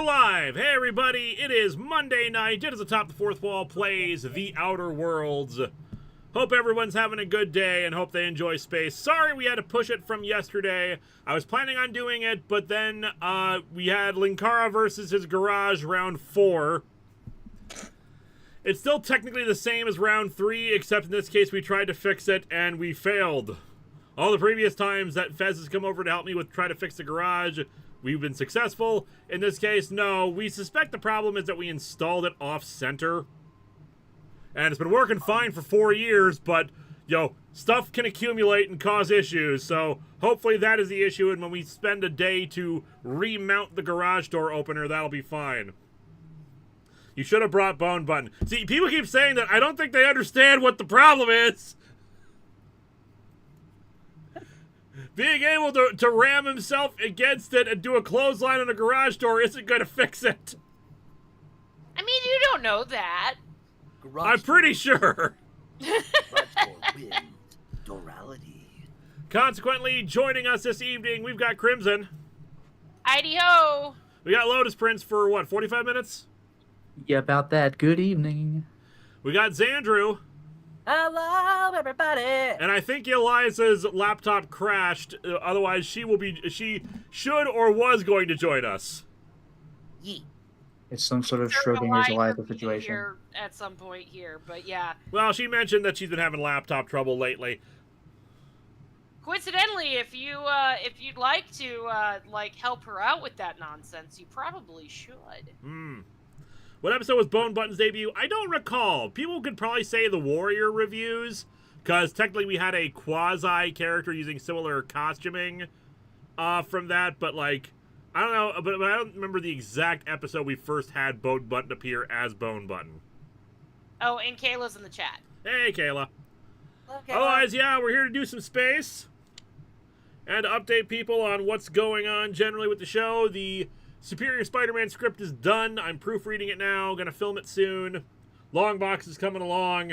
we're live! Hey everybody, it is Monday night. It is Atop the Fourth Wall plays The Outer Worlds. Hope everyone's having a good day and hope they enjoy space. Sorry we had to push it from yesterday. I was planning on doing it, but then we had Linkara versus his garage round 4. It's still technically the same as round 3, except in this case we tried to fix it and we failed. All the previous times that Fez has come over to help me with try to fix the garage, we've been successful. In this case, no. We suspect the problem is that we installed it off-center. And it's been working fine for 4 years, but, stuff can accumulate and cause issues. So, hopefully that is the issue, and when we spend a day to remount the garage door opener, that'll be fine. You should have brought Bone Button. See, people keep saying that. I don't think they understand what the problem is. Being able to ram himself against it and do a clothesline on a garage door isn't going to fix it. I mean, you don't know that. I'm pretty sure. Dorality. Consequently, joining us this evening, we've got Crimson. Idy-ho! We got Lotus Prince for, 45 minutes? Yeah, about that. Good evening. We got Xandru. Hello, everybody. And I think Eliza's laptop crashed. Otherwise, she should or was going to join us. Yeet. It's some sort of Schrodinger's Eliza situation. Here at some point here, but yeah. Well, she mentioned that she's been having laptop trouble lately. Coincidentally, if you'd like to help her out with that nonsense, you probably should. What episode was Bone Button's debut? I don't recall. People could probably say the Warrior reviews, because technically we had a quasi-character using similar costuming from that, but, I don't know, but I don't remember the exact episode we first had Bone Button appear as Bone Button. Oh, and Kayla's in the chat. Hey, Kayla. Okay. Otherwise, yeah, we're here to do some space and to update people on what's going on generally with the show. The Superior Spider-Man script is done. I'm proofreading it now. Gonna film it soon. Long Box is coming along.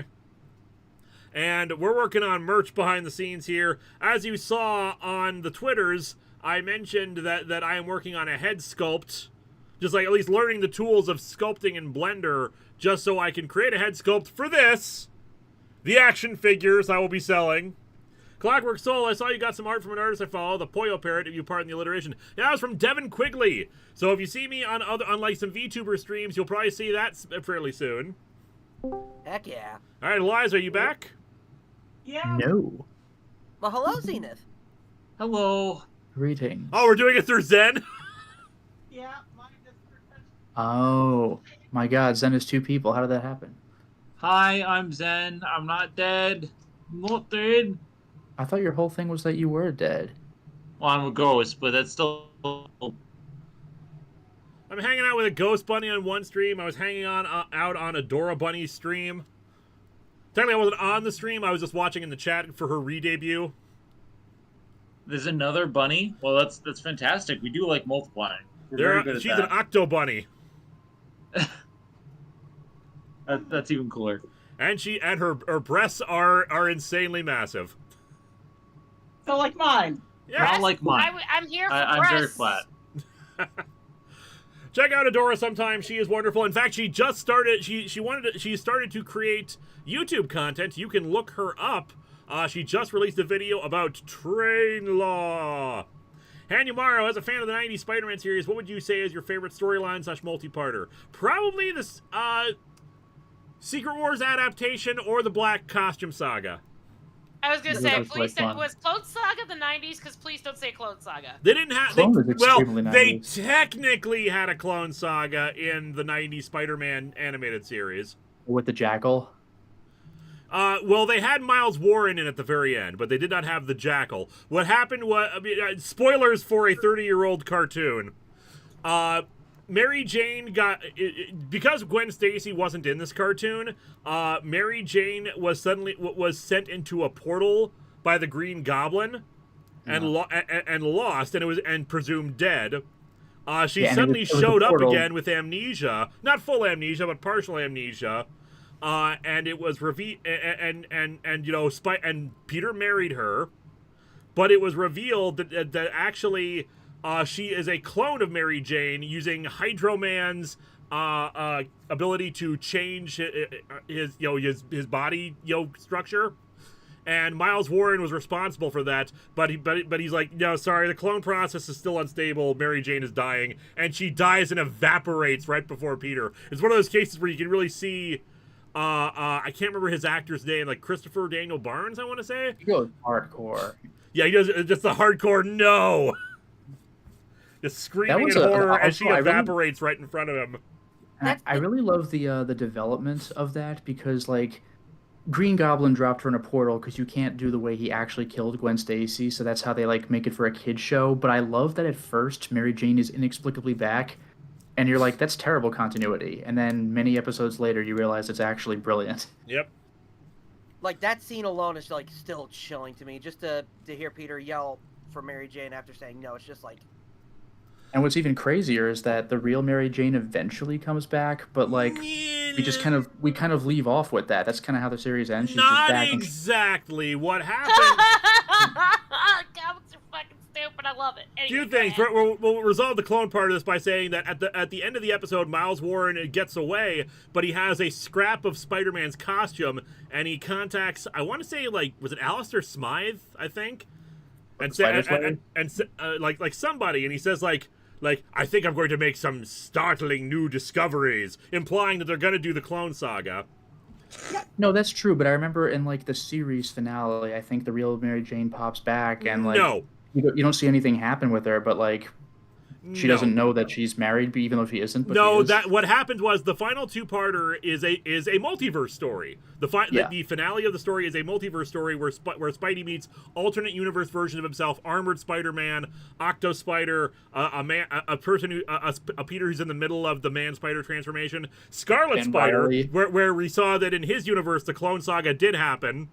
And we're working on merch behind the scenes here. As you saw on the Twitters, I mentioned that I am working on a head sculpt. Just at least learning the tools of sculpting in Blender, just so I can create a head sculpt for this. The action figures I will be selling. Clockwork Soul, I saw you got some art from an artist I follow, the Poyo Parrot, if you pardon the alliteration. Yeah, that was from Devin Quigley. So if you see me on some VTuber streams, you'll probably see that fairly soon. Heck yeah. All right, Eliza, are you back? Yeah. No. Well, hello, Zenith. Hello. Greetings. Oh, we're doing it through Zen? Yeah, Oh, my God. Zen is 2 people. How did that happen? Hi, I'm Zen. I'm not dead. I'm not dead. I thought your whole thing was that you were dead. Well, I'm a ghost, but that's still... I'm hanging out with a Ghost Bunny on one stream. I was hanging out on a Dora Bunny's stream. Technically, I wasn't on the stream. I was just watching in the chat for her re-debut. There's another bunny? Well, that's fantastic. We do like multiplying. We're very good at she's that. an Octo Bunny. That's even cooler. And her breasts are insanely massive. So like mine. Yeah. Not like mine. I'm here for I'm very flat. Check out Adora sometime. She is wonderful. In fact, she just started. She started to create YouTube content. You can look her up. She just released a video about train law. Hanumaro, as a fan of the 90s Spider-Man series, what would you say is your favorite storyline / multi-parter? Probably this Secret Wars adaptation or the Black Costume Saga. I was gonna Yeah, say, that was please quite fun. was Clone Saga the 90s? Because please don't say Clone Saga. They didn't have. Clone was extremely they 90s. technically had a Clone Saga in the 90s Spider-Man animated series. With the Jackal. Well, they had Miles Warren in at the very end, but they did not have the Jackal. What happened was, spoilers for a 30-year-old cartoon. Mary Jane because Gwen Stacy wasn't in this cartoon. Mary Jane was sent into a portal by the Green Goblin, and lost, and presumed dead. She suddenly showed up again with amnesia, not full amnesia, but partial amnesia. And it was and Peter married her, but it was revealed that actually she is a clone of Mary Jane using Hydro Man's ability to change his body structure. And Miles Warren was responsible for that, but he's like, no, sorry, the clone process is still unstable. Mary Jane is dying, and she dies and evaporates right before Peter. It's one of those cases where you can really see, I can't remember his actor's name, like Christopher Daniel Barnes, I want to say. He goes hardcore. Yeah, he does just the hardcore no, just screaming in horror as she evaporates right in front of him. I really love the development of that because like. Green Goblin dropped her in a portal because you can't do the way he actually killed Gwen Stacy, so that's how they like make it for a kid's show. But I love that at first Mary Jane is inexplicably back, and you're like, that's terrible continuity. And then many episodes later, you realize it's actually brilliant. Yep. Like, that scene alone is, like, still chilling to me. Just to hear Peter yell for Mary Jane after saying no, it's just like... And what's even crazier is that the real Mary Jane eventually comes back, but like we kind of leave off with that. That's kind of how the series ends. She's Not just back exactly what happened. Comics are fucking stupid. I love it. Few Anyway, things. We'll resolve the clone part of this by saying that at the end of the episode, Miles Warren gets away, but he has a scrap of Spider-Man's costume, and he contacts, I want to say, like, was it Alistair Smythe, I think? And like somebody, and he says like I think I'm going to make some startling new discoveries, implying that they're going to do the Clone Saga. No, that's true, but I remember in like the series finale, I think the real Mary Jane pops back, and like you don't see anything happen with her, but like she doesn't know that she's married, even though she isn't. But no, she is. that what happened was the final two-parter is a multiverse story. The finale of the story is a multiverse story where Spidey meets alternate universe version of himself, Armored Spider-Man, Octo Spider, a Peter who's in the middle of the Man Spider transformation, Scarlet Spider, where we saw that in his universe the Clone Saga did happen.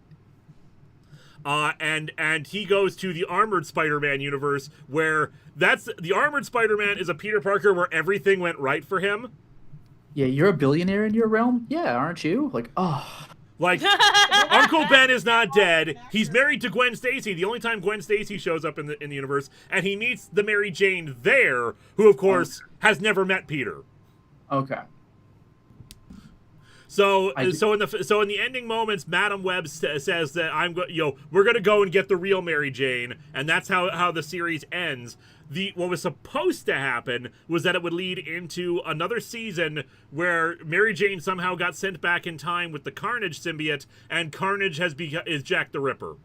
And he goes to the Armored Spider-Man universe, where the Armored Spider-Man is a Peter Parker where everything went right for him. Yeah, you're a billionaire in your realm? Yeah, aren't you? Like, oh. Like, Uncle Ben is not dead. He's married to Gwen Stacy, the only time Gwen Stacy shows up in the universe, and he meets the Mary Jane there, who, of course, has never met Peter. Okay. So in the ending moments, Madam Web says that we're gonna go and get the real Mary Jane, and that's how the series ends. What was supposed to happen was that it would lead into another season where Mary Jane somehow got sent back in time with the Carnage symbiote, and Carnage is Jack the Ripper.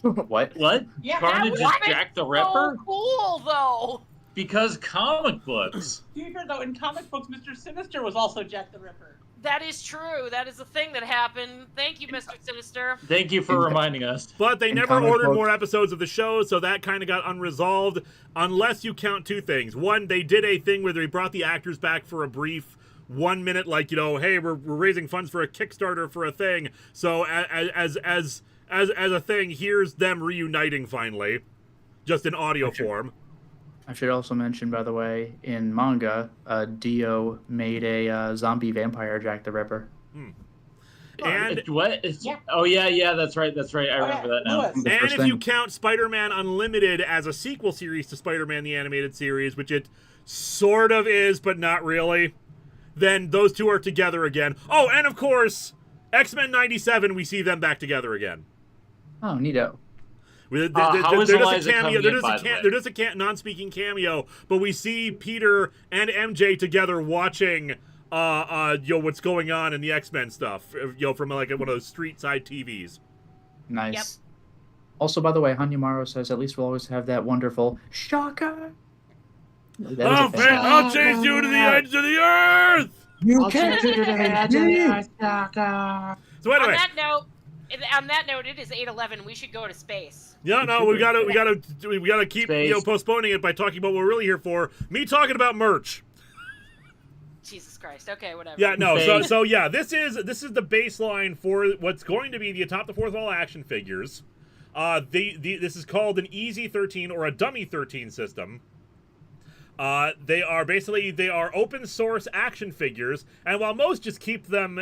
What? Yeah, Carnage is Jack the Ripper? So cool, though. Because comic books. Even though in comic books, Mr. Sinister was also Jack the Ripper. That is true. That is a thing that happened. Thank you, Mr. Sinister. Thank you for reminding us. But they never ordered more episodes of the show, so that kind of got unresolved, unless you count two things. One, they did a thing where they brought the actors back for a brief 1 minute, like, hey, we're raising funds for a Kickstarter for a thing. So as a thing, here's them reuniting finally, just in audio form. I should also mention, by the way, in manga, Dio made a zombie vampire Jack the Ripper. And what? Oh yeah, that's right. I remember that now. And if you count Spider-Man Unlimited as a sequel series to Spider-Man the Animated Series, which it sort of is, but not really, then those two are together again. Oh, and of course, X-Men 97, we see them back together again. Oh, neato. There is a non-speaking cameo, but we see Peter and MJ together watching, what's going on in the X-Men stuff, from like one of those street side TVs. Nice. Yep. Also, by the way, Hanyamaro says at least we'll always have that wonderful Shaka. I'll chase you to the edge of the earth. You can't do the edge of the earth, Shaka. So anyway. On that note, it is 8:11. We should go to space. No, we gotta keep postponing it by talking about what we're really here for. Me talking about merch. Jesus Christ. Okay, whatever. Yeah, no. So yeah, this is the baseline for what's going to be the Atop the Fourth Wall action figures. This is called an Easy 13 or a Dummy 13 system. They are open source action figures, and while most just keep them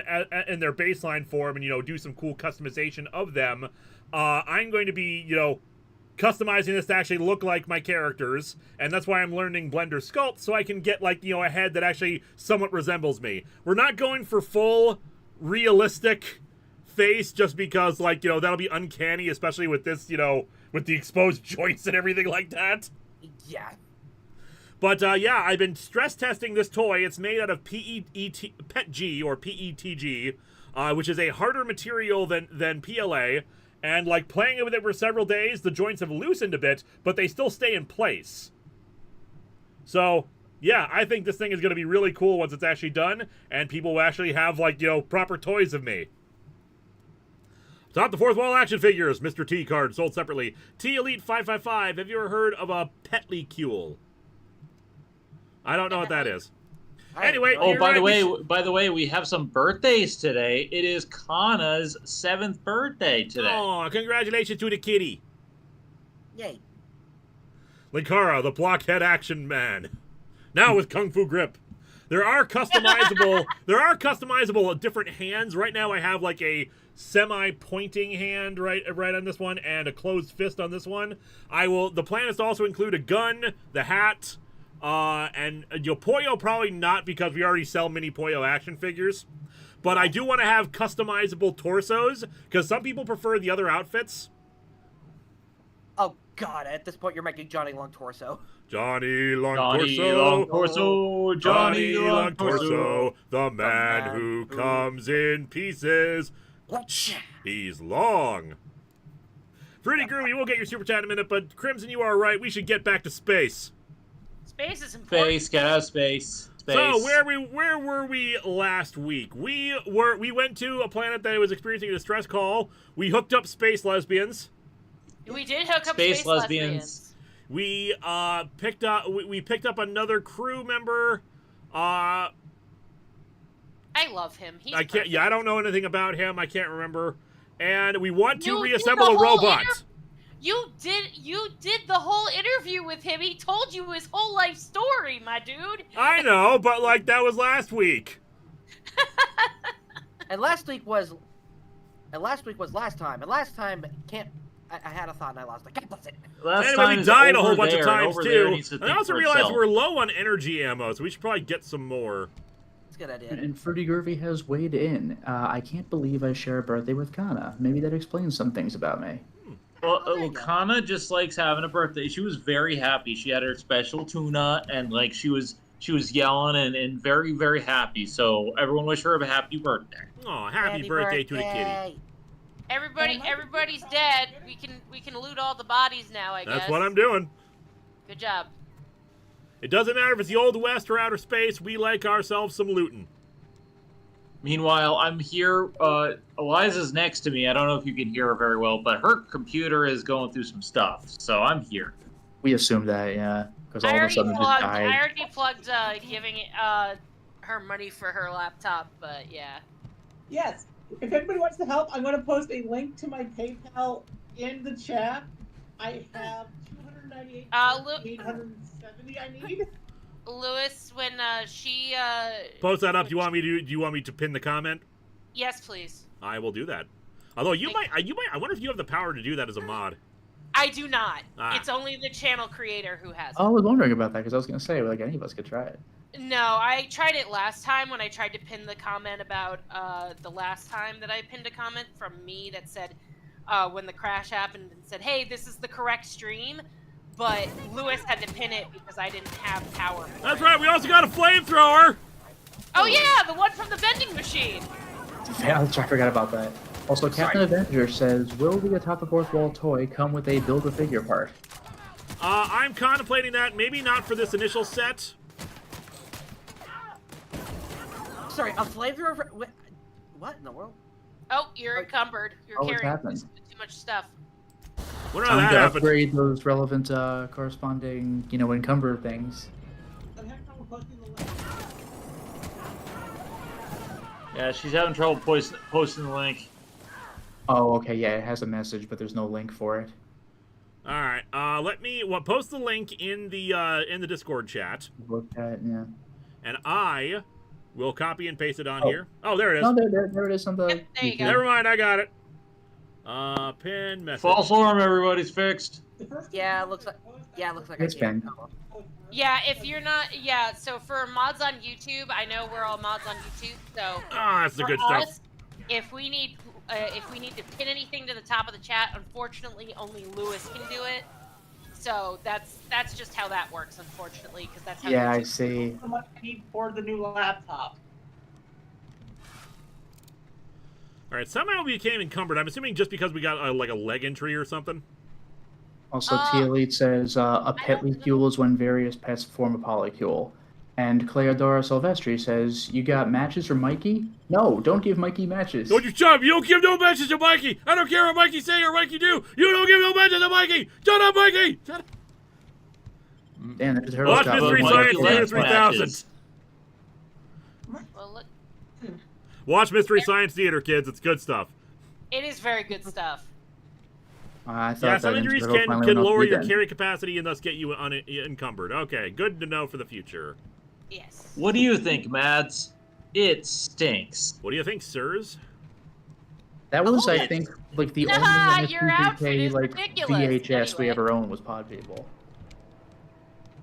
in their baseline form and do some cool customization of them, I'm going to be customizing this to actually look like my characters, and that's why I'm learning Blender Sculpt, so I can get, like, you know, a head that actually somewhat resembles me. We're not going for full realistic face just because, like, you know, that'll be uncanny, especially with this, you know, with the exposed joints and everything like that. Yeah. But, yeah, I've been stress testing this toy. It's made out of PETG, or PETG, which is a harder material than PLA. And, like, playing with it for several days, the joints have loosened a bit, but they still stay in place. So, yeah, I think this thing is going to be really cool once it's actually done, and people will actually have, like, you know, proper toys of me. Top the fourth wall action figures. Mr. T card sold separately. T Elite 555. Have you ever heard of a Petlicule? I don't know what that is. Anyway, Oh, you're by the right, way, we have some birthdays today. It is Kana's 7th birthday today. Oh, congratulations to the kitty. Yay. Linkara, the blockhead action man. Now with Kung Fu grip. There are customizable different hands. Right now I have like a semi-pointing hand right on this one and a closed fist on this one. The plan is to also include a gun, the hat, and Poyo probably not because we already sell mini Poyo action figures. But I do want to have customizable torsos because some people prefer the other outfits. Oh God! At this point, you're making Johnny Long Torso. Johnny Long Johnny Torso. Long Torso. Johnny Long Torso. The man who comes in pieces. He's long. Fruity Groovy, we'll get your super chat in a minute, but Crimson, you are right. We should get back to space. Space is important. Space, get out of space. So where were we last week? We went to a planet that was experiencing a distress call. We hooked up space lesbians. We did hook up Space space lesbians. lesbians. We picked up another crew member. I love him. He's perfect. I don't know anything about him. I can't remember. And we want to You did reassemble the a whole robot. You did the whole interview with him. He told you his whole life story, my dude. I know, but like that was last week. And last week was last time. And last time I had a thought and I lost it. Last Anyway, time we is died a over whole bunch there, of and times over there too. needs to And I think also for realized itself. we're low on energy ammo, so we should probably get some more. It's a good idea. And Fruity Groovy has weighed in. I can't believe I share a birthday with Kana. Maybe that explains some things about me. Well, there you go. Kana just likes having a birthday. She was very happy. She had her special tuna, and like she was yelling and very, very happy. So everyone wish her a happy birthday. Oh, happy birthday to the kitty. Everybody's dead. We can loot all the bodies now, I guess. That's what I'm doing. Good job. It doesn't matter if it's the Old West or outer space. We like ourselves some looting. Meanwhile, I'm here. Eliza's next to me. I don't know if you can hear her very well, but her computer is going through some stuff. So I'm here. We assumed that, yeah. Because all I of a already sudden it plugged. died. I already plugged giving her money for her laptop, but yeah. Yes. If anybody wants to help, I'm going to post a link to my PayPal in the chat. I have 298. 870 I need. Lewis, when she Post that up. Do you want me to pin the comment? Yes, please. I will do that. Although you might. I wonder if you have the power to do that as a mod. I do not. Ah. It's only the channel creator who has I was wondering about that because I was going to say, like, any of us could try it. it. No, I tried it last time when I tried to pin the comment about the last time that I pinned a comment from me that said when the crash happened and said, "Hey, this is the correct stream." But Lewis had to pin it because I didn't have power for That's it. right. We also got a flamethrower. Oh yeah, the one from the vending machine. Yeah, I forgot about that. Also, Captain Avenger says, will the Atop the Fourth Wall toy come with a Build-A-Figure part? I'm contemplating that. Maybe not for this initial set. Sorry, a flavor. What in the world? Oh, you're encumbered. You're Oh, what's carrying happened? too much stuff. When did Time that to happen? upgrade those relevant corresponding, encumber things. I'm having trouble posting the link. Yeah, she's having trouble posting the link. Oh, okay, yeah, it has a message, but there's no link for it. All right. Let me post the link in the Discord chat, Looked at, yeah. and I will copy and paste it on Oh. here. Oh, there it is. No, there it is on the... Yep, there you go. Never mind. I got it. Pin message. False alarm, everybody's fixed. The first Yeah, it looks like I It's can't. been. Yeah, if you're not, yeah. So for mods on YouTube, I know we're all mods on YouTube. So Ah, that's the for good us, stuff. if we need to pin anything to the top of the chat, unfortunately, only Lewis can do it. So that's just how that works, unfortunately, because that's how. Yeah, I YouTube see. How much I need for the new laptop? All right, somehow we became encumbered. I'm assuming just because we got like a leg injury or something. Also, T-Elite says a pet lecule is when various pets form a polycule. And Cleodora Silvestri says, you got matches for Mikey? No, don't give Mikey matches. Don't you shut up! You don't give no matches to Mikey! I don't care what Mikey say or Mikey do! You don't give no matches to Mikey! Shut up, Mikey! Shut up! Damn, that just hurt Watch us. Mystery Mikey Science Theater likes 3000. matches. Well, look, Watch Mystery Science Theater, kids. It's good stuff. it is very good stuff. I thought Yeah, that some injuries interval finally can went off lower the your then. carry capacity and thus get you encumbered. Okay, good to know for the future. Yes. What do you think, Mads? It stinks. What do you think, sirs? That was, Oh, I it's- think, like the Nah, only your outfit NSPK is like ridiculous. VHS we Anyway. ever owned was Pod People.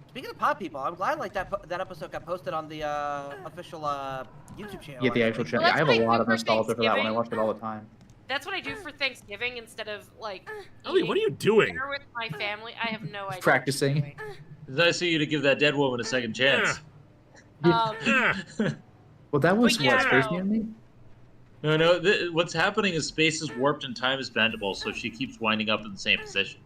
Speaking of pod people, I'm glad like that episode got posted on the official YouTube channel. Yeah, the actual channel. Well, I have that's a what I lot do of for nostalgia for that one. I Thanksgiving. watched it all the time. That's what I do for Thanksgiving instead of like. Ellie, what are you eating doing? dinner with my family. I have no idea. Practicing. It's nice of you to give that dead woman a second chance. Yeah. Well, that was But yeah, what, Space no. Mutiny? No, what's happening is space is warped and time is bendable, so she keeps winding up in the same position.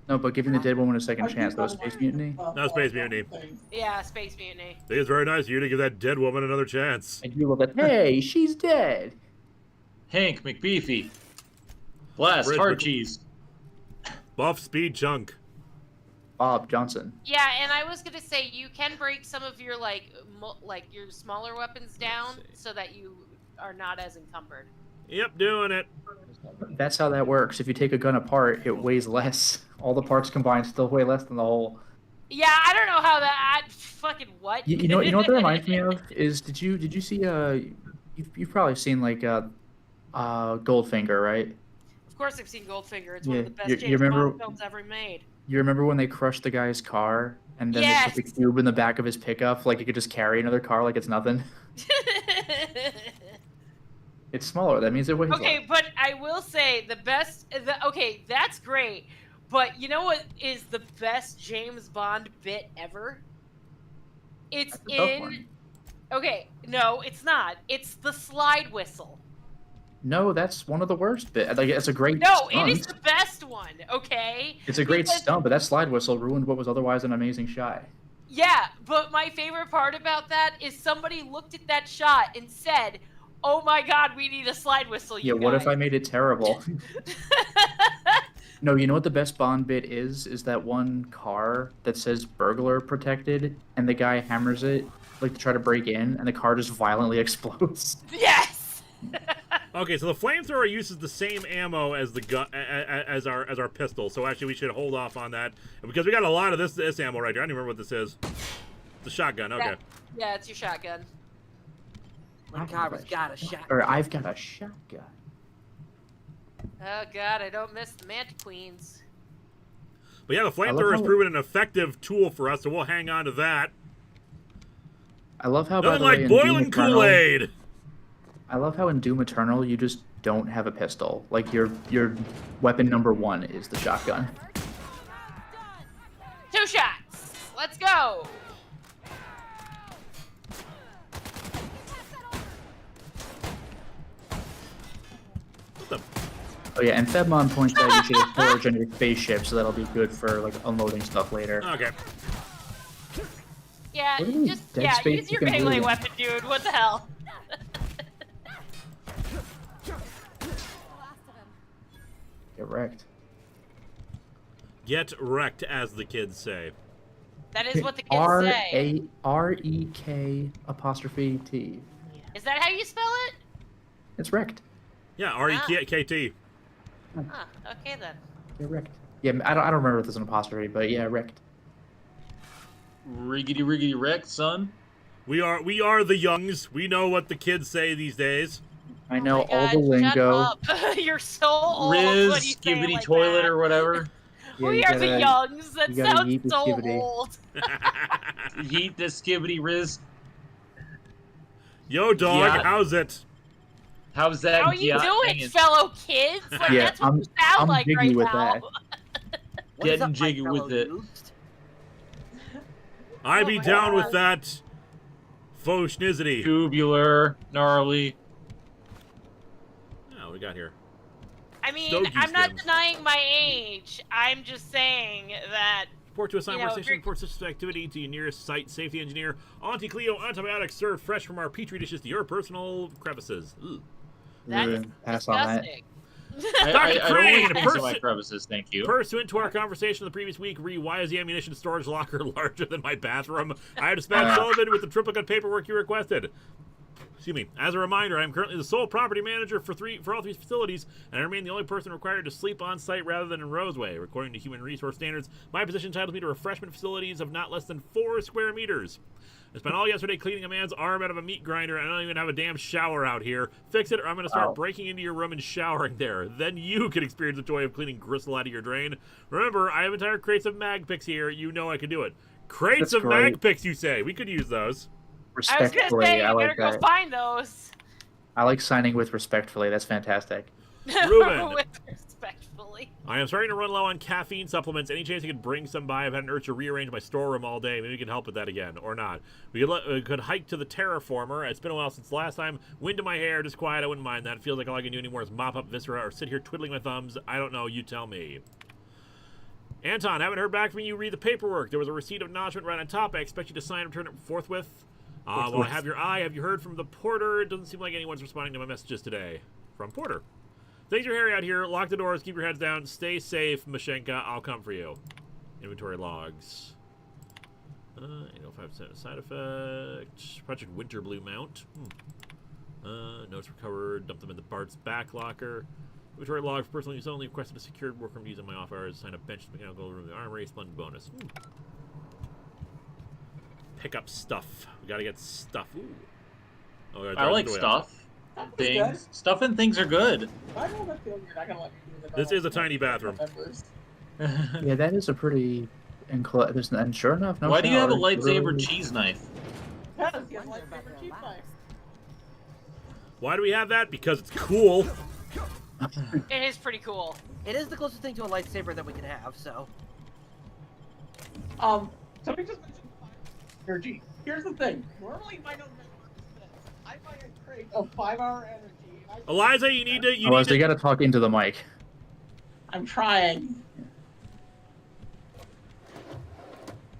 No, but giving the dead woman a second chance. That was Space Mutiny. No, Space Mutiny. Yeah, Space Mutiny. I think it's very nice of you to give that dead woman another chance. And you love it. Hey, she's dead. Hank McBeefy. Blast, Bridge hard Mc- cheese. Buff Speed Chunk. Bob Johnson. Yeah, and I was gonna say you can break some of your like your smaller weapons down so that you are not as encumbered. Yep, doing it. That's how that works. If you take a gun apart, it weighs less. All the parts combined still weigh less than the whole. Yeah, I don't know how that. Fucking what? You know what that reminds me of is did you see you've probably seen like Goldfinger, right? Of course, I've seen Goldfinger. It's one Yeah, of the best you James remember- Bond films ever made. You remember when they crushed the guy's car and then Yes. they put the cube in the back of his pickup like it could just carry another car like it's nothing? It's smaller. That means it weighs Okay, less. but I will say okay, that's great. But you know what is the best James Bond bit ever? It's That's a tough in. one. Okay, no, it's not. It's the slide whistle. No, that's one of the worst bit. Like it's a great No, stunt. it is the best one. Okay. It's a great Because- stunt, but that slide whistle ruined what was otherwise an amazing shot. Yeah, but my favorite part about that is somebody looked at that shot and said, "Oh my God, we need a slide whistle." Yeah, You what if I guys." made it terrible? No, you know what the best Bond bit is? Is that one car that says burglar protected, and the guy hammers it, like to try to break in, and the car just violently explodes. Yes. Okay, so the flamethrower uses the same ammo as the gun as our pistol. So actually, we should hold off on that because we got a lot of this ammo right here. I don't even remember what this is. It's a shotgun. Okay. Yeah, it's your shotgun. Linkara's got a shot. Or I've got a shotgun. Oh God, I don't miss the Manta Queens. But yeah, the love flamethrower has how- proven an effective tool for us, so we'll hang on to that. I love how by Nothing the way, like in Doom boiling Eternal- Kool-Aid. I love how in Doom Eternal you just don't have a pistol. Like your weapon number one is the shotgun. 2 shots. Let's go. What the? Oh yeah, and Fedmon points out you should have storage on your spaceship, so that'll be good for like unloading stuff later. Okay. Yeah, What do you mean, just Dead Space use your you can melee do? weapon, dude. What the hell? Get wrecked. Get wrecked, as the kids say. That is what the kids say. R-E-K''T. Is that how you spell it? It's wrecked. Yeah, R-E-K-T. Huh, okay then. Get wrecked. Yeah, I don't remember if there's an apostrophe, but yeah, wrecked. Riggedy wreck, son. We are the youngs. We know what the kids say these days. I know Oh my all the God, lingo. Shut up. You're so old. Riz, when you say it skibbity like toilet that. or whatever. Yeah, We you are the gotta- youngs. That you gotta sounds yeet the so skibbity. old. Yeet the skibbity riz. Yo, dog, Yeah. how's it? How's that? How you yacht doing, hanging? fellow kids? Like Yeah, that's what you sound I'm like jiggy right with now. that. What is Getting up, my jiggy with fellow it. youths? I Oh be my down God. with that faux schnizzity. Tubular, gnarly. Oh, what we got here? I mean, Stogie I'm not stems. denying my age. I'm just saying that Report to assigned You know, workstation. you're- Report such activity to your nearest site safety engineer. Auntie Cleo antibiotics served fresh from our petri dishes to your personal crevices. Ugh. that is Pass on that. disgusting. I don't Crane, like things in my person- crevices, thank you. Pursuant to our conversation the previous week, why is the ammunition storage locker larger than my bathroom? I have dispatched Sullivan with the triplicate paperwork you requested. Excuse me. As a reminder, I am currently the sole property manager for all three facilities, and I remain the only person required to sleep on site rather than in Roseway. According to human resource standards, my position entitles me to refreshment facilities of not less than 4 square meters. I spent all yesterday cleaning a man's arm out of a meat grinder, and I don't even have a damn shower out here. Fix it, or I'm going to start Wow. breaking into your room and showering there. Then you can experience the joy of cleaning gristle out of your drain. Remember, I have entire crates of mag picks here. You know I can do it. Crates That's of mag great. picks, you say? We could use those. I was gonna Respectfully, say you I better like go that. find those. I like signing with respectfully. That's fantastic. Ruben. With respectfully. I am starting to run low on caffeine supplements. Any chance you could bring some by? I've had an urge to rearrange my storeroom all day. Maybe we can help with that again, or not. We could hike to the Terraformer. It's been a while since last time. Wind to my hair, just quiet. I wouldn't mind that. It feels like all I can do anymore is mop up Viscera or sit here twiddling my thumbs. I don't know. You tell me. Anton, haven't heard back from you. Read the paperwork. There was a receipt of acknowledgement right on top. I expect you to sign and return it forthwith. Well, I have your eye. Have you heard from the porter? It doesn't seem like anyone's responding to my messages today. From Porter. Things are hairy out here. Lock the doors. Keep your heads down. Stay safe, Mashenka. I'll come for you. Inventory logs. 805% side effect. Project Winter Blue mount. Notes recovered. Dumped them in the Bart's back locker. Inventory log for personal use only. Requested a secured workroom to use in my off hours. Sign up bench to mechanical room. The armory. Splendid bonus. Pick up stuff. We gotta get stuff. Ooh. Oh, I like stuff. That was Things. Stuff and things are good. good. I don't know if you're not gonna let me do the This is a tiny bathroom. members. Yeah, that is a pretty enclosed. And sure enough, no Why do you have a shower. lightsaber Really- cheese knife? Yes, he has lightsaber cheap knife. Why do we have that? Because it's cool. It is pretty cool. It is the closest thing to a lightsaber that we can have, so. Somebody just mentioned energy. Here's the thing. Normally, if I don't remember this, I buy a crate of 5-hour energy. And Eliza, you need to. You Oh, need so you to. gotta talk into the mic. I'm trying.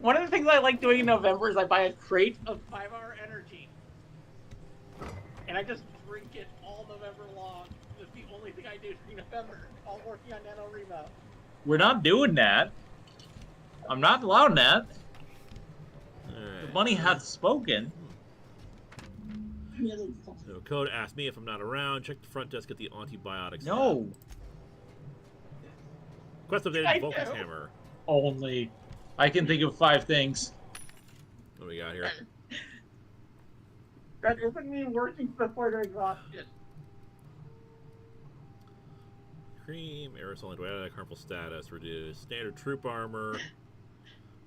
One of the things I like doing in November is I buy a crate of 5-hour energy. And I just drink it all November long. That's the only thing I do during November while working on NaNoWriMo. We're not doing that. I'm not allowing that. The money hath spoken. So code asked me if I'm not around. Check the front desk at the antibiotics. No. Quest updated I Vulcan's know. hammer. Only. I can think of 5 things. What do we got here? That isn't me working before they're exhausted. Cream, aerosol antibiotic, harmful status, reduced. Standard troop armor,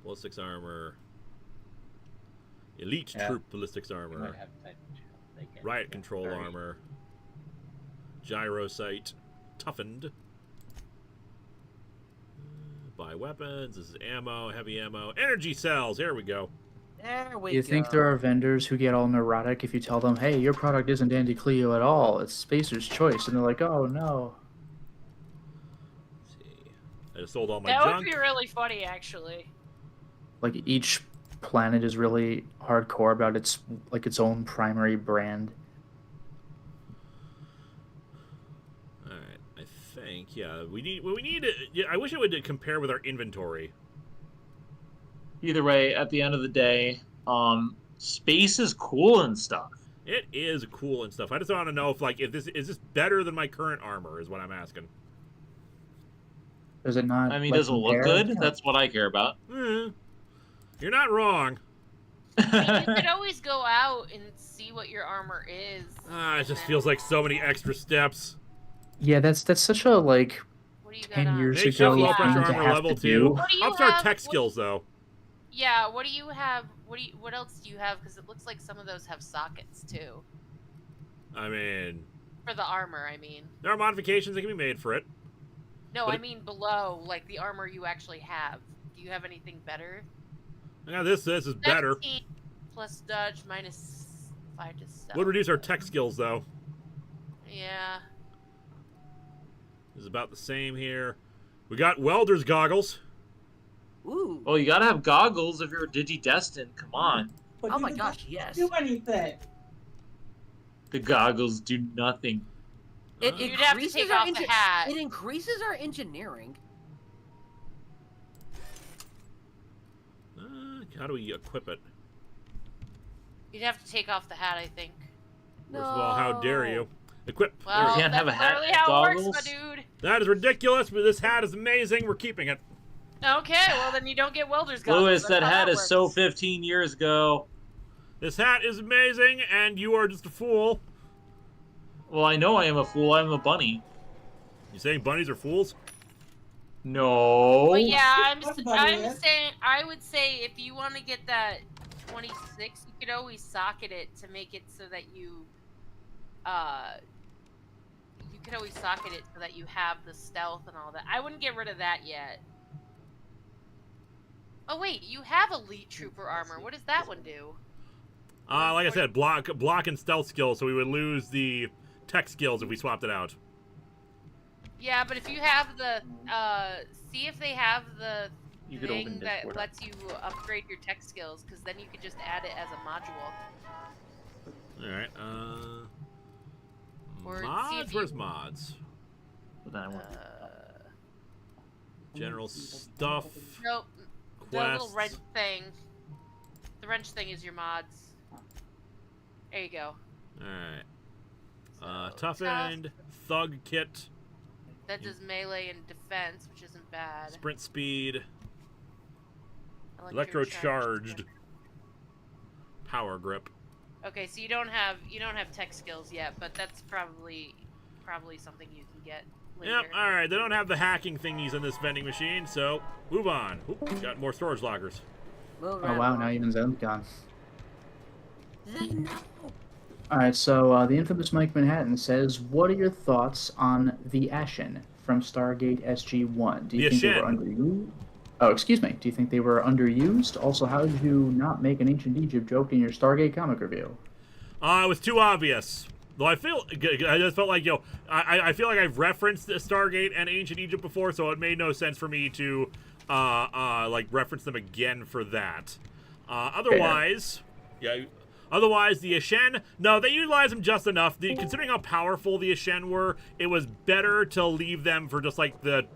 ballistics armor, elite troop ballistics armor, riot control armor, gyro sight, toughened. Buy weapons. This is ammo, heavy ammo, energy cells. Here we go. There we You go. think there are vendors who get all neurotic if you tell them, hey, your product isn't Andy Cleo at all, it's Spacer's Choice, and they're like, oh no. Let's see. I just sold all my That junk. would be really funny, actually. Like each planet is really hardcore about its own primary brand. All right, I think we need. Yeah, I wish it would compare with our inventory. Either way, at the end of the day, space is cool and stuff. It is cool and stuff. I just want to know if this is better than my current armor is what I'm asking. Does it not? I mean, like, does it look compare? good? That's what I care about. You're not wrong. You could always go out and see what your armor is. It just feels like so many extra steps. Yeah, that's such a like What do you got 10 on? years Make ago, shelf low things pressure I armor have level to 2. do. What do you Ups our have? tech skills though. Yeah, what do you have? What else do you have? Because it looks like some of those have sockets too. I mean, For the armor, I mean. there are modifications that can be made for it. No, But I mean below, like the armor you actually have. Do you have anything better? Yeah, this is better. 17 plus dodge minus 5 to stealth. Would reduce our tech skills though. Yeah. This is about the same here. We got welder's goggles. Ooh. Well, you gotta have goggles if you're Digidestined. Come on. But Oh you my don't gosh, yes. do anything. The goggles do nothing. It You'd have to increases take our off the hat. It increases our engineering. How do we equip it? You'd have to take off the hat, I think. No. First of all, how dare you? Equip. Well, can't have a that's hat literally and how it goggles? works, my dude. That is ridiculous, but this hat is amazing. We're keeping it. Okay, well then you don't get welder's goggles. Lewis, That's that how hat is works. so 15 years ago. This hat is amazing, and you are just a fool. Well, I know I am a fool. I'm a bunny. You saying bunnies are fools? No. Well, yeah, I'm That's about it. saying, I would say if you want to get that 26, you could always socket it to make it so that you could always socket it so that you have the stealth and all that. I wouldn't get rid of that yet. Oh wait, you have elite trooper armor. What does that one do? Like I said, block and stealth skills, so we would lose the tech skills if we swapped it out. Yeah, but if you have the see if they have the You could thing open that Discord. lets you upgrade your tech skills, because then you could just add it as a module. Alright, Or see mods? if you- Where's mods? But then I want- General stuff. Nope. The little Quests. wrench thing. The wrench thing is your mods. There you go. Alright. So, Toughened, thug kit, That does melee and defense, which isn't bad. sprint speed, Electrocharged. electrocharged, power grip. Okay, so you don't have tech skills yet, but that's probably something you can get later. Yep, alright, they don't have the hacking thingies in this vending machine, so move on. Oop, got more storage lockers. Move Oh right wow, along. now even Zen's gone. No. Alright, so the infamous Mike Manhattan says, what are your thoughts on the Ashen from Stargate SG-1? Do you The think they were Ashen? underused? Oh, excuse me. Do you think they were underused? Also, how did you not make an Ancient Egypt joke in your Stargate comic review? It was too obvious. Though I just felt like, I feel like I've referenced Stargate and Ancient Egypt before, so it made no sense for me to, like, reference them again for that. Otherwise, Otherwise, the Ashen, no, they utilized them just enough. Considering how powerful the Ashen were, it was better to leave them for just, like, the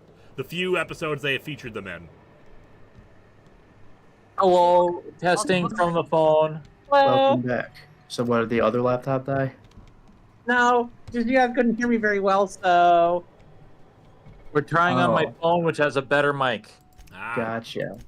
few episodes they had featured them in. Hello, testing from the phone. Welcome back. So what, did the other laptop die? No, just you guys couldn't hear me very well, so We're trying on my Oh. phone, which has a better mic. Gotcha.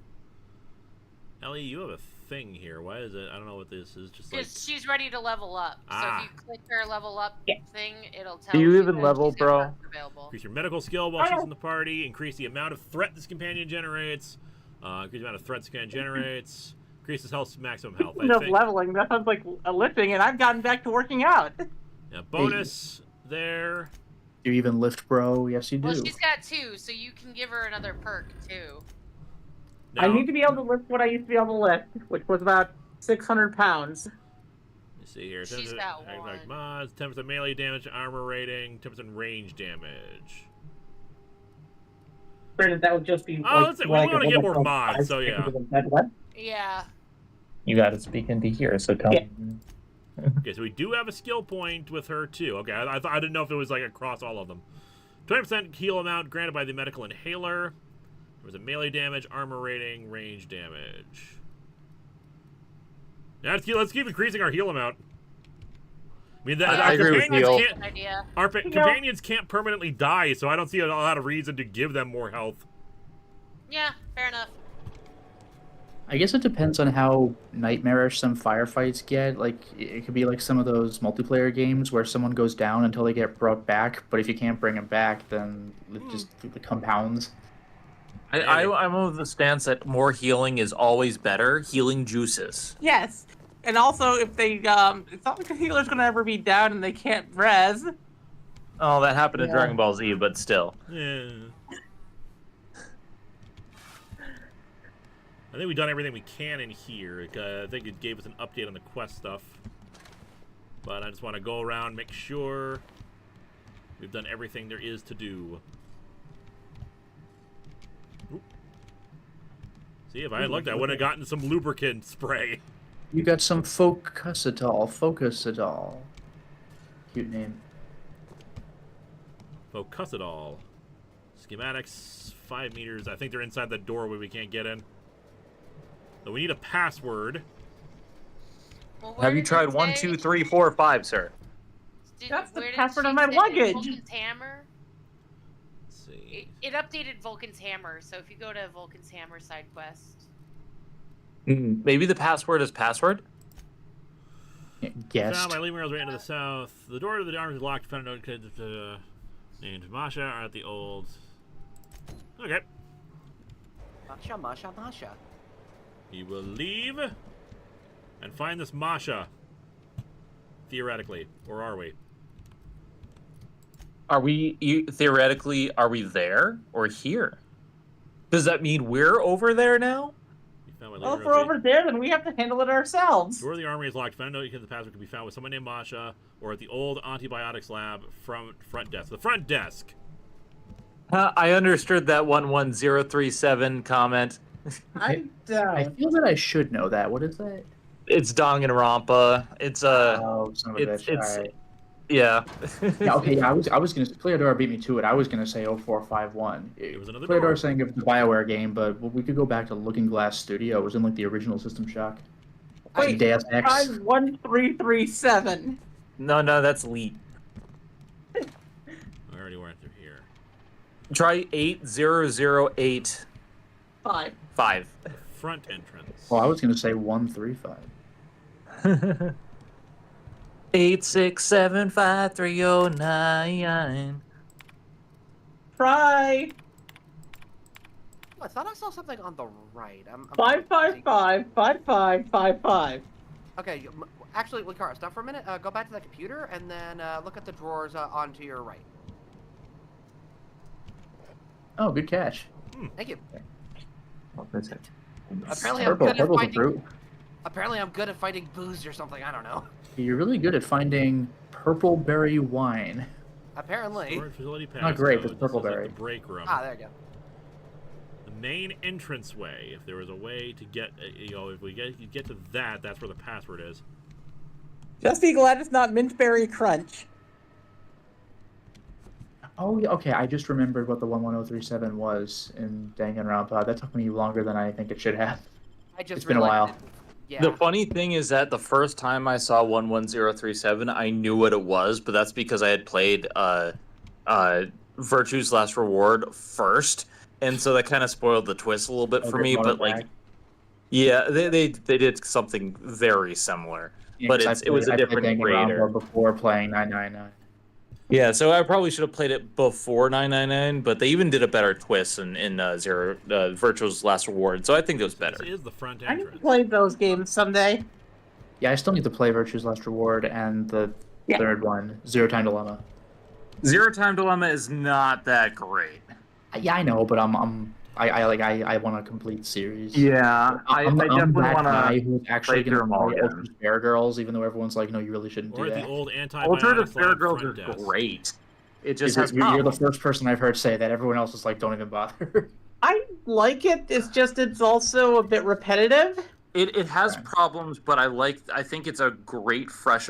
Ellie, you have a thing here. Why is it? I don't know what this is. Just like She's ready to level up. So Ah. if you click her level up Yeah. thing, it'll tell Do you even that level, she's got bro? perks available. increase your medical skill while she's in the party. Increase the amount of threat this companion generates. Increase the amount of threat this companion generates. Increases health maximum health. I no think. leveling. That sounds like a lifting, and I've gotten back to working out. Yeah, bonus there. Do you even lift, bro? Yes, you do. Well, she's got 2, so you can give her another perk too. Now, I need to be able to lift what I used to be able to lift, which was about 600 pounds. let's see here. She's 10% got like 1. mods, 10% melee damage, armor rating, 10% range damage. Granted, that would just be. Oh, let's see, we wanna get more mods, so yeah. Yeah. You gotta speak into here, so tell Yeah. me. Okay, so we do have a skill point with her too. Okay, I didn't know if it was like across all of them. 20% heal amount granted by the medical inhaler. There was a melee damage, armor rating, range damage. Yeah, let's keep increasing our heal amount. I mean, Yeah, our I agree with companions heal. can't. Good idea. Our companions can't permanently die, so I don't see a lot of reason to give them more health. Yeah, fair enough. I guess it depends on how nightmarish some firefights get. Like, it could be like some of those multiplayer games where someone goes down until they get brought back, but if you can't bring them back, then it just compounds. I'm of the stance that more healing is always better. Healing juices. Yes. And also, if they, it's not like a healer's gonna ever be down and they can't res. Oh, that happened in Yeah. Dragon Ball Z, but still. Yeah. I think we've done everything we can in here. I think it gave us an update on the quest stuff. But I just want to go around, make sure we've done everything there is to do. Oop. See, if I had looked, I would have gotten some lubricant spray. You got some Focusitol. Cute name. Focus it all. Schematics, 5 meters. I think they're inside the doorway we can't get in. So we need a password. Well, where Have you did tried it 1, say? 2, 3, 4, 5, sir? That's the Where did password she on my say luggage. Vulcan's hammer? Let's see. It updated Vulcan's hammer, so if you go to Vulcan's hammer side quest. Maybe the password is password? Guessed. Found by leaving rails right into the south. The door to the arms is locked. Found a note named Masha are at the old. Okay. Masha. We will leave and find this Masha. Theoretically. Or are we? Are we, theoretically, are we there or here? Does that mean we're over there now? We found by Well, leaving if we're rails over there, then we have to handle it ourselves. Door of the armory is locked. Found a note because the password can be found with someone named Masha or at the old antibiotics lab from front desk. The front desk. I understood that 11037 comment. I I feel that I should know that. What is that? It's Danganronpa. It's Oh, son of a bitch. it's Alright. yeah. Yeah, okay, I was gonna say, Cleodora beat me to it. I was gonna say 0451. It was another Cleodora door. saying it was the BioWare game, but we could go back to Looking Glass Studio. It was in like the original System Shock. Wait, Deus Ex. try 1337. No, that's Leet. I already went through here. Try 8008 5. 5. Front entrance. Well, I was gonna say 135. 8675309. Try Oh, I thought I saw something on the right. I'm 5555555. Okay, actually, Linkara, stop for a minute. Go back to the computer and then look at the drawers onto your right. Oh, good catch. Thank you. What is it? Apparently, I'm Purple, good at purple's a finding. brute. Apparently, I'm good at fighting booze or something. I don't know. You're really good at finding purple berry wine. Apparently. Storage facility Not great, passcode. but This purple is like berry. the break room. Ah, there you go. The main entranceway. If there was a way to get, if we get to that, that's where the password is. Just be glad it's not Mintberry Crunch. Oh, yeah, okay. I just remembered what the 11037 was in Danganronpa. That took me longer than I think it should have. I just It's been a realized while. it. Yeah. The funny thing is that the first time I saw 11037, I knew what it was, but that's because I had played Virtue's Last Reward first, and so that kind of spoiled the twist a little bit for me. But like, yeah, they did something very similar, but it was a different creator. Before playing 999. Yeah, so I probably should have played it before 999, but they even did a better twist in Virtue's Last Reward, so I think it was better. This is the front I need to entrance. play those games someday. Yeah, I still need to play Virtue's Last Reward and the third one, Zero Time Dilemma. Zero Time Dilemma is not that great. Yeah, I know, but I want a complete series. Yeah, I'm definitely that want guy to. who's actually through going to them all play again. Ultra Spare Girls, even though everyone's like, no, you really shouldn't Or do the that. old Alternative antibiotics Fair lab Girls front is desk. great. It just has You're the problems. first person I've heard say that. Everyone else is like, don't even bother. I like it. It's also a bit repetitive. It has Right. problems, but I think it's a great breath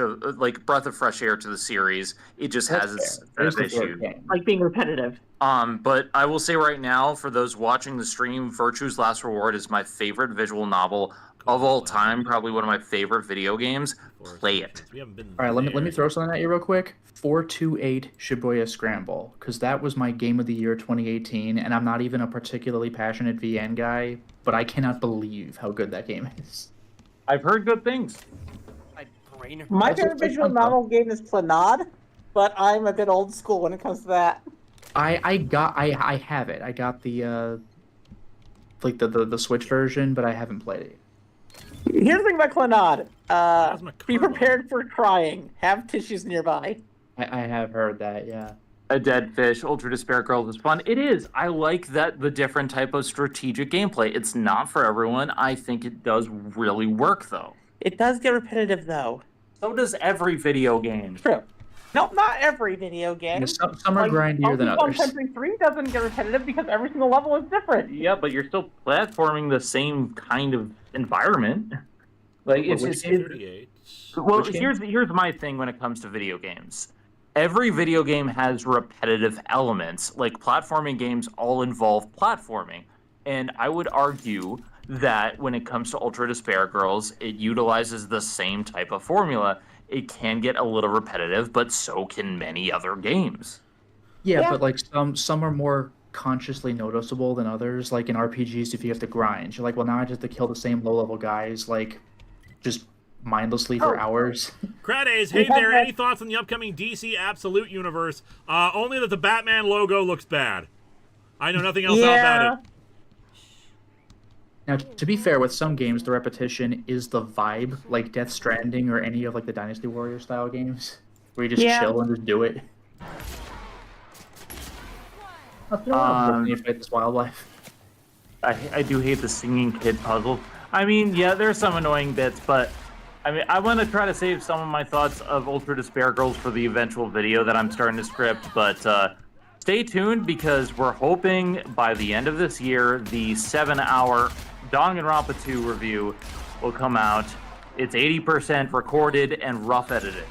of fresh air to the series. It just has its There's the fourth issue. game. Like being repetitive. But I will say right now, for those watching the stream, Virtue's Last Reward is my favorite visual novel of all time. Probably one of my favorite video games. Play it. We haven't been All right, let me there. throw something at you real quick. 428 Shibuya Scramble, because that was my game of the year 2018, and I'm not even a particularly passionate VN guy, but I cannot believe how good that game is. I've heard good things. My brain. My Also, favorite it's like visual fun, novel game is Clannad, but I'm a bit old school when it comes to that. I have it. I got the like the Switch version, but I haven't played it. Here's the thing about Clannad. How's my Be car prepared for crying. Have tissues nearby. I have heard that, yeah. A Dead Fish, Ultra Despair Girls is fun. It is. I like that the different type of strategic gameplay. It's not for everyone. I think it does really work, though. It does get repetitive, though. So does every video game. True. No, not every video game. Some are grindier than Donkey others. Kong Country 3 doesn't get repetitive because every single level is different. Yeah, but you're still platforming the same kind of environment. Like it's Which just game? 38. well. Which game? Here's my thing when it comes to video games. Every video game has repetitive elements. Like platforming games all involve platforming, and I would argue that when it comes to Ultra Despair Girls, it utilizes the same type of formula. It can get a little repetitive, but so can many other games. Yeah, but like some are more consciously noticeable than others. Like in RPGs, if you have to grind, you're like, well, now I just have to kill the same low-level guys, like, just mindlessly for hours. Cradays, hey there, any thoughts on the upcoming DC Absolute universe? Only that the Batman logo looks bad. I know nothing else about it. Now, to be fair, with some games, the repetition is the vibe, like Death Stranding or any of like the Dynasty Warrior style games, where you just chill and just do it. You fight this wildlife. I do hate the singing kid puzzle. I mean, yeah, there's some annoying bits, but I mean, I want to try to save some of my thoughts of Ultra Despair Girls for the eventual video that I'm starting to script, but stay tuned because we're hoping by the end of this year, the 7-hour Danganronpa 2 review will come out. It's 80% recorded and rough edited.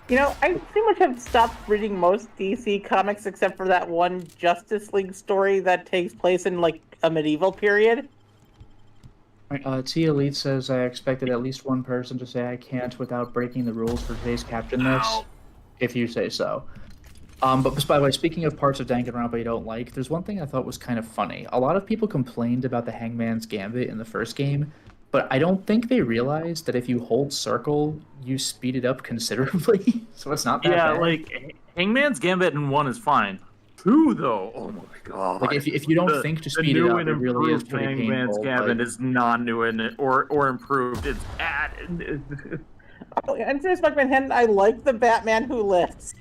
You know, I pretty much have stopped reading most DC comics except for that one Justice League story that takes place in, like, a medieval period. T Elite says, I expected at least one person to say I can't without breaking the rules for today's Captain This, if you say so. But by the way, speaking of parts of Danganronpa you don't like, there's one thing I thought was kind of funny. A lot of people complained about the Hangman's Gambit in the first game, but I don't think they realized that if you hold circle, you speed it up considerably. So it's not that bad. Yeah, like, Hangman's Gambit in 1 is fine. 2, though, oh my god. Like, if you don't think to speed it up, it really is pretty Hangman's painful. Gambit Like, is not new in it, or improved. It's bad. And to respect my hand, I like the Batman who lifts.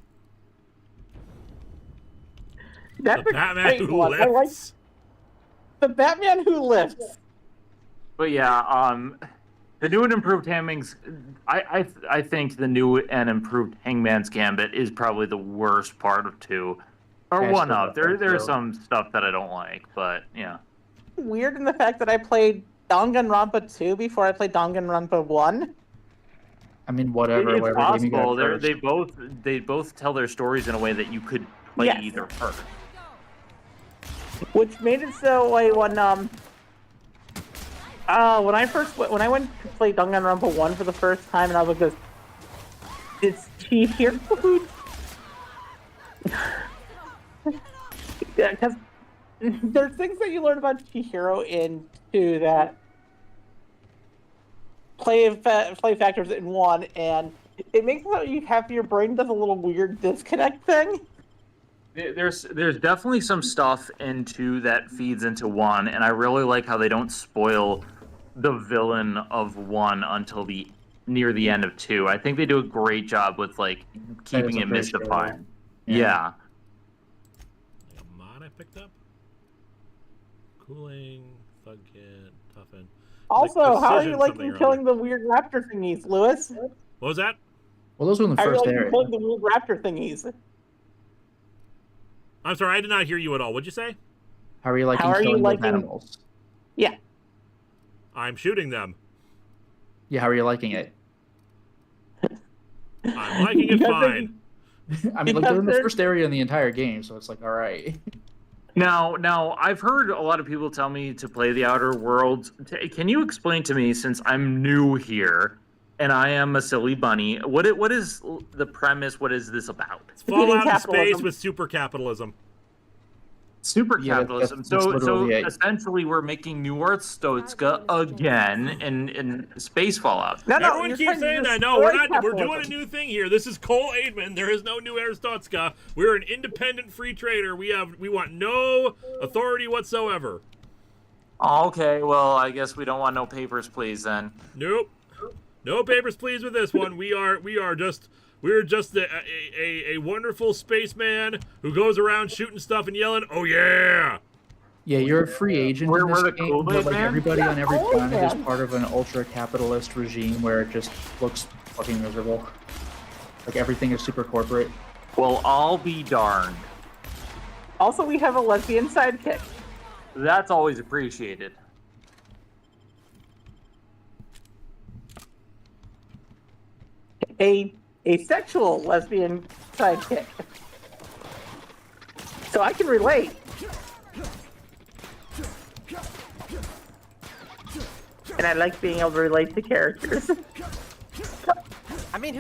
That's The a Batman great who one. I like lifts. the Batman who lifts. But yeah, the new and improved Hangman's. I think the new and improved Hangman's Gambit is probably the worst part of 2, or Yeah, one still of. There's so. some stuff that I don't like, but yeah. Weird in the fact that I played Danganronpa 2 before I played Danganronpa 1. I mean, whatever. It's whatever game you got possible. first. They both tell their stories in a way that you could play Yes. either first. Which made it so like when I went to play Danganronpa 1 for the first time and I was like, it's Chihiro food. Yeah, because there's things that you learn about Chihiro in 2 that play factors in 1, and it makes it so you have your brain does a little weird disconnect thing. There's definitely some stuff in 2 that feeds into 1, and I really like how they don't spoil the villain of 1 until near the end of 2. I think they do a great job with like keeping it mystifying. Yeah. Like a mod I picked up. Cooling, Thug Kit, Toughen. Also, Like how are precision you something liking or killing other. the weird raptor thingies, Lewis? What was that? Well, those were in the How are you first liking area. killing the weird raptor thingies? I'm sorry, I did not hear you at all. What'd you say? How are you liking How are you killing those liking- animals? Yeah. I'm shooting them. Yeah, how are you liking it? I'm liking it Because fine. I mean, like, they're in the Because first area in the entire game, so it's like, all right. Now, I've heard a lot of people tell me to play the Outer Worlds. Can you explain to me, since I'm new here and I am a silly bunny, what is the premise? What is this about? It's Fallout in space capitalism. with super capitalism. Super Yeah, capitalism. that's So literally it. essentially, we're making New Earth Stotska again in space Fallout. No, Everyone you're keeps trying to saying that. No, we're destroy not. We're doing a capitalism. new thing here. This is Cole Aidman. There is no new Aristotska. We're an independent free trader. We want no authority whatsoever. Okay, well, I guess we don't want no papers, please, then. Nope. No papers, please, with this one. We're just a wonderful spaceman who goes around shooting stuff and yelling, "Oh yeah!" Yeah, you're a free agent We're in this the game, Kool-Aid but like Man? everybody on every Kool-Aid planet is Man. part of an ultra-capitalist regime where it just looks fucking miserable. Like everything is super corporate. Well, I'll be darned. Also, we have a lesbian sidekick. That's always appreciated. A sexual lesbian sidekick. So I can relate. And I like being able to relate to characters. I mean,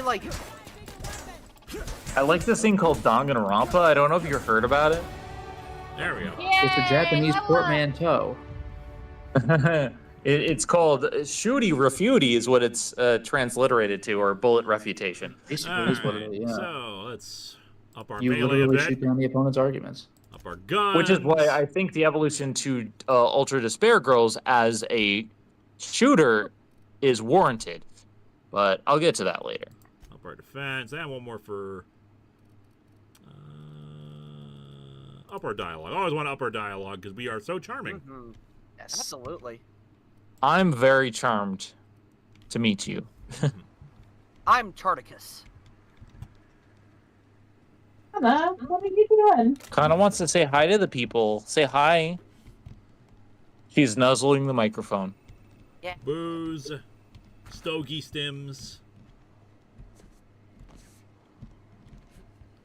like, I like this thing called Danganronpa. I don't know if you've heard about it. There we go. It's a Japanese portmanteau. It's called Shooty Refuty is what it's transliterated to, or Bullet Refutation. Basically, is what it is. Yeah. So let's up our You melee a literally bit, shoot down the opponent's arguments. up our guns. Which is why I think the evolution to Ultra Despair Girls as a shooter is warranted. But I'll get to that later. Up our defense, and one more for up our dialogue. I always want to up our dialogue because we are so charming. mhm. Absolutely. I'm very charmed to meet you. I'm Charticus. Hello, what are you doing? Kind of wants to say hi to the people. Say hi. She's nuzzling the microphone. Booze, stogie stims.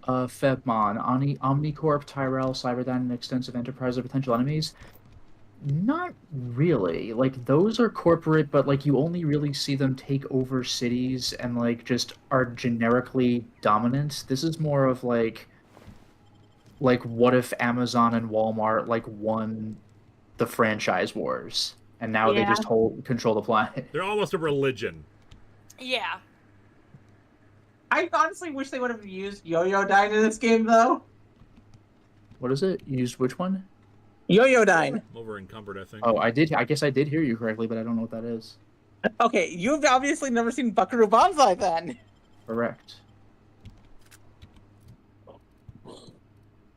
Febmon, Omnicorp, Tyrell, Cyberdyne, and Extensive Enterprise are potential enemies. Not really. Like, those are corporate, but, like, you only really see them take over cities and, like, just are generically dominant. This is more of, like, what if Amazon and Walmart, like, won the franchise wars, and now they Yeah. just control the planet. They're almost a religion. Yeah. I honestly wish they would have used Yo-Yo-Dine in this game, though. What is it? You used which one? Yo-Yo-Dine. Over encumbered, I think. Oh, I guess I did hear you correctly, but I don't know what that is. Okay, you've obviously never seen Buckaroo Banzai, then. Correct.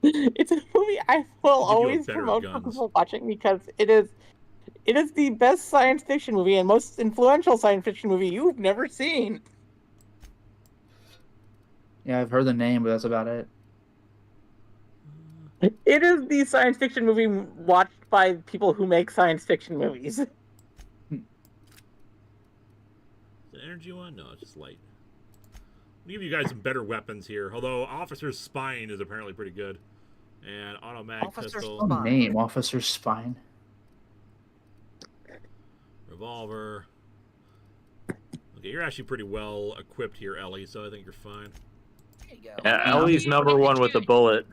It's a movie I will Give you a always better promote for guns. people watching because it is the best science fiction movie and most influential science fiction movie you've never seen. Yeah, I've heard the name, but that's about it. It is the science fiction movie watched by people who make science fiction movies. Is it energy one? No, it's just light. I'll give you guys some better weapons here. Although Officer's Spine is apparently pretty good. And Automag Officer's pistol, Spine. Oh, name, Officer's Spine. revolver. Okay, you're actually pretty well equipped here, Ellie, so I think you're fine. There you go. Yeah, Ellie's number one with the bullet.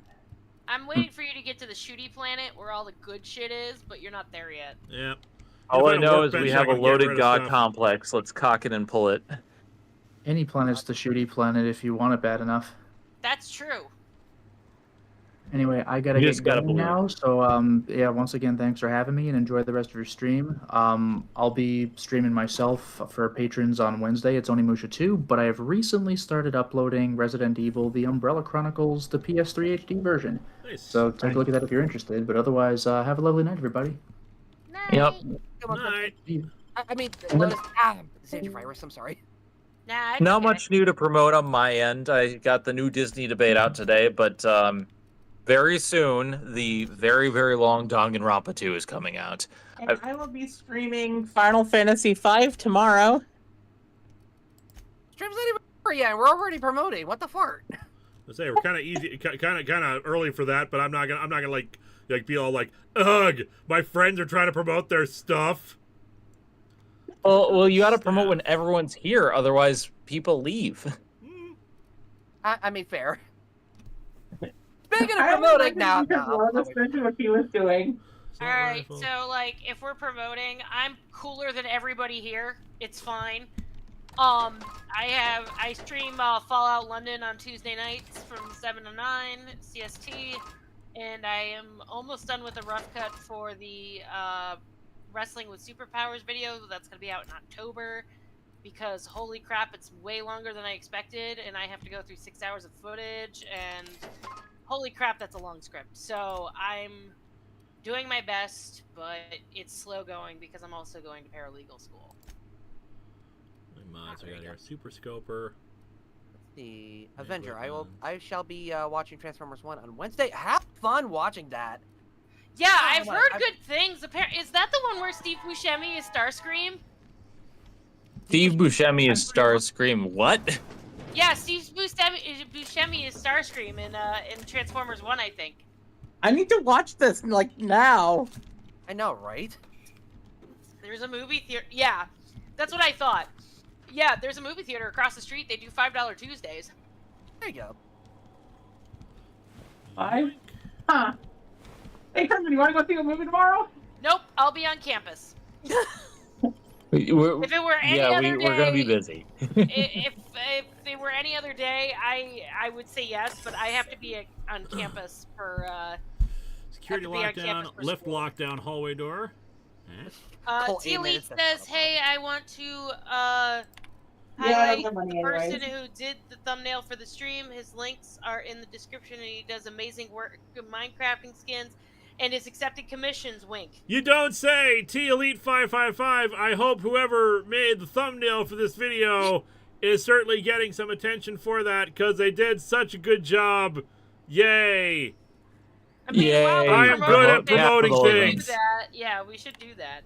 I'm waiting for you to get to the shooty planet where all the good shit is, but you're not there yet. Yeah. All I If had a know is workbench, we I have a could get rid loaded of god stuff. complex. Let's cock it and pull it. Any planet's the shooty planet if you want it bad enough. That's true. Anyway, I gotta You get just gotta going believe. now. So, yeah, once again, thanks for having me and enjoy the rest of your stream. I'll be streaming myself for patrons on Wednesday. It's Onimusha 2, but I have recently started uploading Resident Evil: The Umbrella Chronicles, the PS3 HD version. Nice. So take a look at that if you're interested. But otherwise, have a lovely night, everybody. Yep. Come on, Night. I mean, And then- Lotus. Sage Virus, I'm sorry. Nah, it's Not okay. much new to promote on my end. I got the new Disney debate out today, but very soon the very, very long Danganronpa 2 is coming out. And I will be streaming Final Fantasy V tomorrow. Stream's not even over yet. We're already promoting. What the fart? Let's say we're kind of easy, kind of early for that, but I'm not gonna like be all like, ugh, my friends are trying to promote their stuff. Well, you got to promote when everyone's here, otherwise people leave. I mean, fair. Speaking of promoting, now, what he was doing. All right, so like if we're promoting, I'm cooler than everybody here. It's fine. I stream Fallout London on Tuesday nights from 7 to 9 CST, and I am almost done with a rough cut for the Wrestling with Superpowers video. That's gonna be out in October, because holy crap, it's way longer than I expected, and I have to go through 6 hours of footage, and holy crap, that's a long script. So I'm doing my best, but it's slow going because I'm also going to paralegal school. So I got here Super Scoper. The Avenger. I shall be watching Transformers 1 on Wednesday. Have fun watching that. Yeah, I've heard good things. Is that the one where Steve Buscemi is Starscream? Steve Buscemi is Starscream. What? Yeah, Steve Buscemi is Starscream in Transformers 1, I think. I need to watch this, like, now. I know, right? There's a movie theater. Yeah, that's what I thought. Yeah, there's a movie theater across the street. They do $5 Tuesdays. There you go. Why? Huh. Hey, Carmen, you want to go see a movie tomorrow? Nope, I'll be on campus. If it were any yeah, other day, we're gonna be busy. if it were any other day, I would say yes, but I have to be on campus for security lockdown, lift lockdown, hallway door. T Elite says, "Hey, I want to highlight the person who did the thumbnail for the stream. His links are in the description, and he does amazing work in Minecrafting skins." And is accepting commissions, wink. You don't say, T Elite 555. I hope whoever made the thumbnail for this video is certainly getting some attention for that, because they did such a good job. Yay! I mean, Yay! I am good at promoting things. Yeah, we should do that.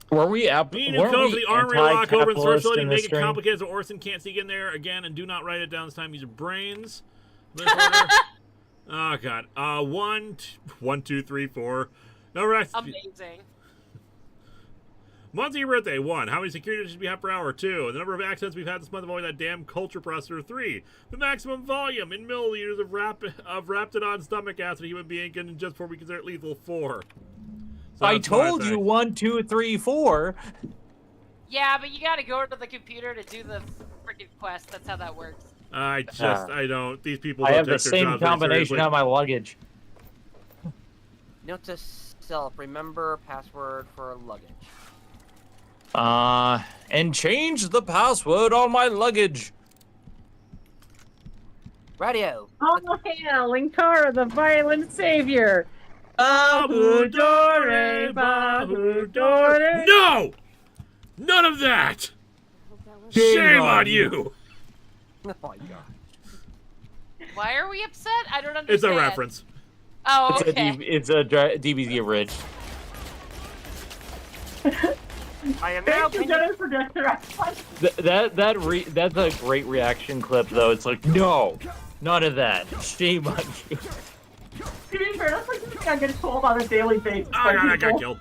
Were we We need to code for the armory lock over in Source Facility, make it stream? complicated so Orson can't sneak in there again, and do not write it down this time. Use your brains. Oh god. 1, 2, 3, 4. No rest. Amazing. Month's your birthday. 1. How many security dishes we have per hour? 2. The number of accidents we've had this month avoiding that damn culture processor. 3. The maximum volume in milliliters of Raptidon stomach acid a human being can ingest before we consider it lethal. 4. So I told you 1, 2, 3, 4. Yeah, but you gotta go to the computer to do the freaking quest. That's how that works. I don't. These people I don't have take the their same jobs very combination seriously. on my luggage. Note to self: remember password for luggage. And change the password on my luggage. Radio. Oh, hail, Linkara, the violent savior. Bahudore, Bahudore. No! None of that! Shame on you! Oh my god. Why are we upset? I don't understand. It's a reference. Oh, okay. It's a DBZ abridged. I am now. Thank you, Dennis, for That's a great reaction clip, though. It's like, no, none of that. Shame on you. To be fair, that's like something I get told on a daily basis. Oh god, I got killed.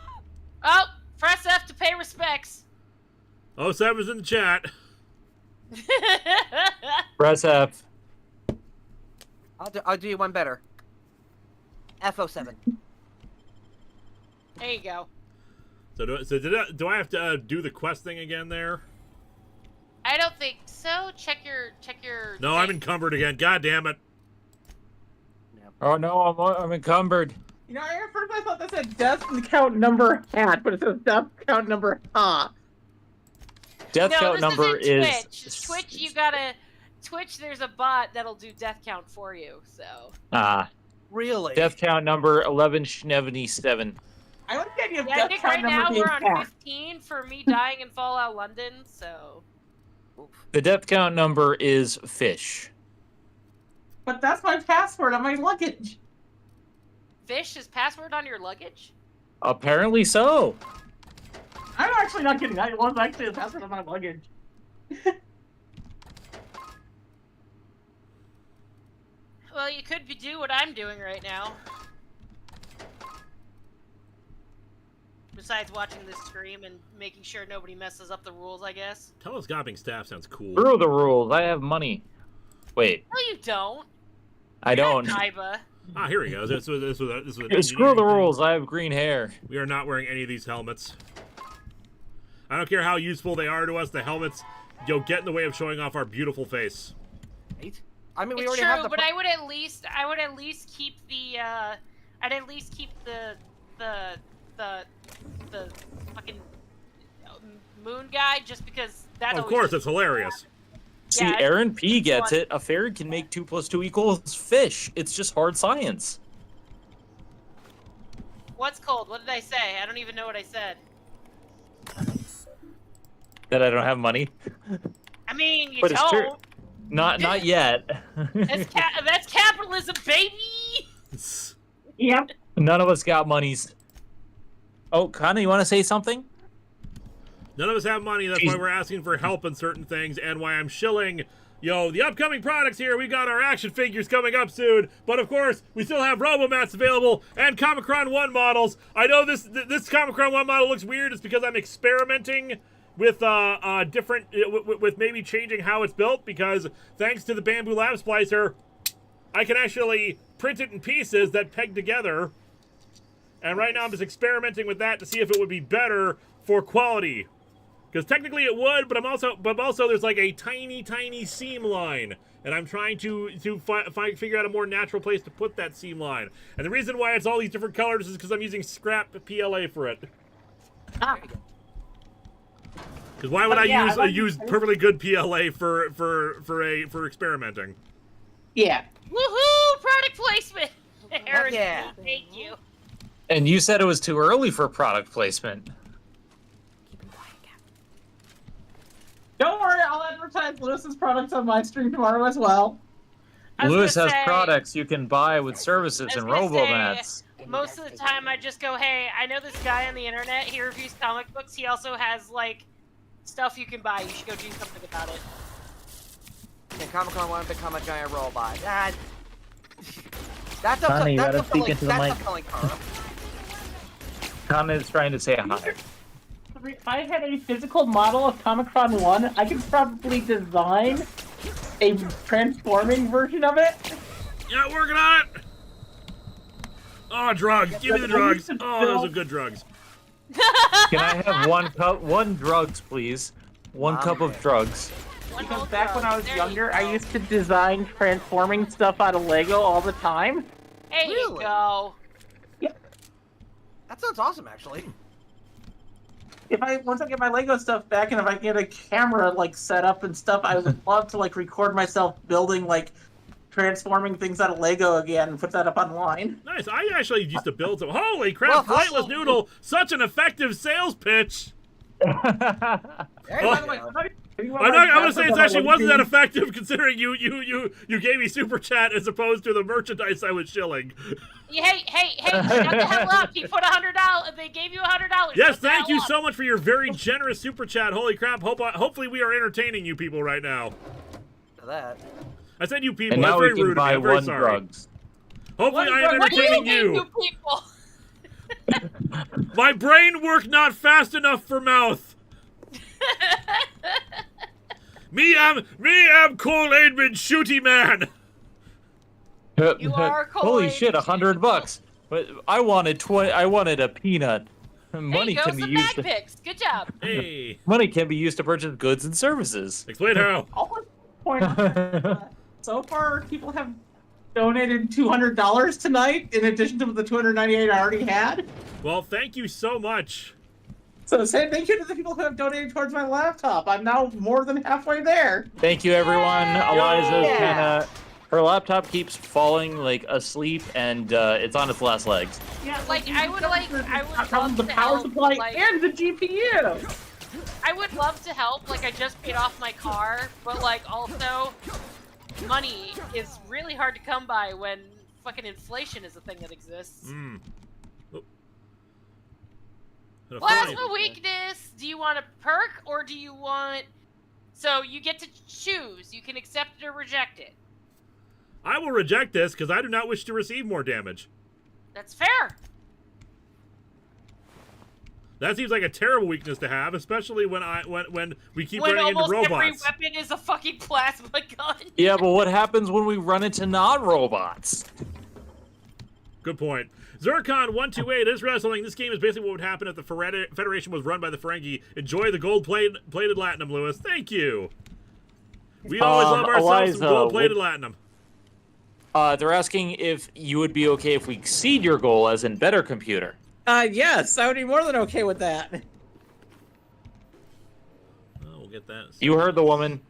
Oh, press F to pay respects. 07's in the chat. Press F. I'll do you one better. FO7. There you go. Do I have to do the quest thing again there? I don't think so. Check your. No, I'm encumbered again. God damn it. Oh no, I'm encumbered. You know, at first I thought that said death count number hat, but it says death count number ha. Death No, count this number isn't is Twitch. Twitch, you gotta. Twitch, there's a bot that'll do death count for you. So. Really? Death count number 1177. I like the idea of Yeah, I death think count right number now being we're on hat. 15 for me dying in Fallout London. So. The death count number is fish. But that's my password on my luggage. Fish is password on your luggage? Apparently so. I'm actually not kidding. That was actually the password on my luggage. Well, you could do what I'm doing right now. Besides watching this stream and making sure nobody messes up the rules, I guess. Telescoping staff sounds cool. Screw the rules. I have money. Wait. No, you don't. I don't. Kaiba. Ah, here we go. This was Screw the rules. I have green hair. We are not wearing any of these helmets. I don't care how useful they are to us. The helmets, get in the way of showing off our beautiful face. Right? I mean, we It's already true, have the. but I would at least keep the the fucking moon guy, just because that. Of course, it's hilarious. See, Yeah, Aaron P gets it. A fairy can make 2 + 2 = fish. It's just hard science. What's cold? What did I say? I don't even know what I said. That I don't have money. I mean, you But it's true. don't. Not yet. That's capitalism, baby. Yep. None of us got monies. Oh, Kana, you want to say something? None of us have money. That's why we're asking for help in certain things, and why I'm shilling. The upcoming products here. We got our action figures coming up soon, but of course, we still have Robomats available and Comicron 1 models. I know this Comicron 1 model looks weird. It's because I'm experimenting with different, with maybe changing how it's built, because thanks to the Bamboo Lab Splicer, I can actually print it in pieces that peg together. And right now I'm just experimenting with that to see if it would be better for quality. Because technically it would, but also there's like a tiny seam line, and I'm trying to figure out a more natural place to put that seam line. And the reason why it's all these different colors is because I'm using scrap PLA for it. Ah. Because why would Yeah, I I like use this. perfectly good PLA for experimenting? Yeah. Woohoo! Product placement. Aaron, yeah. thank you. And you said it was too early for product placement. Don't worry, I'll advertise Lewis's products on my stream tomorrow as well. I was Lewis gonna has say- products you can buy with services I was and gonna say, Robomats. Most of the time, I just go, "Hey, I know this guy on the internet. He reviews comic books. He also has like stuff you can buy. You should go do something about it." And Comic-Con 1 become a giant robot. That's up to Connie, you gotta that's up to speak into the mic. Linkara. Kana is trying to say hi. If I had a physical model of Comic-Con 1, I could probably design a transforming version of it. Yeah, working on it. Oh, drugs! Give me the drugs. Oh, those are good drugs. Can I have one drugs, please? One cup of drugs. Because back when I was younger, I used to design transforming stuff out of Lego all the time. There you Really? go. That sounds awesome, actually. Once I get my Lego stuff back, and if I can get a camera set up and stuff, I would love to record myself building transforming things out of Lego again and put that up online. Nice. I actually used to build some. Holy crap! Well, Flightless Noodle, such an effective sales pitch. There Oh. you go. I'm gonna say it actually wasn't that effective, considering you gave me super chat as opposed to the merchandise I was shilling. Hey, shut the hell up. He put $100. They gave you $100. Yes, Shut the thank hell you up. so much for your very generous super chat. Holy crap! Hopefully we are entertaining you people right now. That. I said you people. And now That's we very can rude of me. buy I'm very one sorry. drugs. Hopefully I am What do you entertaining mean, you. people? My brain worked not fast enough for mouth. Me am Cole Aidman, shooty man. You are Holy coin. shit, $100. But I wanted a peanut. Money there you go, can be some used. bag picks. Good job. Hey, Money can be used to purchase goods and services. explain how. I'll point out that, so far, people have donated $200 tonight, in addition to the $298 I already had. Well, thank you so much. So say thank you to the people who have donated towards my laptop. I'm now more than halfway there. Thank you, everyone. Eliza's Yeah. her laptop keeps falling asleep, and it's on its last legs. Yeah, I would love the to power help, supply and the GPU. I would love to help. I just paid off my car, but also, money is really hard to come by when fucking inflation is a thing that exists. Mm. Oh. Plasma weakness. Do you want a perk or do you want? So you get to choose. You can accept it or reject it. I will reject this because I do not wish to receive more damage. That's fair. That seems like a terrible weakness to have, especially when we keep running into almost robots. every weapon is a fucking plasma gun. Yeah, but what happens when we run into non-robots? Good point. Zircon128 is wrestling. This game is basically what would happen if the Federation was run by the Ferengi. Enjoy the gold-plated Latinum, Lewis. Thank you. We always love ourselves some gold-plated Latinum. They're asking if you would be okay if we exceed your goal, as in better computer. Yes, I would be more than okay with that. Oh, we'll get that. You heard the woman.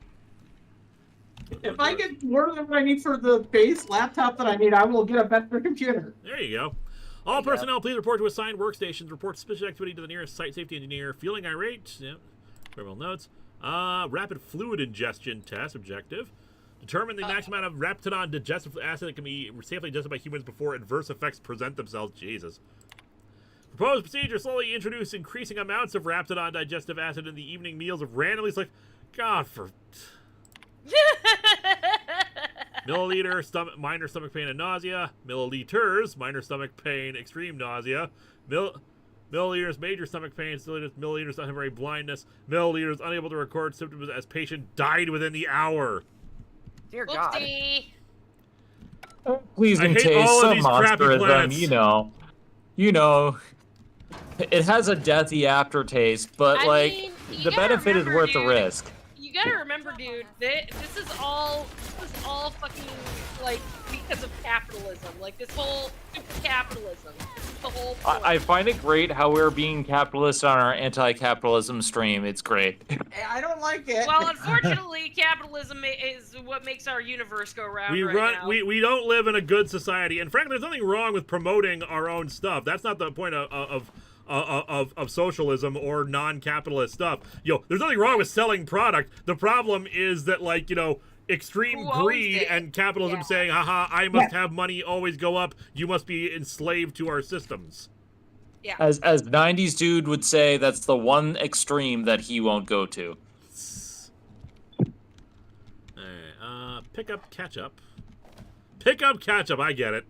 If I get more than what I need for the base laptop that I need, I will get a better computer. There you go. All personnel, please report to assigned workstations. Report suspicious activity to the nearest site safety engineer. Feeling irate. Yep. Criminal notes. Rapid fluid ingestion test objective. Determine the maximum amount of Raptidon digestive acid that can be safely ingested by humans before adverse effects present themselves. Jesus. Proposed procedure: slowly introduce increasing amounts of Raptidon digestive acid in the evening meals of randomly select. God for. Milliliter, minor stomach pain and nausea. Milliliters, minor stomach pain, extreme nausea. Milliliters, major stomach pain. Milliliters, temporary blindness. Milliliters, unable to record symptoms as patient died within the hour. Dear God. Whoopsie. Pleasing I hate taste, all of some these crappy monsterism, planets. you know. It has a deathy aftertaste, but I mean, you the gotta benefit is remember, worth the dude, risk. You gotta remember, dude, this is all fucking, like, because of capitalism. Like, this whole stupid capitalism. This is the whole point. I find it great how we're being capitalist on our anti-capitalism stream. It's great. I don't like it. Well, unfortunately, capitalism is what makes our universe go round now. We don't live in a good society, and frankly, there's nothing wrong with promoting our own stuff. That's not the point of socialism or non-capitalist stuff. There's nothing wrong with selling product. The problem is that, like, extreme greed and capitalism saying, haha, I must have money always go up. You must be enslaved to our systems. Yeah. As 90s dude would say, that's the one extreme that he won't go to. Pick up ketchup. Pick up ketchup, I get it.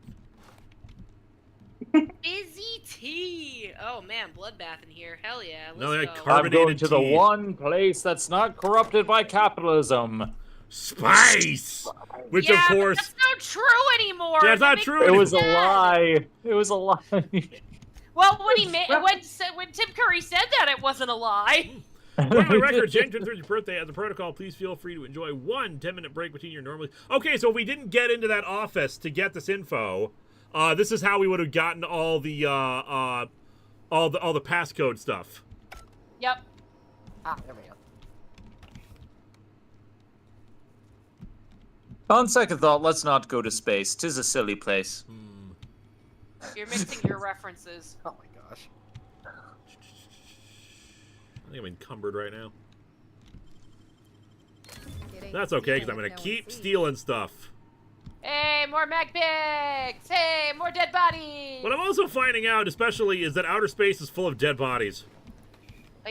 Busy tea. Oh man, bloodbath in here. Hell yeah. No, they Let's got go. I'm going carbonated to the tea. one place that's not corrupted by capitalism. Spice! Which, yeah, of course... but that's not true anymore. That's not That true makes It anymore. was a sense. lie. It was a lie. Well, when Tim Curry said that, it wasn't a lie. For the record, January 23rd, your birthday. As a protocol, please feel free to enjoy one 10-minute break between your normally... Okay, so if we didn't get into that office to get this info, this is how we would have gotten all the passcode stuff. Yep. Ah, there we go. On second thought, let's not go to space. 'Tis a silly place. You're mixing your references. Oh my gosh. I think I'm encumbered right now. That's okay, because I'm going to keep stealing stuff. Hey, more mag pigs! Hey, more dead bodies! What I'm also finding out, especially, is that outer space is full of dead bodies.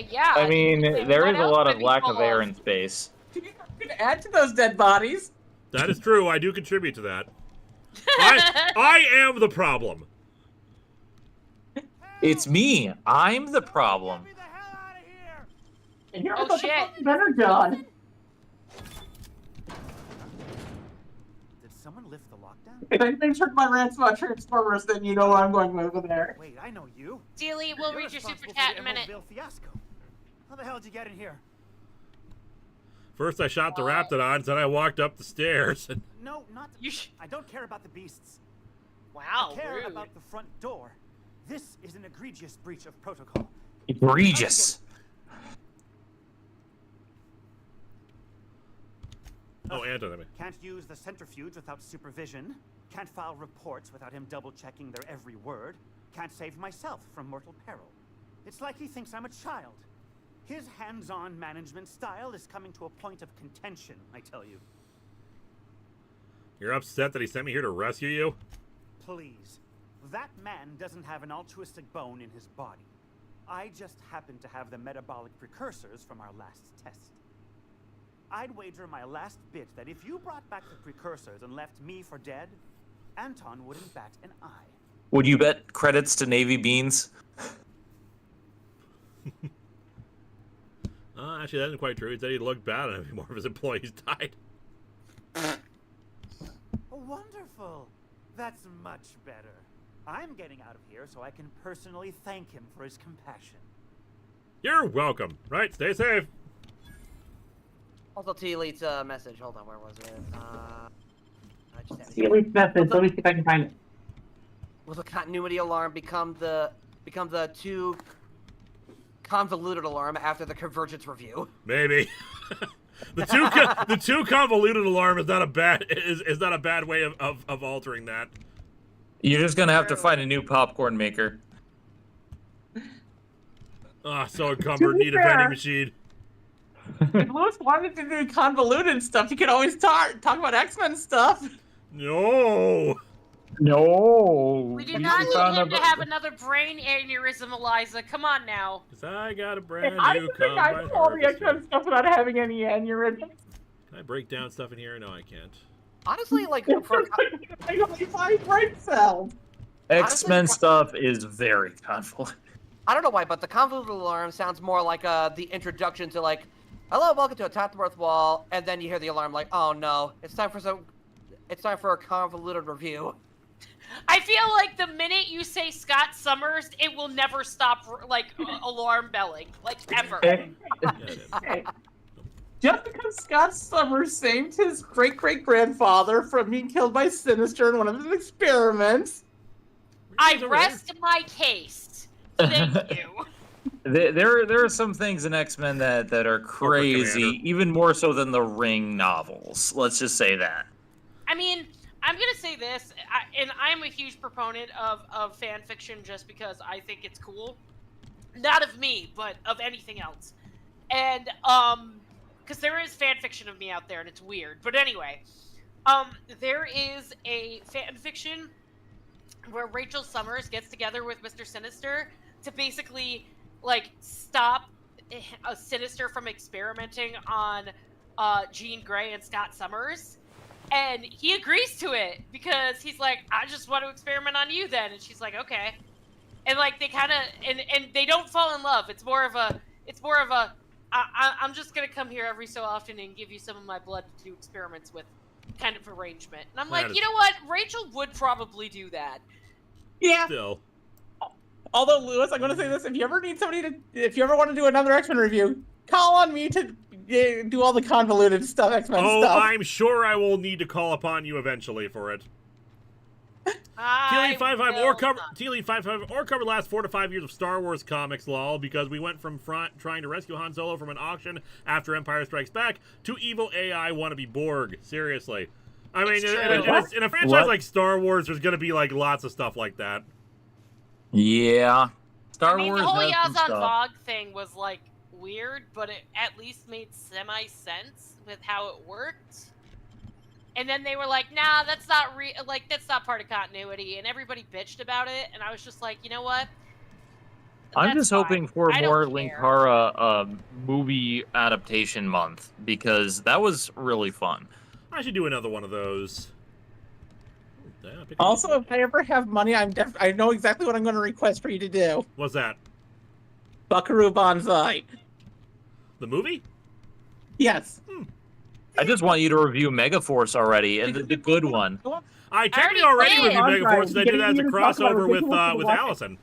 Yeah. I mean, and there what is a else lot would of be lack full of air in space. You can add to those dead bodies. That is true. I do contribute to that. I am the problem. It's me. I'm the problem. And you're Oh, about shit. the fucking better John. Did someone lift the lockdown? If anything's heard my rants about Transformers, then you know where I'm going over there. Wait, I know you. Steely, we'll You're read your super responsible chat for in the a minute. Emeraldville fiasco. How the hell did you get in here? First, I shot the Raptidons, then I walked up the stairs. No, not. You I don't care about the beasts. Wow, I care rude. about the front door. This is an egregious breach of protocol. Egregious. Oh, Anton. Can't use the centrifuge without supervision. Can't file reports without him double-checking their every word. Can't save myself from mortal peril. It's like he thinks I'm a child. His hands-on management style is coming to a point of contention, I tell you. You're upset that he sent me here to rescue you? Please. That man doesn't have an altruistic bone in his body. I just happen to have the metabolic precursors from our last test. I'd wager my last bit that if you brought back the precursors and left me for dead, Anton wouldn't bat an eye. Would you bet credits to Navy Beans? Actually, that isn't quite true. He said he looked bad and more of his employees died. Wonderful. That's much better. I'm getting out of here so I can personally thank him for his compassion. You're welcome. Right, stay safe. Also, T-Elite's message. Hold on, where was it? I just had it. T-Elite's message. Let me see if I can find it. Will the continuity alarm become the too convoluted alarm after the convergence review? Maybe. the too convoluted alarm is not a bad way of altering that. You're just gonna have to find a new popcorn maker. So encumbered. Need a vending machine. If Lewis wanted to do convoluted stuff, he could always talk about X-Men stuff. No. No. We do not need him to have another brain aneurysm, Eliza. Come on now. Cause I got a brand I new don't think I combine do all the harvester. X-Men stuff without having any aneurysms. Can I break down stuff in here? No, I can't. Honestly, like It's for just like I only find brain cells. X-Men stuff is very convoluted. I don't know why, but the convoluted alarm sounds more like the introduction to like, hello, welcome to AtopTheFourthWall, and then you hear the alarm like, oh no, it's time for a convoluted review. I feel like the minute you say Scott Summers, it will never stop, like, alarm belling. Like, ever. Hey, just because Scott Summers saved his great-great-grandfather from being killed by Sinister in one of his experiments. I rest my case. Thank you. There are some things in X-Men that are crazy, Commander. even more so than the Ring novels. Let's just say that. I mean, I'm gonna say this, and I'm a huge proponent of fan fiction just because I think it's cool. Not of me, but of anything else. And, because there is fan fiction of me out there, and it's weird. But anyway, there is a fan fiction where Rachel Summers gets together with Mr. Sinister to basically, like, stop Sinister from experimenting on Jean Grey and Scott Summers. And he agrees to it because he's like, I just want to experiment on you then. And she's like, okay. And like they kind of, and they don't fall in love. It's more of a, I'm just going to come here every so often and give you some of my blood to do experiments with kind of arrangement. And I'm like, you know what? Rachel would probably do that. Yeah. Still. Although, Lewis, I'm going to say this. If you ever need somebody if you ever want to do another X-Men review, call on me to do all the convoluted stuff, X-Men stuff. I'm sure I will need to call upon you eventually for it. T-Elite55 or cover the last 4 to 5 years of Star Wars comics, lol, because we went from trying to rescue Han Solo from an auction after Empire Strikes Back to evil AI wannabe Borg. Seriously. I mean, in a franchise like Star Wars, there's going to be like lots of stuff like that. Yeah. Star Wars the whole has some Yazan stuff. Vog thing was like weird, but it at least made semi-sense with how it worked. And then they were like, nah, that's not that's not part of continuity, and everybody bitched about it, and I was just like, you know what? I'm just hoping for I more don't care. Linkara movie adaptation month, because that was really fun. I should do another one of those. Also, if I ever have money, I know exactly what I'm going to request for you to do. What's that? Buckaroo Banzai. The movie? Yes. I just want you to review Megaforce already, and the good one. I technically already already reviewed did. Megaforce, and I did it as a Getting you to talk about crossover it, people want to with watch it. Allison.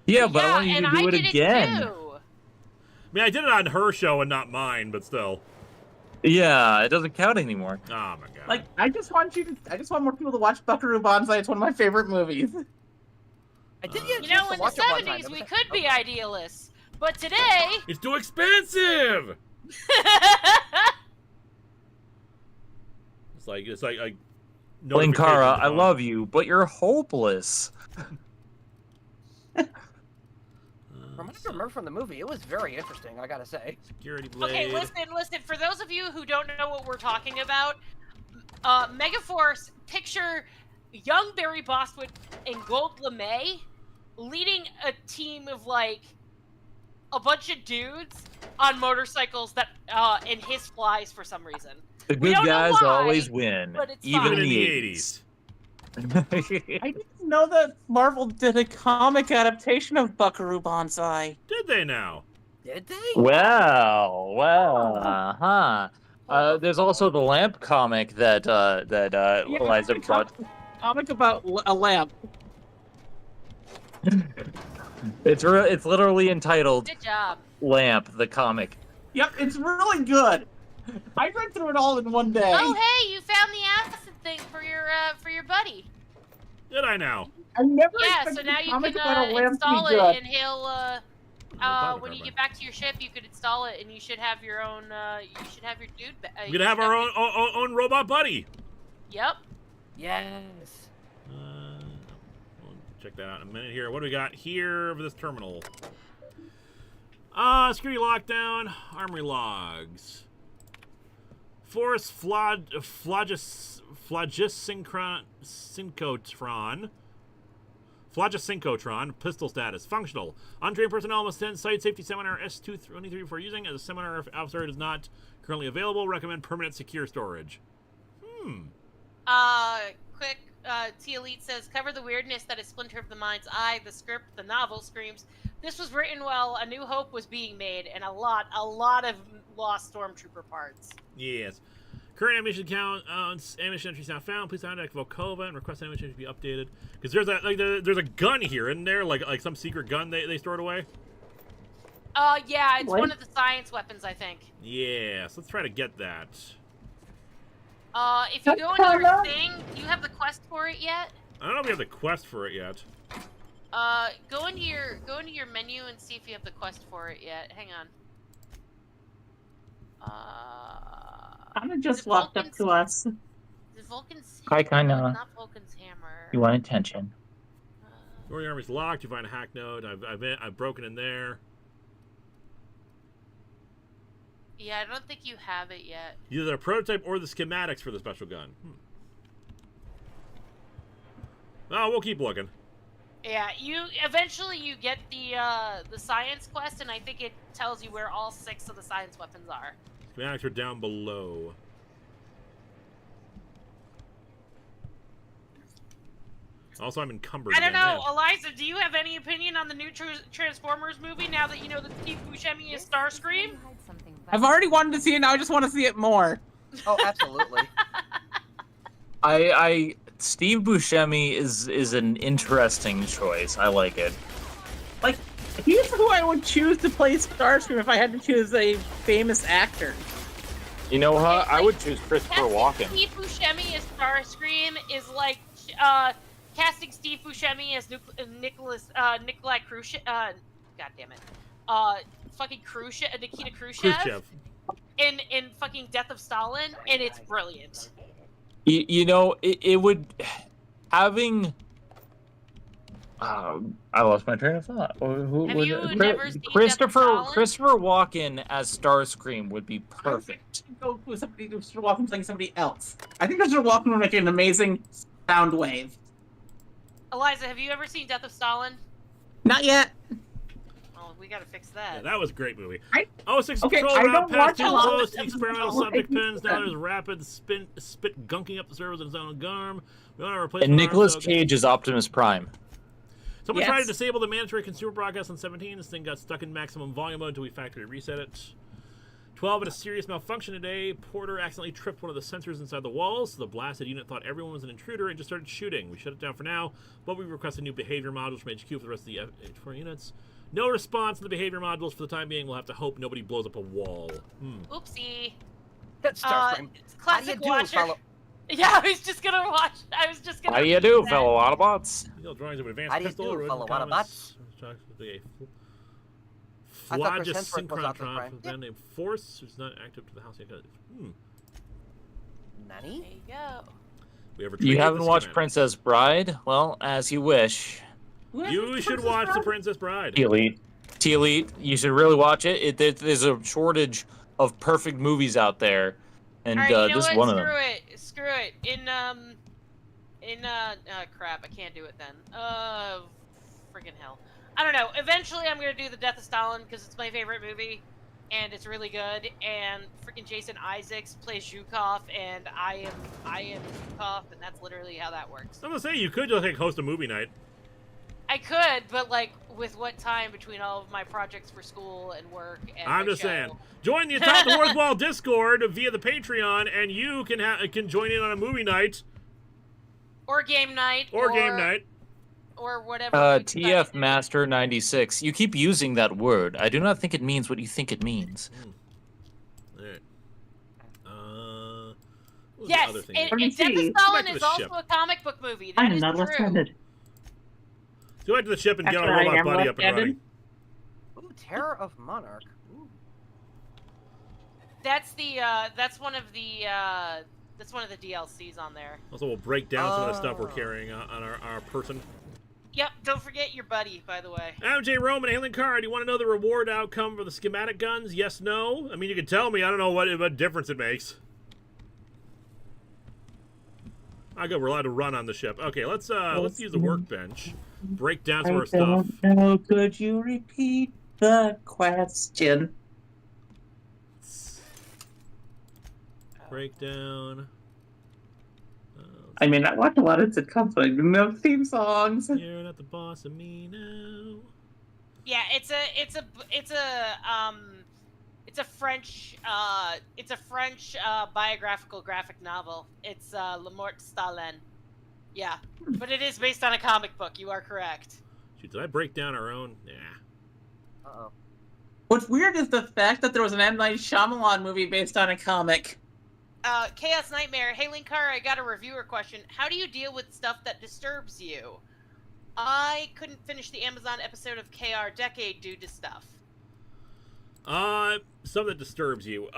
Yeah, but I want you and to do I it did again. Too. I mean, I did it on her show and not mine, but still. Yeah, it doesn't count anymore. Oh my god. Like, I just want more people to watch Buckaroo Banzai. It's one of my favorite movies. I did get a You chance know, to in the watch it one time. 70s, It was we like- could be idealists. But today... It's too expensive! It's like Linkara, I love you, but you're hopeless. From what I remember from the movie, it was very interesting, I gotta say. Security Blade. Okay, listen. For those of you who don't know what we're talking about, Megaforce, picture young Barry Bostwick and Gold LeMay leading a team of, like, a bunch of dudes on motorcycles that and his flies for some reason. The We good don't know guys why, always win, but it's even fine. in in the the 80s. I didn't know that Marvel did a comic adaptation of Buckaroo Banzai. Did they now? Did they? Well, there's also the Lamp comic that Eliza brought. Comic about a lamp. It's literally entitled Good job. Lamp, the comic. Yep, it's really good. I read through it all in one day. Oh, hey, you found the acid thing for your buddy. Did I now? I never Yeah, expected so now a you comic can about a lamp install to be it, good. and he'll when you get back to your ship, you could install it, and you should have your own. You should have your dude. We could have our own robot buddy. Yep. Yes. We'll check that out in a minute here. What do we got here for this terminal? Security lockdown, armory logs. Force Phlogisynchrotron, pistol status, functional. Untrained personnel must attend Site Safety Seminar S223 before using. As a seminar officer, it is not currently available. Recommend permanent secure storage. Quick, T-Elite says, cover the weirdness that is Splinter of the Mind's Eye. The script, the novel screams. This was written while A New Hope was being made, and a lot of lost Stormtrooper parts. Yes. Current ammunition count, ammunition entries not found. Please contact Volkova and request ammunition to be updated. Because there's there's a gun here, isn't there? Like some secret gun they stored away. Yeah, it's What? one of the science weapons, I think. Yes, let's try to get that. If you go into your thing, do you have the quest for it yet? I don't know if we have the quest for it yet. Go into your menu and see if you have the quest for it yet. Hang on. Anna just walked up to us. The Vulcan's Hi, kinda. not Vulcan's hammer. You want attention? Your army's locked. You find a hack node. I've broken in there. Yeah, I don't think you have it yet. Either the prototype or the schematics for the special gun. Oh, we'll keep looking. Yeah, you eventually you get the science quest, and I think it tells you where all 6 of the science weapons are. Schematics are down below. Also, I'm encumbered. I don't again, know, man. Eliza. Do you have any opinion on the new Transformers movie now that you know that Steve Buscemi is Starscream? I've already wanted to see it, now I just want to see it more. Oh, absolutely. Steve Buscemi is an interesting choice. I like it. Like, he's who I would choose to play Starscream if I had to choose a famous actor. You know what? It's I like would choose Christopher casting Walken. Steve Buscemi as Starscream is like casting Steve Buscemi as Nikolai Khrushchev. God damn it. Fucking Khrushchev, Nikita Khrushchev. In fucking Death of Stalin, and it's brilliant. You know, it would having. I lost my train of thought. Have you never seen Christopher Death of Stalin? Christopher Walken as Starscream would be perfect. Go with somebody who's Walken playing somebody else. I think Christopher Walken would make an amazing sound wave. Eliza, have you ever seen Death of Stalin? Not yet. Oh, we gotta fix that. Yeah, that was a great movie. I- 06 okay, control I route don't past watch too a lot of close to the episodes experimental of subject Stalin. pins. Now there's rapid spit gunking up the servers in his own garm. We want to replace And Nicolas Cage is Optimus Prime. Someone tried to Yes. disable the mandatory consumer broadcast on 17. This thing got stuck in maximum volume mode until we factory reset it. 12 had a serious malfunction today. Porter accidentally tripped one of the sensors inside the walls, so the blasted unit thought everyone was an intruder and just started shooting. We shut it down for now, but we requested new behavior modules from HQ for the rest of the H4 units. No response to the behavior modules for the time being. We'll have to hope nobody blows up a wall. Oopsie. That's Starscream. It's How do you classic do, watcher. fellow? Yeah, I was just gonna watch. How do you do, fellow Autobots? Drawings of an advanced How do you pistol. do, written fellow comments. I thought Chris Flogis Hemsworth was Optimus synchronotron Prime. from the band name Force, who's not active to the house yet. Nani? There you go. We have You haven't watched schematics. Princess Bride? Well, as you wish. You should watch The Princess Bride. T-Elite. T-Elite, you should really watch it. There's a shortage of perfect movies out there, and All right, you know this is what? one of them. Screw it. Crap, I can't do it then. Friggin' hell. I don't know. Eventually, I'm gonna do The Death of Stalin because it's my favorite movie, and it's really good. And freaking Jason Isaacs plays Zhukov, and I am Zhukov, and that's literally how that works. I'm gonna say you could just like host a movie night. I could, but like with what time between all of my projects for school and work and I'm my just show. saying. Join the Atop the Fourth Wall Discord via the Patreon, and you can join in on a movie night Or game night. or game night. Or whatever. we decide TF to do. Master 96. You keep using that word. I do not think it means what you think it means. All right. What was the Yes, other thing? and me Death of see. Stalin Go back to is the also ship. a comic book movie. I That am is not true. left-handed. Go back to the ship and get our Actually, I robot am buddy up and left-handed. running. Ooh, Terror of Monarch. Ooh. That's one of the DLCs on there. Also, we'll break down some of the stuff we're Oh. carrying on our person. Yep, don't forget your buddy, by the way. MJ Roman, hey Linkara, do you want to know the reward outcome for the schematic guns? Yes, no? I mean, you can tell me. I don't know what difference it makes. I go. We're allowed to run on the ship. Okay, let's use the workbench. Break down some of our stuff. know. Could you repeat the question? Break down. I mean, I watch a lot of sitcoms, but I didn't know theme songs. You're not the boss of me now. Yeah, it's a French biographical graphic novel. It's La Mort Stalin. Yeah, but it is based on a comic book. You are correct. Shoot, did I break down our own? Yeah. Uh-oh. What's weird is the fact that there was an M. Night Shyamalan movie based on a comic. Chaos Nightmare. Hey, Linkara, I got a reviewer question. How do you deal with stuff that disturbs you? I couldn't finish the Amazon episode of KR Decade due to stuff. Something that disturbs you.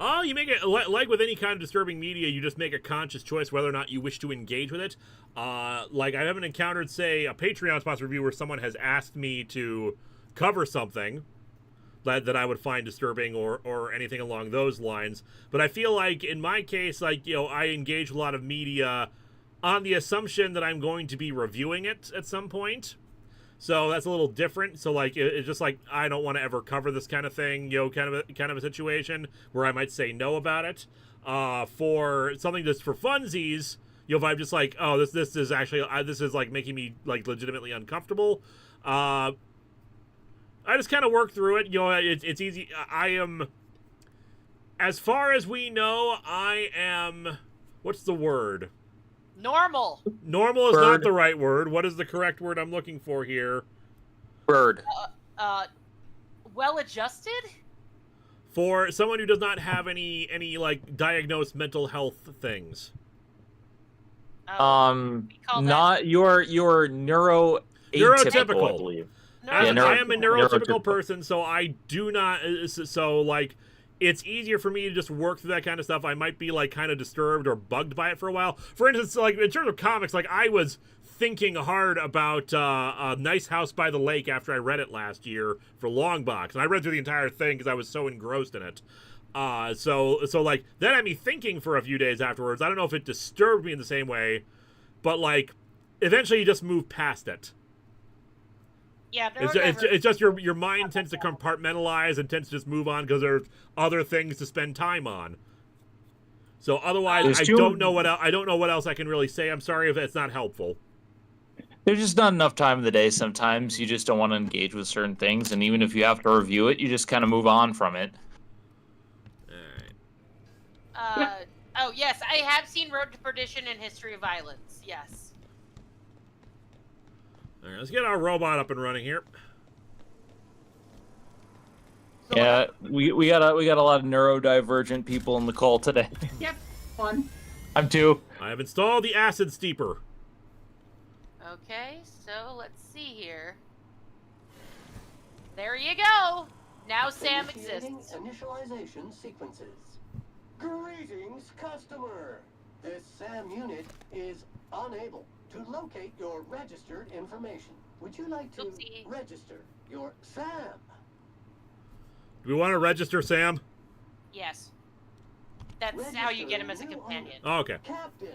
You make it like with any kind of disturbing media, you just make a conscious choice whether or not you wish to engage with it. Like I haven't encountered, say, a Patreon sponsored review where someone has asked me to cover something that I would find disturbing or anything along those lines. But I feel like in my case, like, you know, I engage with a lot of media on the assumption that I'm going to be reviewing it at some point. So that's a little different. So like it's just like I don't want to ever cover this kind of thing, you know, kind of a situation where I might say no about it. For something just for funsies, you know, if I'm just like, oh, this is actually this is like making me like legitimately uncomfortable. I just kind of work through it. You know, it's easy. I am, as far as we know, I am. What's the word? Normal. Normal is Bird. not the right word. What is the correct word I'm looking for here? Bird. Well adjusted? For someone who does not have any like diagnosed mental health things. Oh, we call that Not your neuroatypical, I Neurotypical. believe. I am a neurotypical neurotypical. person, so I do not. So like, it's easier for me to just work through that kind of stuff. I might be like kind of disturbed or bugged by it for a while. For instance, like in terms of comics, like I was thinking hard about A Nice House by the Lake after I read it last year for Longbox, and I read through the entire thing because I was so engrossed in it. So like that had me thinking for a few days afterwards. I don't know if it disturbed me in the same way, but like eventually you just move past it. Yeah, It's just your mind tends to compartmentalize and tends to just move on because there's other things to spend time on. So otherwise, I don't know what else I can really say. I'm sorry if it's not helpful. There's just not enough time in the day sometimes. You just don't want to engage with certain things, and even if you have to review it, you just kind of move on from it. All right. Oh, yes, I have seen Road to Perdition and History of Violence. Yes. All right, let's get our robot up and running here. So, Yeah, we got a lot of neurodivergent people in the call today. Yep, fun. I'm too. I have installed the acid steeper. Okay, so let's see here. There you go. Now Sam exists. Initialization sequences. Greetings, customer. This SAM unit is unable to locate your registered information. Would you like to Oopsie. register your SAM? Do we want to register Sam? Yes. That's how you get him as a companion. Oh, okay. Captain.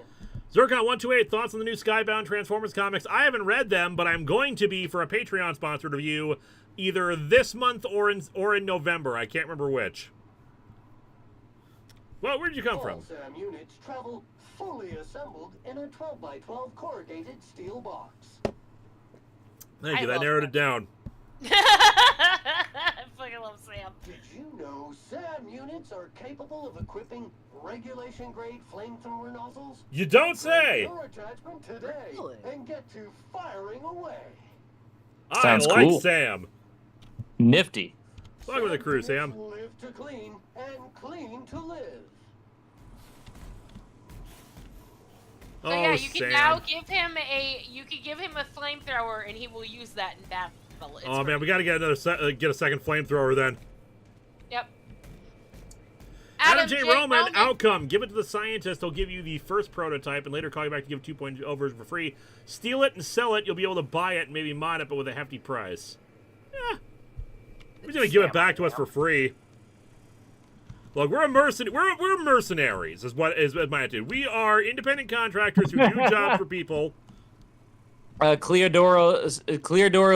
Zircon128, thoughts on the new Skybound Transformers comics? I haven't read them, but I'm going to be for a Patreon-sponsored review either this month or in November. I can't remember which. Well, where did you come from? All SAM units travel fully assembled in a 12x12 corrugated steel box. Thank you, that narrowed it down. I fucking love Sam. Did you know SAM units are capable of equipping regulation-grade flamethrower nozzles? You don't say! Your attachment today Really? and get to firing away. Sounds I like cool. Sam. Nifty. Welcome to the crew, Sam. Live to clean and clean to live. So Oh, yeah, you can Sam. now give him a flamethrower and he will use that in battle. It's Oh man, great. we gotta get get a second flamethrower then. Yep. Adam J. Roman, outcome. Give it to the scientist. He'll give you the first prototype and later call you back to give 2.0 version for free. Steal it and sell it. You'll be able to buy it and maybe mod it, but with a hefty price. Yeah. He's gonna give it back to us for free. Look, we're mercenaries, is my attitude. We are independent contractors who do jobs for people. Cleodoro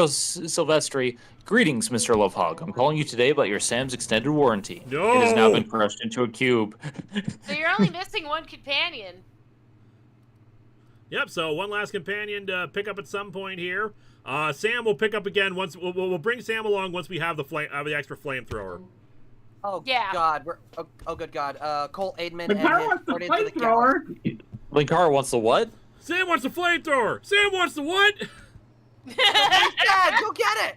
Silvestri, greetings, Mr. Lovehog. I'm calling you today about your Sam's extended warranty. No! It has now been crushed into a cube. So you're only missing one companion. Yep. So one last companion to pick up at some point here. Sam will pick up again once. We'll bring Sam along once we have the extra flamethrower. Oh Yeah. God, oh good God, Cole Aidman The and car his wants the Guardians of the flamethrower. Linkara wants the what? Sam wants the flamethrower. Sam wants the what? Dad, go get it!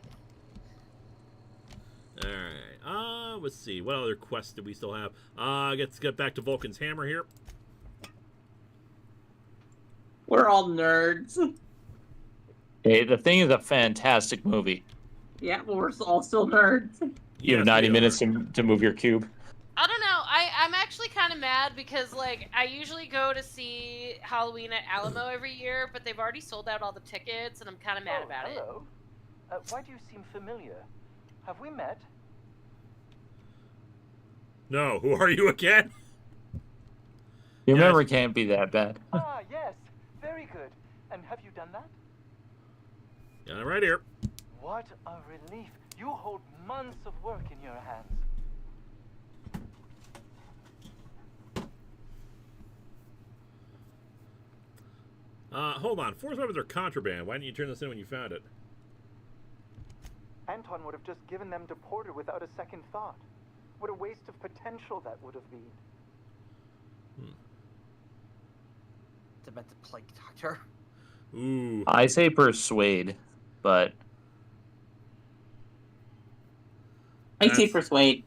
All right. Let's see. What other quests do we still have? Let's get back to Vulcan's hammer here. We're all nerds. Hey, the thing is a fantastic movie. Yeah, but we're all still nerds. You have Yes, 90 we minutes to move your cube. I don't know. I'm actually kind of mad because, like, I usually go to see Halloween at Alamo every year, but they've already sold out all the tickets, and I'm kind of mad about it. Hello. Why do you seem familiar? Have we met? No. Who are you again? Your Yes. memory can't be that bad. Ah, yes. Very good. And have you done that? Yeah, right here. What a relief. You hold months of work in your hands. Hold on. Force weapons are contraband. Why didn't you turn this in when you found it? Anton would have just given them to Porter without a second thought. What a waste of potential that would have been. Demented plague doctor. Ooh. I say persuade, but I say That's- persuade.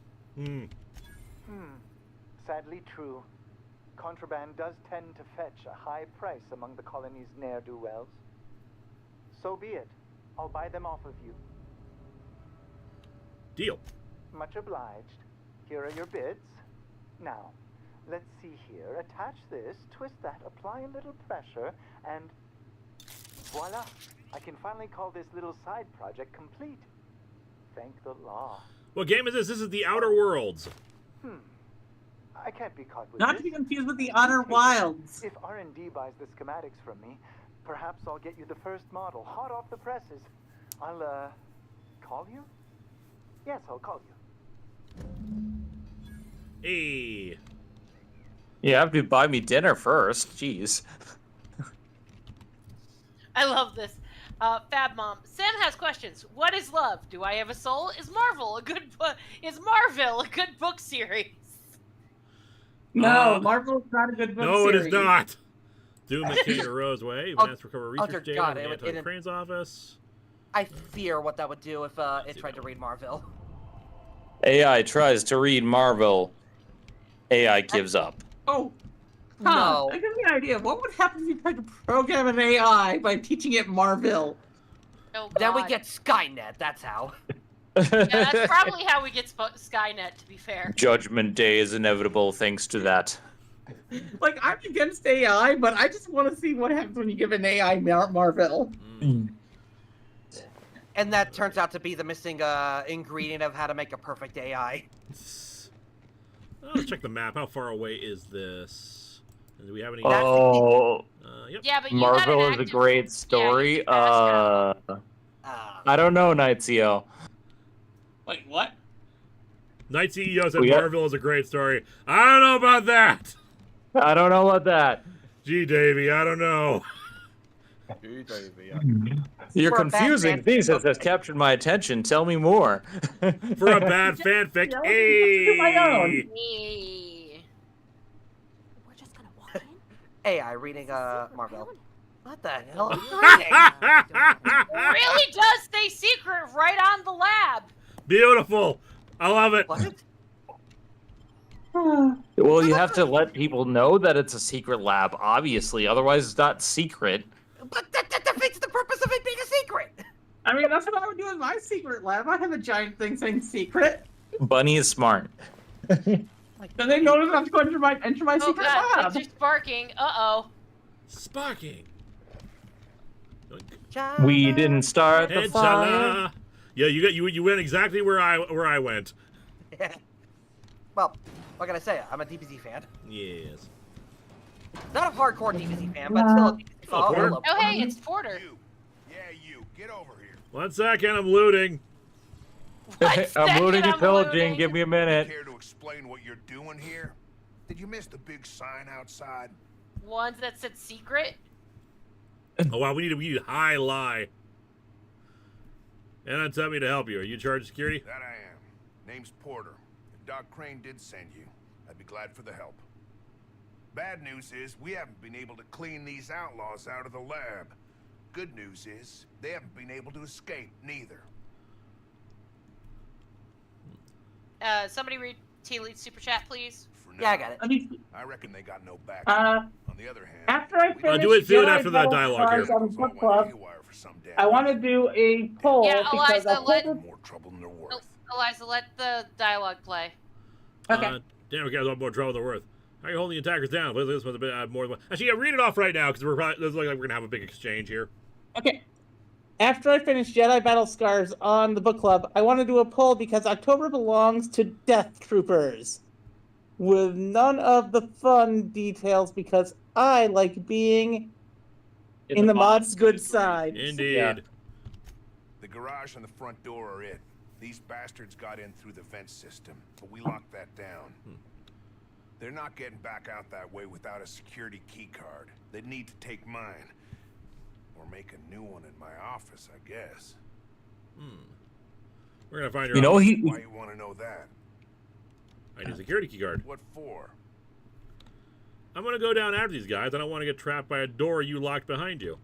Sadly true. Contraband does tend to fetch a high price among the colony's ne'er-do-wells. So be it. I'll buy them off of you. Deal. Much obliged. Here are your bids. Now, let's see here. Attach this, twist that, apply a little pressure, and voila! I can finally call this little side project complete. Thank the law. What game is this? This is the Outer Worlds. I can't be caught with Not this. to be confused with the Outer Wilds. If R&D buys the schematics from me, perhaps I'll get you the first model, hot off the presses. I'll, call you? Yes, I'll call you. Hey. you have to buy me dinner first. Jeez. I love this. Fab Mom. Sam has questions. What is love? Do I have a soul? Is Marvel a good book? Is Marvel a good book series? No, Marvel's not a good book No, series. it is not. Doom McCain Roseway. You've been asked to recover research data God, from it- Anton it- Crane's office. I fear what that would do if it tried to read Marvel. AI tries to read Marvel. AI gives up. Oh. No. That gives me an idea. What would happen if you tried to program an AI by teaching it Marvel? Oh, Then we God. get Skynet, that's how. Yeah, that's probably how we get Skynet, to be fair. Judgment Day is inevitable thanks to that. Like, I'm against AI, but I just want to see what happens when you give an AI Marvel. And that turns out to be the missing ingredient of how to make a perfect AI. Let's check the map. How far away is this? Do we have any? Oh, Yep. Yeah, but you got an Marvel is a active- great story. I don't know, Night CEO. Wait, what? Night CEO said We got- Marvel is a great story. I don't know about that. I don't know about that. Gee, Davey, I don't know. You're For a bad confusing fan- things that has captured my attention. Tell me more. For a bad fanfic, Yeah, do my own. Me. We're just gonna walk in. AI reading Marvel. What the hell are you reading? Really does stay secret right on the lab. Beautiful. I love it. What? Well, you have to let people know that it's a secret lab, obviously. Otherwise, it's not secret. But that defeats the purpose of it being a secret. I mean, that's what I would do in my secret lab. I have a giant thing saying secret. Bunny is smart. Then they notice I have to go enter my Oh secret god, lab. things are sparking. Uh-oh. Sparking. We didn't start the And fire. ta-la. Yeah, you went exactly where I went. Well, what can I say? I'm a DBZ fan. Yes. Not a hardcore DBZ fan, but still a DBZ fan. Oh, Porter. I love Oh, hey, Porter. it's Porter. Yeah, you. Get over here. 1 second, I'm looting. I'm looting I'm and pillaging. looting. Give me a minute. Care to explain what you're doing here? Did you miss the big sign outside? Ones that said secret. Oh wow, we need high lie. And tell me to help you. Are you in charge of security? That I am. Name's Porter. If Doc Crane did send you, I'd be glad for the help. Bad news is we haven't been able to clean these outlaws out of the lab. Good news is they haven't been able to escape neither. Somebody read Tea Lead Super Chat, please. For now, Yeah, I got it. I mean, I reckon they got no back. Uh, On the other hand, after I finish do it Jedi after that Battle dialogue Stars here. on the book club, I want to do a poll Yeah, because Eliza, let- October... more trouble than they're worth. Eliza, let the dialogue play. Okay. Damn, we got a lot more trouble than worth. How are you holding the attackers down? This one's a bit more than... Actually, yeah, read it off right now, because we're probably... This looks like we're going to have a big exchange here. Okay. After I finish Jedi Battle Scars on the book club, I want to do a poll because October belongs to Death Troopers. With none of the fun details because I like being in the mod's good side. Indeed. Yeah. The garage and the front door are it. These bastards got in through the vent system, but we locked that down. They're not getting back out that way without a security key card. They need to take mine. Or make a new one in my office, I guess. We're going to find your You know, office. Why you want to know that? I need a security key card. What for? I'm going to go down after these guys. I don't want to get trapped by a door you locked behind you.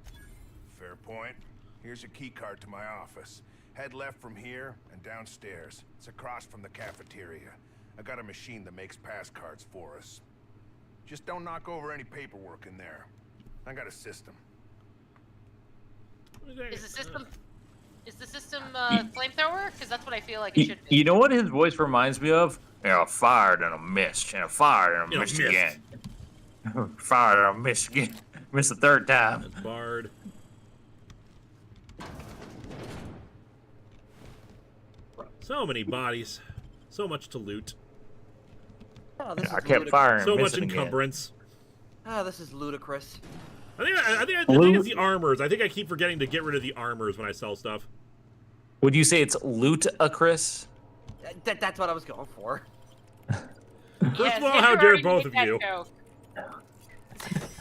Fair point. Here's your key card to my office. Head left from here and downstairs. It's across from the cafeteria. I got a machine that makes pass cards for us. Just don't knock over any paperwork in there. I got a system. Is the system flamethrower? Because that's what I feel like it should be. You know what his voice reminds me of? Yeah, fired and a missed, and a fired and a missed missed. again. Fired and a missed again. Missed the third time. That's Bard. So many bodies. So much to loot. Oh, this I is kept ludicrous. firing. So and much missing again. encumbrance. Oh, this is ludicrous. I think it's the armors. I think I keep forgetting to get rid of the armors when I sell stuff. Would you say it's loot-a-Chris? That's what I was going for. First of all, how dare both of you?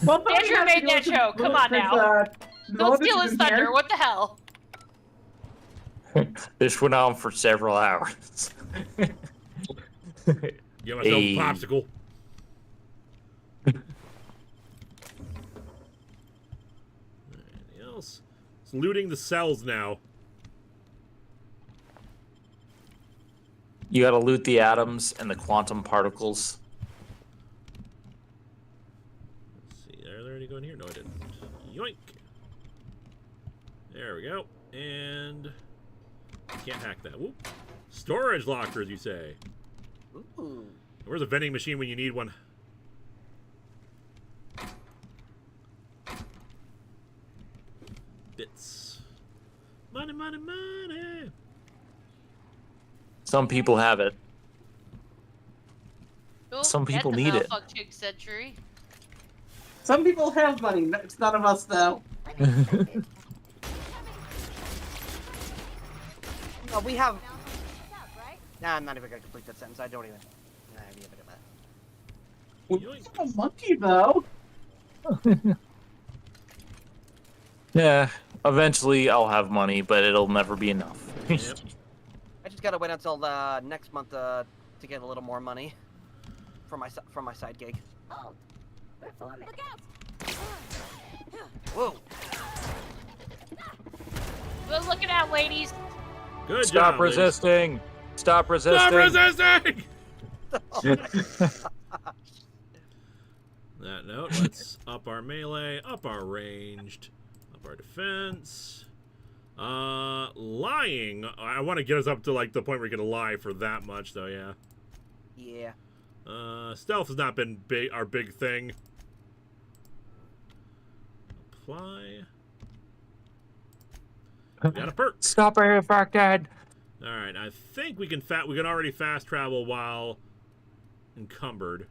Well, Andrew made that joke. Come on now. Don't steal his thunder. What the hell? This went on for several hours. Get myself Hey. a popsicle. Anything else? It's looting the cells now. You gotta loot the atoms and the quantum particles. Let's see, are there any going here? No, I didn't. Yoink. There we go. And can't hack that. Whoop. Storage lockers, you say? Ooh. Where's a vending machine when you need one? Bits. Money, money, money. Some people have it. Oh, Some people that's a need it. malfunctioning century. Some people have money. It's none of us, though. We have... Nah, I'm not even gonna complete that sentence. I don't even... Nah, I didn't even do that. We have a monkey, though. Yeah, eventually I'll have money, but it'll never be enough. Yep. I just gotta wait until next month to get a little more money from my side gig. Oh, look out! Whoa! Good looking out, ladies. Good Stop job, ladies. resisting! Stop resisting! Stop resisting! That note, let's up our melee, up our ranged, up our defense. Lying. I want to get us up to like the point where we can lie for that much, though. Yeah. Yeah. Stealth has not been our big thing. Apply. Got a perk. Stop affected. All right, I think we can already fast travel while encumbered.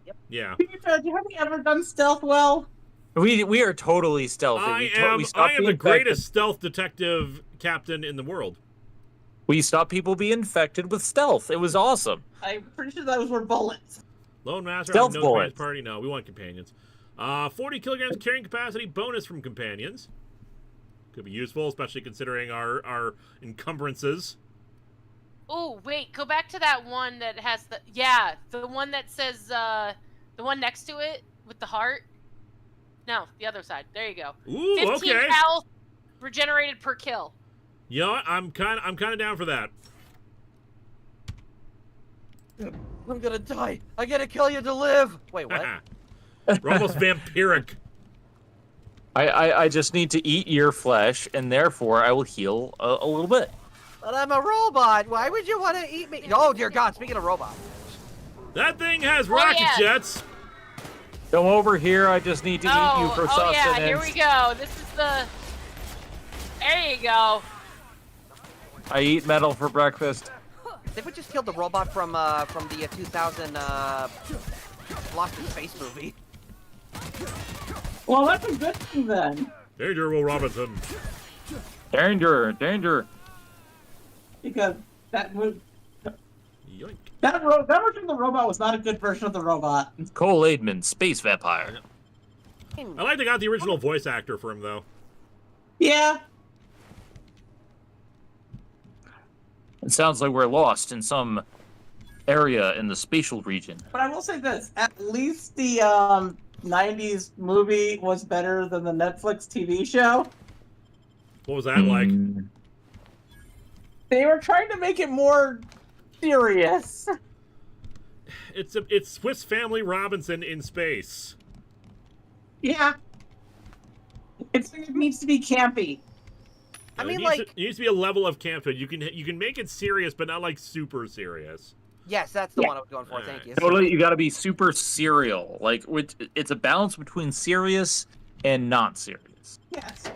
Yep. Yeah. Have you ever done stealth well? We are totally stealthy. I am the greatest stealth detective captain in the world. We stopped people being infected with stealth. It was awesome. I'm pretty sure those were bullets. Lone Master, Stealth no bullets. party. No, we want companions. 40 kilograms carrying capacity bonus from companions. Could be useful, especially considering our encumbrances. Oh, wait, go back to that one that has the one that says, the one next to it with the heart. No, the other side. There you go. Ooh, 15 okay. health regenerated per kill. You know what? I'm kind of down for that. I'm gonna die. I gotta kill you to live. Wait, what? We're almost vampiric. I just need to eat your flesh, and therefore I will heal a little bit. But I'm a robot. Why would you want to eat me? Oh dear God! Speaking of robots. That thing has rocket jets. Come over here. I just need to eat you for sustenance. Oh yeah, here we go. This is the. There you go. I eat metal for breakfast. I think we just killed the robot from the 2000 Lost in Space movie. Well, that's a good thing then. Danger, Will Robinson. Danger, danger. Because that would. Yoink. That version of the robot was not a good version of the robot. Cole Aidman, space vampire. I like they got the original voice actor for him though. Yeah. It sounds like we're lost in some area in the spatial region. But I will say this: at least the 90s movie was better than the Netflix TV show. What was that like? They were trying to make it more serious. It's Swiss Family Robinson in space. Yeah. It needs to be campy. I mean, it needs to be a level of camp to it. You can make it serious, but not like super serious. Yes, that's the one I was going for. Thank you. Totally, you got to be super serial. Like, it's a balance between serious and not serious. Yes.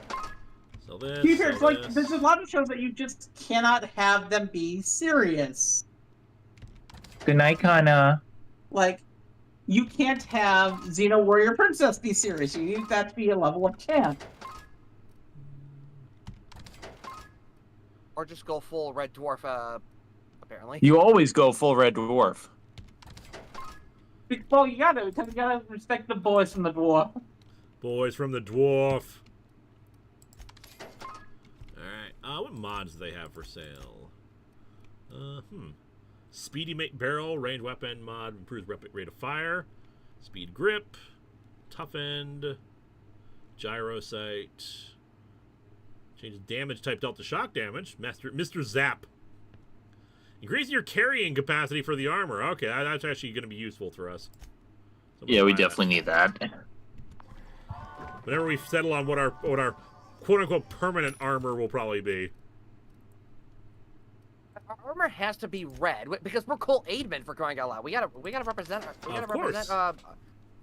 So this. It's like there's a lot of shows that you just cannot have them be serious. Good night, Kana. Like, you can't have Xeno Warrior Princess be serious. You need that to be a level of camp. Or just go full Red Dwarf, apparently. You always go full Red Dwarf. Well, you gotta, because you gotta respect the boys from the dwarf. Boys from the dwarf. Alright, what mods do they have for sale? Speedy barrel, ranged weapon mod, improves rate of fire. Speed grip, toughened, gyro sight. Changes damage type delta shock damage. Mr. Zap. Increasing your carrying capacity for the armor. Okay, that's actually going to be useful for us. So Yeah, we definitely need that. Whenever we settle on what our quote unquote permanent armor will probably be. Our armor has to be red because we're Cole Aidman, for crying out loud. We gotta represent. We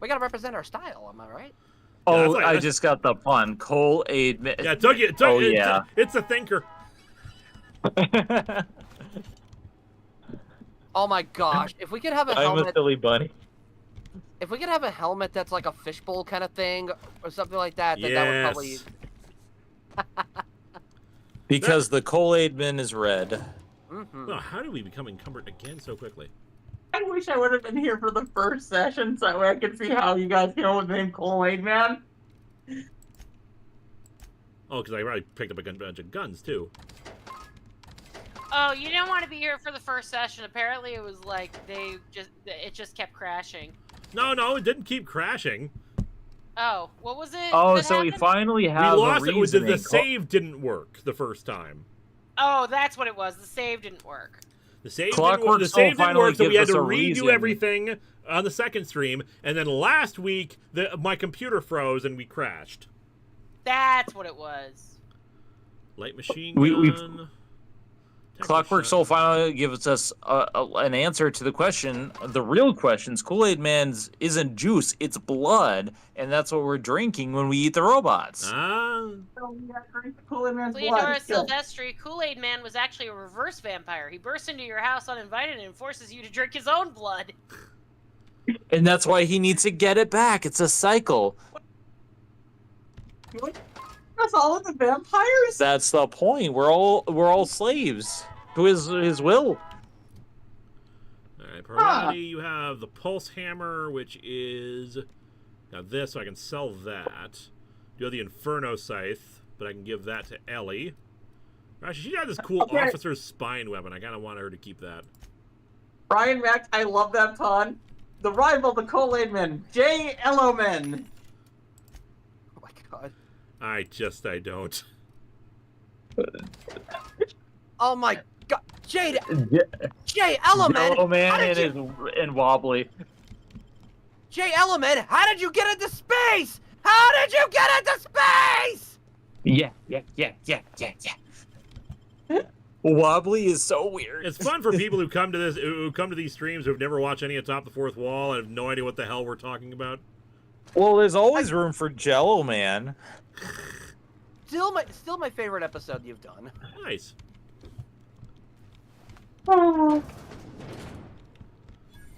gotta represent our style. Am I right? Oh, I just got the pun. Cole Aidman. Yeah, Doug, yeah. It's a thinker. Oh my gosh! If we could have a helmet. I'm a silly bunny. If we could have a helmet that's like a fishbowl kind of thing or something like that, then that would probably. Because the Cole Aidman is red. Well, how do we become encumbered again so quickly? I wish I would have been here for the first session so that way I could see how you guys came up with the name Cole Aidman. Oh, because I already picked up a bunch of guns, too. Oh, you didn't want to be here for the first session. Apparently, it was like it just kept crashing. No, it didn't keep crashing. Oh, what was it? Oh, that so we happened? finally have We lost a it. Was reasoning. the save didn't work the first time. Oh, that's what it was. The save didn't work. The save Clockwork didn't Soul work, finally so we had gives to us a redo reason. everything on the second stream, and then last week my computer froze and we crashed. That's what it was. Light machine We- gun. Clockwork Soul finally gives us an answer to the question, the real questions. Kool-Aid Man's isn't juice, it's blood, and that's what we're drinking when we eat the robots. Ah. So we got to drink the Kool-Aid Man's Leonora blood. Silvestri, Kool-Aid Man was actually a reverse vampire. He bursts into your house uninvited and forces you to drink his own blood. And that's why he needs to get it back. It's a cycle. That's all of the vampires? That's the point. We're all slaves to his will. Alright, priority, you have the pulse hammer, which is got this, so I can sell that. You have the Inferno Scythe, but I can give that to Ellie. Actually, she got this cool officer's spine weapon. I kind of want her to keep that. Brian Max, I love that pun. The rival to Cole Aidman, J. Elloman. Oh my god. I don't. Oh my god. Jay Element! Oh man, and wobbly. Jay Element, how did you get into space? How did you get into space? Yeah. Wobbly is so weird. It's fun for people who come to these streams who've never watched any of Top the Fourth Wall and have no idea what the hell we're talking about. Well, there's always room for Jello Man. Still my favorite episode you've done. Nice.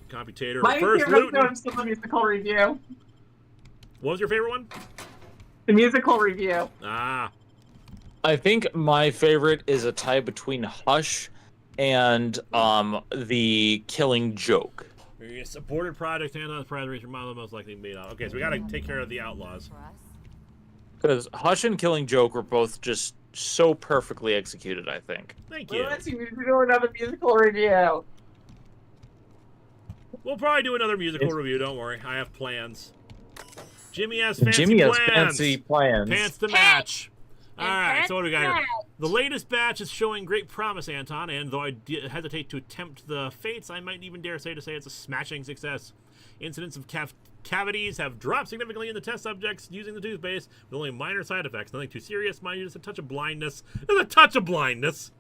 Computator. My First favorite Luton. episode is still the musical review. What was your favorite one? The musical review. Ah. I think my favorite is a tie between Hush and the Killing Joke. Yes, aborted project and on the prize racer model most likely made out. Okay, so we gotta take care of the outlaws. Because Hush and Killing Joke were both just so perfectly executed, I think. Thank you. Let's see, we should do another musical review. We'll probably do another musical review, don't worry. I have plans. Jimmy has fancy Jimmy has plans. fancy plans. Pants to match. Alright, so what do we got here? match. The latest batch is showing great promise, Anton, and though I hesitate to attempt the fates, I might even dare say it's a smashing success. Incidents of cavities have dropped significantly in the test subjects using the toothpaste, with only minor side effects. Nothing too serious, mind you, just a touch of blindness. There's a touch of blindness!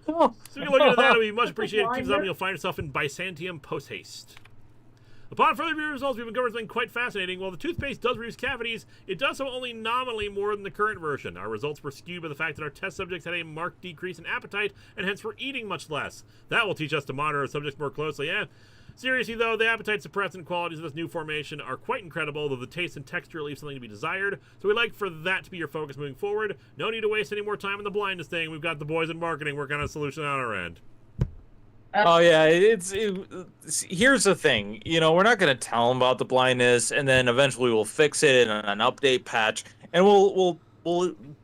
So if you can look into that, it would be much appreciated. Keep it up, and you'll find yourself in Byzantium post-haste. Upon further review results, we've uncovered something quite fascinating. While the toothpaste does reduce cavities, it does so only nominally more than the current version. Our results were skewed by the fact that our test subjects had a marked decrease in appetite, and hence were eating much less. That will teach us to monitor our subjects more closely. Seriously, though, the appetite suppressant qualities of this new formation are quite incredible, though the taste and texture leave something to be desired. So we'd like for that to be your focus moving forward. No need to waste any more time on the blindness thing. We've got the boys in marketing working on a solution on our end. Oh yeah, here's the thing. You know, we're not gonna tell them about the blindness, and then eventually we'll fix it in an update patch, and we'll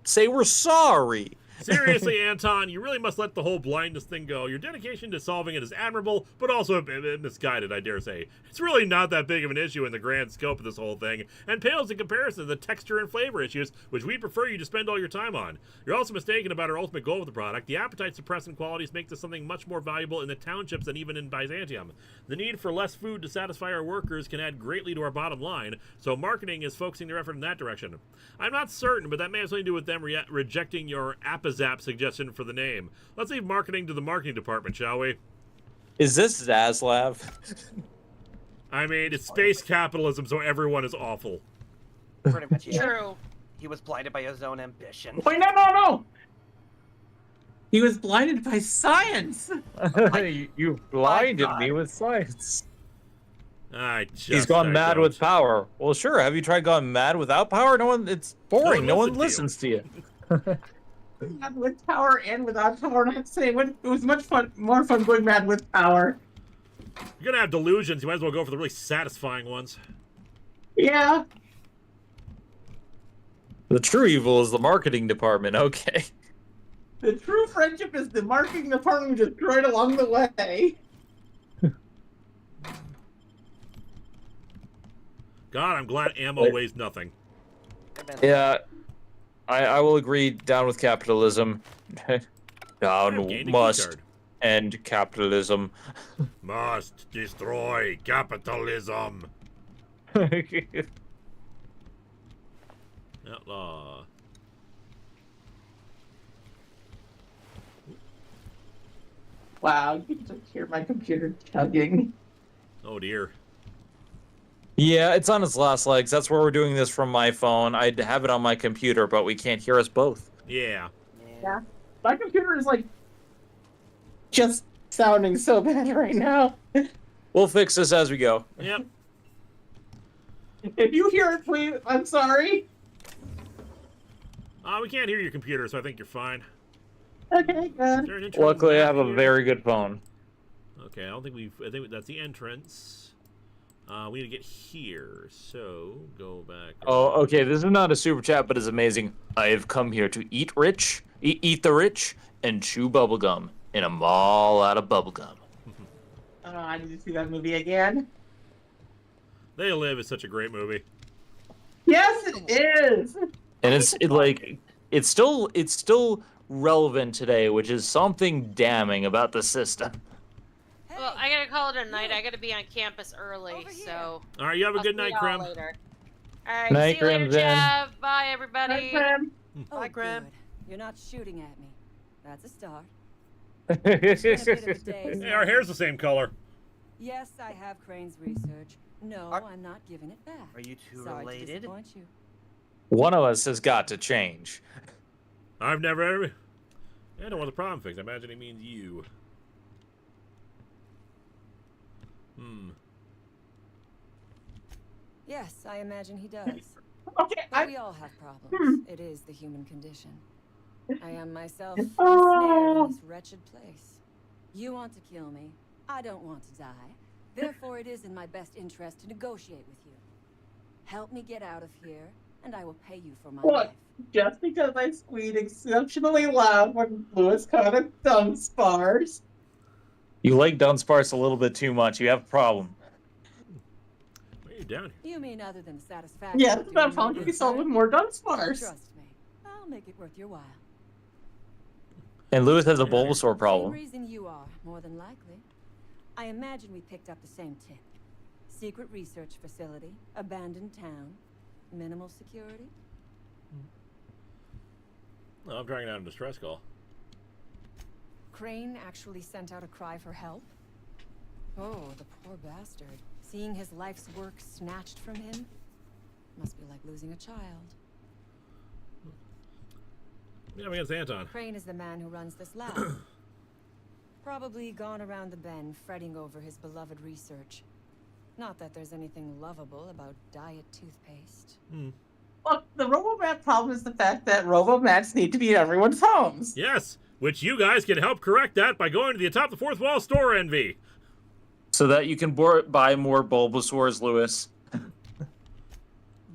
say we're sorry. Seriously, Anton, you really must let the whole blindness thing go. Your dedication to solving it is admirable, but also a bit misguided, I dare say. It's really not that big of an issue in the grand scope of this whole thing, and pales in comparison to the texture and flavor issues, which we'd prefer you to spend all your time on. You're also mistaken about our ultimate goal with the product. The appetite suppressant qualities make this something much more valuable in the townships than even in Byzantium. The need for less food to satisfy our workers can add greatly to our bottom line, so marketing is focusing their effort in that direction. I'm not certain, but that may have something to do with them rejecting your Apazap suggestion for the name. Let's leave marketing to the marketing department, shall we? Is this Zaslav? I mean, it's space capitalism, so everyone is awful. Pretty much, yeah. True. He was blinded by his own ambition. Wait, no! He was blinded by science! You blinded me with science. He's gone mad with power. Well, sure. Have you tried going mad without power? No one. It's boring. No one listens to you. Mad with power and without power. I'd say it was much more fun going mad with power. You're gonna have delusions. You might as well go for the really satisfying ones. Yeah. The true evil is the marketing department. Okay. The true friendship is the marketing department just right along the way. God, I'm glad ammo weighs nothing. Yeah, I will agree. Down with capitalism. Down must end capitalism. Must destroy capitalism. Outlaw. Wow, you can just hear my computer chugging. Oh dear. Yeah, it's on its last legs. That's where we're doing this from my phone. I'd have it on my computer, but we can't hear us both. Yeah. Yeah. My computer is like just sounding so bad right now. We'll fix this as we go. Yep. If you hear it, please, I'm sorry. We can't hear your computer, so I think you're fine. Okay, good. Luckily, I have a very good phone. Okay, I think that's the entrance. We need to get here, so go back. Oh, okay. This is not a super chat, but it's amazing. I have come here to eat the rich, and chew bubblegum in a mall out of bubblegum. I need to see that movie again. They Live is such a great movie. Yes, it is. And it's still relevant today, which is something damning about the system. Well, I gotta call it a night. I gotta be on campus early, so. All right, you have a good night, Krem. All right, night, see you later, Krem, Zen. Jeff. Bye, everybody. Bye, Krem. Bye, Graham. You're not shooting at me. That's a start. Hey, our hair's the same color. Yes, I have Crane's research. No, I'm not giving it back. Are you two Sorry related? to disappoint you. One of us has got to change. I've never. I don't want the problem fixed. I imagine he means you. Yes, I imagine he does. Okay, But we all have problems. It is the human condition. I am myself ensnared in this wretched place. You want to kill me. I don't want to die. Therefore, it is in my best interest to negotiate with you. Help me get out of here, and I will pay you for my life. Just because I squeaked exceptionally loud when Lewis caught a Dunsparce. You like Dunsparce a little bit too much. You have a problem. Why are you down here? You mean other than the satisfaction? Yeah, that's about how you sold with more Dunsparce. Trust me, I'll make it worth your while. And Lewis has a Bulbasaur Same problem. reason you are, more than likely. I imagine we picked up the same tip. Secret research facility, abandoned town, minimal security. No, I'm tracking down a distress call. Crane actually sent out a cry for help? Oh, the poor bastard. Seeing his life's work snatched from him must be like losing a child. Yeah, against Anton. Crane is the man who runs this lab. Probably gone around the bend fretting over his beloved research. Not that there's anything lovable about diet toothpaste. Look, the RoboMat problem is the fact that RoboMats need to be in everyone's homes. Yes, which you guys can help correct that by going to the Atop the Fourth Wall store, Envy. So that you can buy more Bulbasaurs, Lewis.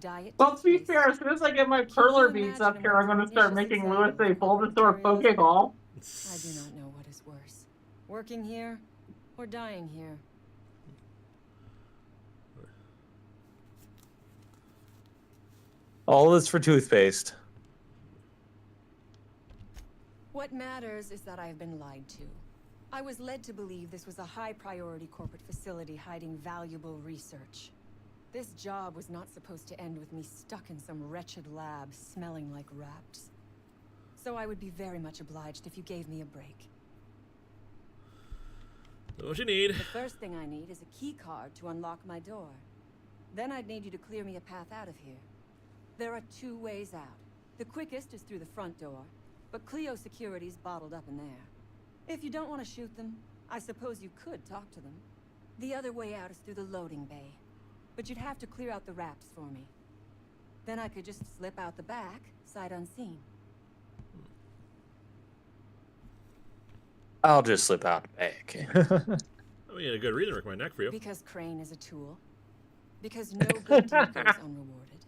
Diet Well, to be fair, as soon as I get my Perler beads up here, I'm going to start making Lewis a Bulbasaur Pokeball. I do not know what is worse. Working here or dying here. All this for toothpaste. What matters is that I have been lied to. I was led to believe this was a high-priority corporate facility hiding valuable research. This job was not supposed to end with me stuck in some wretched lab smelling like rats. So I would be very much obliged if you gave me a break. What you need? The first thing I need is a key card to unlock my door. Then I'd need you to clear me a path out of here. There are two ways out. The quickest is through the front door, but Cleo Security's bottled up in there. If you don't want to shoot them, I suppose you could talk to them. The other way out is through the loading bay. But you'd have to clear out the wraps for me. Then I could just slip out the back, sight unseen. I'll just slip out back. We had a good reason to break my neck for you. Because Crane is a tool. Because no good deed goes unrewarded.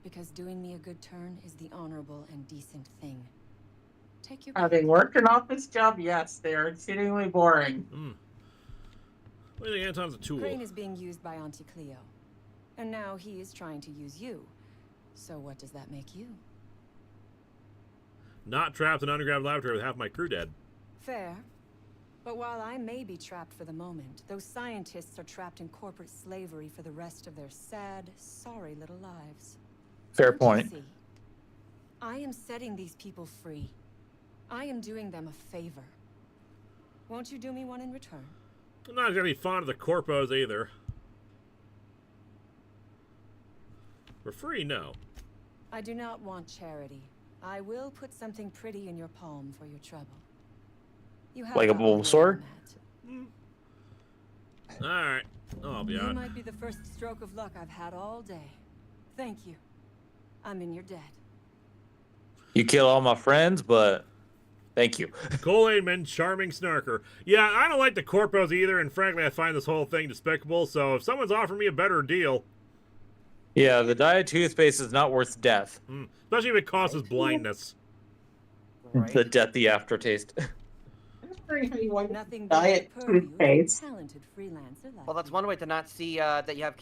Because doing me a good turn is the honorable and decent thing. Take your Are they working off this job? Yes, they are exceedingly boring. What do you think Anton's a tool? Crane is being used by Auntie Cleo. And now he is trying to use you. So what does that make you? Not trapped in an underground laboratory with half my crew dead. Fair. But while I may be trapped for the moment, those scientists are trapped in corporate slavery for the rest of their sad, sorry little lives. Fair Don't you point. see? I am setting these people free. I am doing them a favor. Won't you do me one in return? I'm not exactly fond of the corpos either. For free, no. I do not want charity. I will put something pretty in your palm for your trouble. You have Like a got my word Bulbasaur? on that. Alright. I'll be You on. might be the first stroke of luck I've had all day. Thank you. I'm in your debt. You kill all my friends, but thank you. Cole Aidman, charming snarker. Yeah, I don't like the corpos either, and frankly, I find this whole thing despicable, so if someone's offering me a better deal... Yeah, the diet toothpaste is not worth death. Especially if it causes blindness. Right. The death, the aftertaste. Nothing Diet but the purview of a toothpaste. talented freelancer like Well, that's you. one way to not see that you have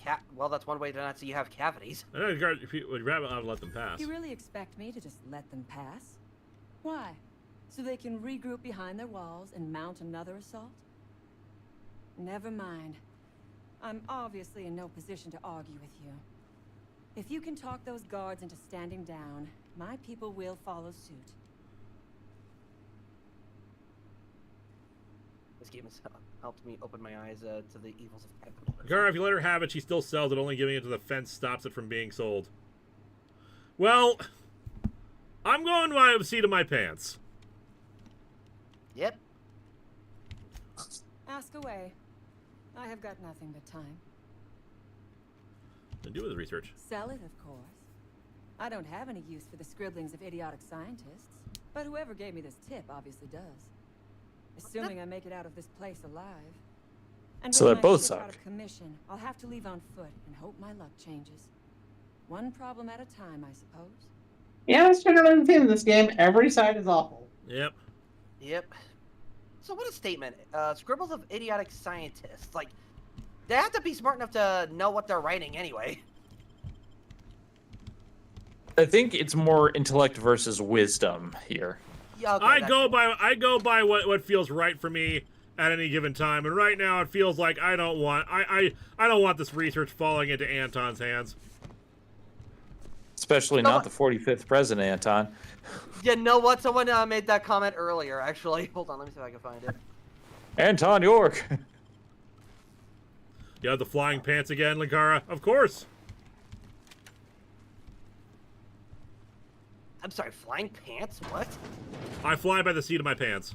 that's one way to not see you have cavities. I know if you would grab it, I'd let them pass. You really expect me to just let them pass? Why? So they can regroup behind their walls and mount another assault? Never mind. I'm obviously in no position to argue with you. If you can talk those guards into standing down, my people will follow suit. This game has helped me open my eyes to the evils of capitalism. Gara, if you let her have it, she still sells it. Only giving it to the fence stops it from being sold. Well, I'm going by the seat of my pants. Yep. Ask away. I have got nothing but time. To do with the research. Sell it, of course. I don't have any use for the scribblings of idiotic scientists, but whoever gave me this tip obviously does. Assuming I make it out of this place alive. And So when they my both ship suck. out of commission, I'll have to leave on foot and hope my luck changes. One problem at a time, I suppose. Yeah, that's generally the theme of this game. Every side is awful. Yep. Yep. So what a statement. Scribbles of idiotic scientists. Like, they have to be smart enough to know what they're writing anyway. I think it's more intellect versus wisdom here. Yeah, okay, I go by what feels right for me at any given time, and right now it feels like I don't want this research falling into Anton's hands. Especially not the 45th president, Anton. You know what? Someone made that comment earlier, actually. Hold on, let me see if I can find it. Anton York. You have the flying pants again, Linkara? Of course. I'm sorry, flying pants? What? I fly by the seat of my pants.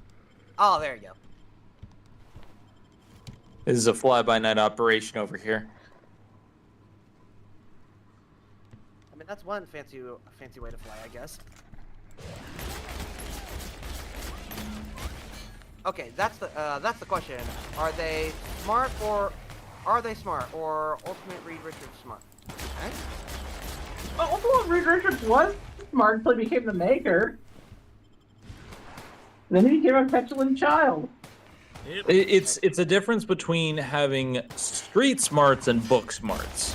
Oh, there you go. This is a fly-by-night operation over here. I mean, that's one fancy way to fly, I guess. Okay, that's the question. Are they smart or Ultimate Reed Richards smart? Okay. Well, Ultimate Reed Richards was smart until he became the maker. Then he became a petulant child. Yep. It's a difference between having street smarts and book smarts.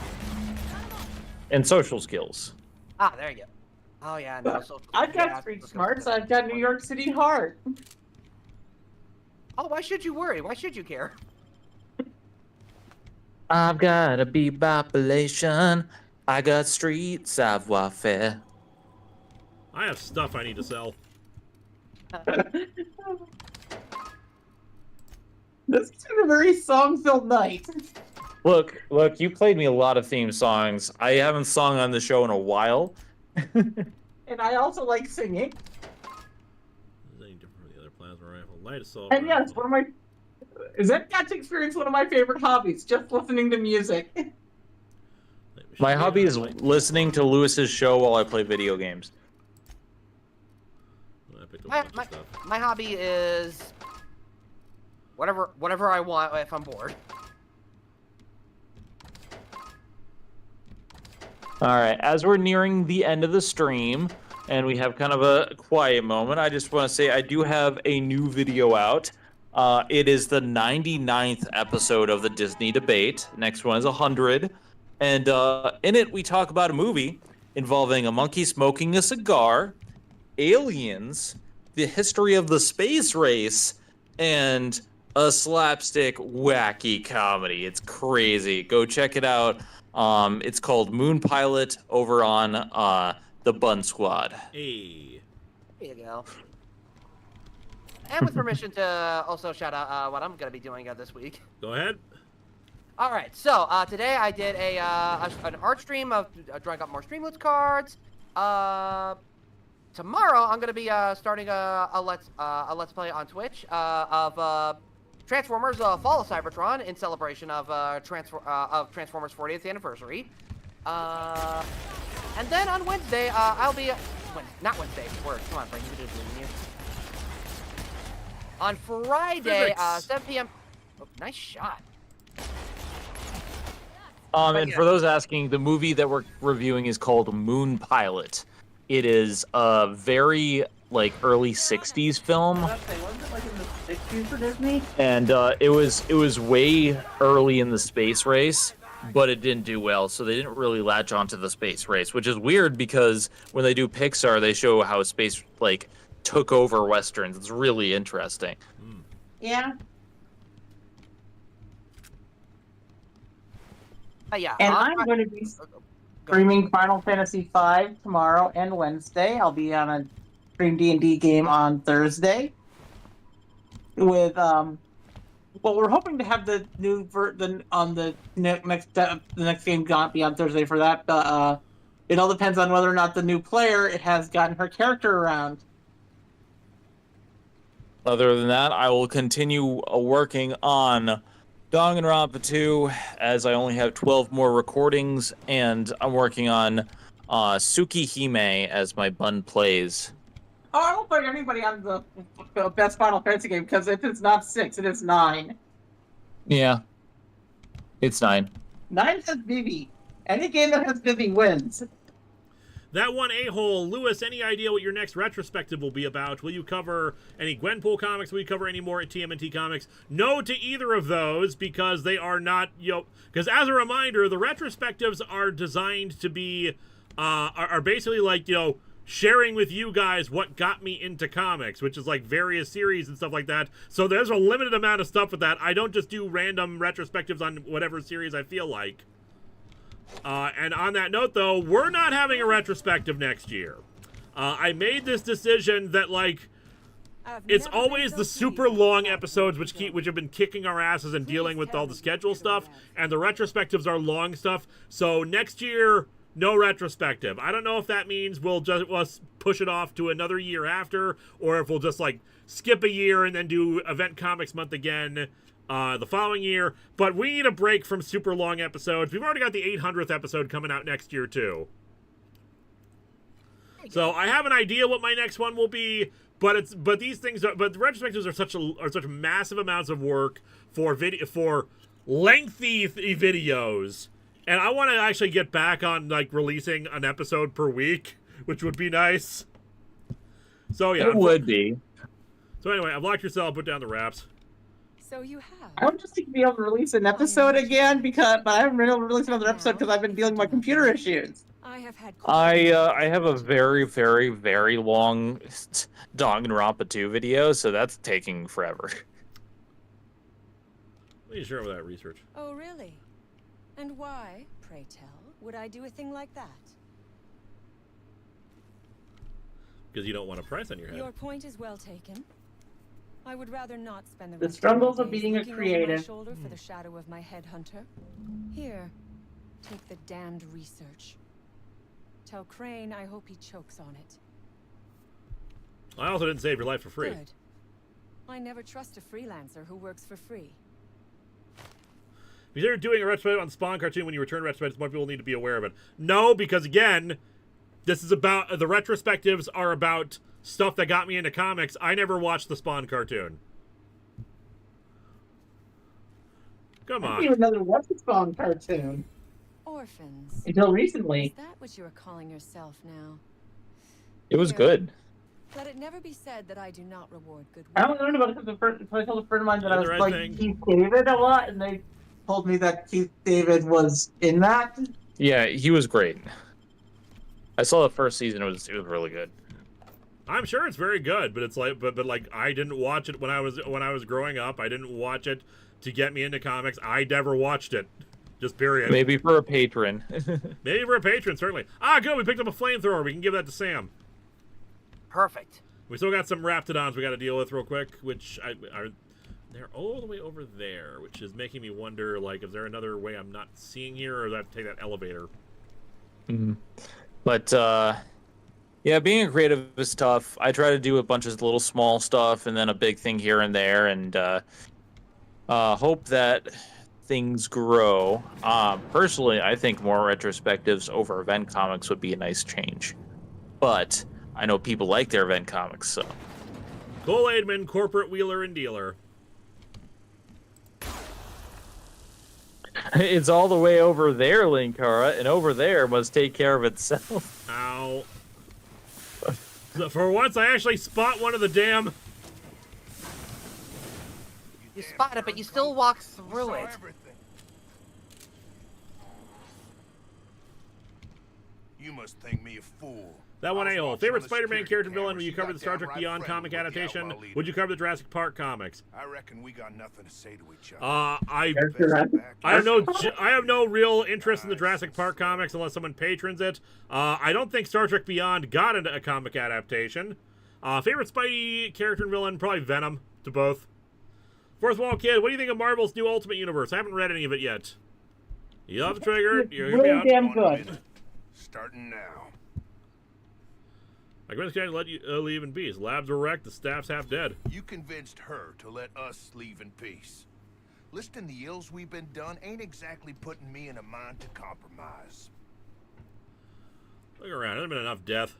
And social skills. Ah, there you go. Oh yeah, no. So I've got street smarts. I've got New York City heart. Oh, why should you worry? Why should you care? I've got a bebopulation. I got street savoir-faire. I have stuff I need to sell. This has been a very song-filled night. Look, you played me a lot of theme songs. I haven't sung on the show in a while. And I also like singing. Is any different from the other plasma rifle? Light assault And yes, rifle. one Zen-Catch experience one of my favorite hobbies, just listening to music. My hobby is listening to Lewis's show while I play video games. My hobby is whatever I want if I'm bored. All right, as we're nearing the end of the stream and we have kind of a quiet moment, I just want to say I do have a new video out. It is the 99th episode of the Disney Debate. Next one is 100. And in it, we talk about a movie involving a monkey smoking a cigar, aliens, the history of the space race, and a slapstick wacky comedy. It's crazy. Go check it out. It's called Moon Pilot over on the Bun Squad. Hey. There you go. And with permission to also shout out what I'm going to be doing this week. Go ahead. All right, so today I did an art stream of drawing up more Streamloots cards. Tomorrow I'm going to be starting a let's play on Twitch of Transformers Fall of Cybertron in celebration of Transformers 40th anniversary. And then on Wednesday I'll be not Wednesday. Word, come on, Frank, you did it. On Friday, 7 p.m. Oh, nice shot. And for those asking, the movie that we're reviewing is called Moon Pilot. It is a very early '60s film. Wasn't it like in the '60s for Disney? And it was way early in the space race, but it didn't do well, so they didn't really latch onto the space race, which is weird because when they do Pixar, they show how space took over westerns. It's really interesting. Yeah. Yeah. And I'm going to be streaming Final Fantasy V tomorrow and Wednesday. I'll be on a stream D&D game on Thursday. With well, we're hoping to have the new on the next game not be on Thursday for that, but it all depends on whether or not the new player has gotten her character around. Other than that, I will continue working on Danganronpa 2, as I only have 12 more recordings, and I'm working on Tsukihime as my bun plays. Oh, I won't put anybody on the best Final Fantasy game, because if it's not 6, it is 9. Yeah. It's 9. 9 has Vivi. Any game that has Vivi wins. That one a-hole, Lewis, any idea what your next retrospective will be about? Will you cover any Gwenpool comics? Will you cover any more TMNT comics? No to either of those, because they are not, because as a reminder, the retrospectives are designed to be, are basically sharing with you guys what got me into comics, which is various series and stuff like that. So there's a limited amount of stuff with that. I don't just do random retrospectives on whatever series I feel like. And on that note, though, we're not having a retrospective next year. I made this decision that, it's always the super long episodes which have been kicking our asses and dealing with all the schedule stuff, and the retrospectives are long stuff. So next year, no retrospective. I don't know if that means we'll push it off to another year after, or if we'll just skip a year and then do Event Comics Month again the following year. But we need a break from super long episodes. We've already got the 800th episode coming out next year too. So I have an idea what my next one will be, but the retrospectives are such massive amounts of work for lengthy videos, and I want to actually get back on releasing an episode per week, which would be nice. So yeah, it would be. So anyway, I've locked yourself. Put down the wraps. So you have. I would just like to be able to release an episode again, but I haven't been able to release another episode because I've been dealing with my computer issues. I have a very, very, very long Danganronpa 2 video, so that's taking forever. What are you sure with that research? Oh, really? And why, pray tell, would I do a thing like that? Because you don't want a price on your head. Your point is well taken. I would rather not spend the struggles of being a creative. My shoulder for the shadow of my headhunter. Here, take the damned research. Tell Crane I hope he chokes on it. I also didn't save your life for free. Good. I never trust a freelancer who works for free. If you're doing a retrospective on the Spawn cartoon when you return retrospectives, more people need to be aware of it. No, because again, this is about the retrospectives are about stuff that got me into comics. I never watched the Spawn cartoon. Come on. I didn't even know there was a Spawn cartoon. Orphans. Until recently. Is that what you are calling yourself now? It was Here. good. Let it never be said that I do not reward good I work. only learned about it because I told a friend of mine that You're I was the right like thing. Keith David a lot, and they told me that Keith David was in that. Yeah, he was great. I saw the first season. It was really good. I'm sure it's very good, but it's like, but like, I didn't watch it when I was growing up. I didn't watch it to get me into comics. I never watched it. Just period. Maybe for a patron. Maybe for a patron, certainly. Ah, good. We picked up a flamethrower. We can give that to Sam. Perfect. We still got some Raptidons we got to deal with real quick, which they're all the way over there, which is making me wonder, like, is there another way I'm not seeing here, or do I have to take that elevator? Mm-hmm. But, yeah, being a creative is tough. I try to do a bunch of little small stuff and then a big thing here and there, and hope that things grow. Personally, I think more retrospectives over event comics would be a nice change. But I know people like their event comics, so. Cole Aidman, corporate wheeler and dealer. It's all the way over there, Linkara, and over there must take care of itself. Ow. So for once, I actually spot one of the damn... You spot it, but you still walk through it. You must think me a fool. That one a-hole. Favorite Spider-Man character and villain? Will you cover the Star Trek Beyond comic adaptation? Would you cover the Jurassic Park comics? I reckon we got nothing to say to each other. I have no real interest in the Jurassic Park comics unless someone patrons it. I don't think Star Trek Beyond got into a comic adaptation. Favorite Spidey character and villain? Probably Venom to both. Fourth Wall Kid, what do you think of Marvel's new Ultimate Universe? I haven't read any of it yet. You have the trigger. You're really damn good. Starting now. I guess I let you leave in peace. Labs were wrecked. The staff's half dead. You convinced her to let us leave in peace. Listing the ills we've been done ain't exactly putting me in a mind to compromise. Look around. There's been enough death.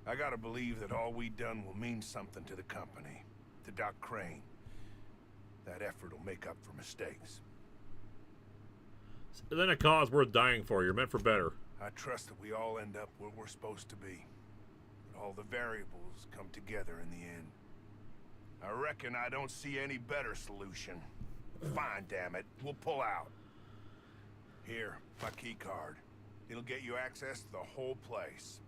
I gotta believe that all we done will mean something to the company, to Doc Crane. That effort will make up for mistakes. Then a cause worth dying for. You're meant for better. I trust that we all end up where we're supposed to be. That all the variables come together in the end. I reckon I don't see any better solution. Fine, damn it. We'll pull out. Here, my key card. It'll get you access to the whole place.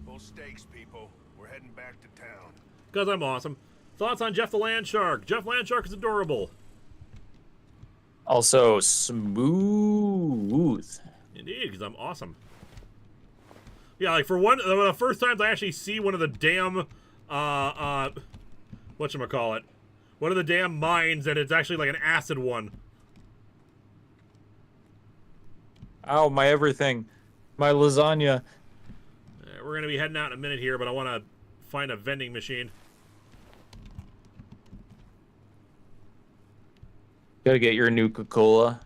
Full stakes, people. We're heading back to town. Because I'm awesome. Thoughts on Jeff the Landshark? Jeff Landshark is adorable. Also smooth. Indeed, because I'm awesome. Yeah, like for one of the first times I actually see one of the damn whatchamacallit. One of the damn mines, and it's actually like an acid one. Ow, my everything. My lasagna. We're gonna be heading out in a minute here, but I wanna find a vending machine. Gotta get your Nuka-Cola.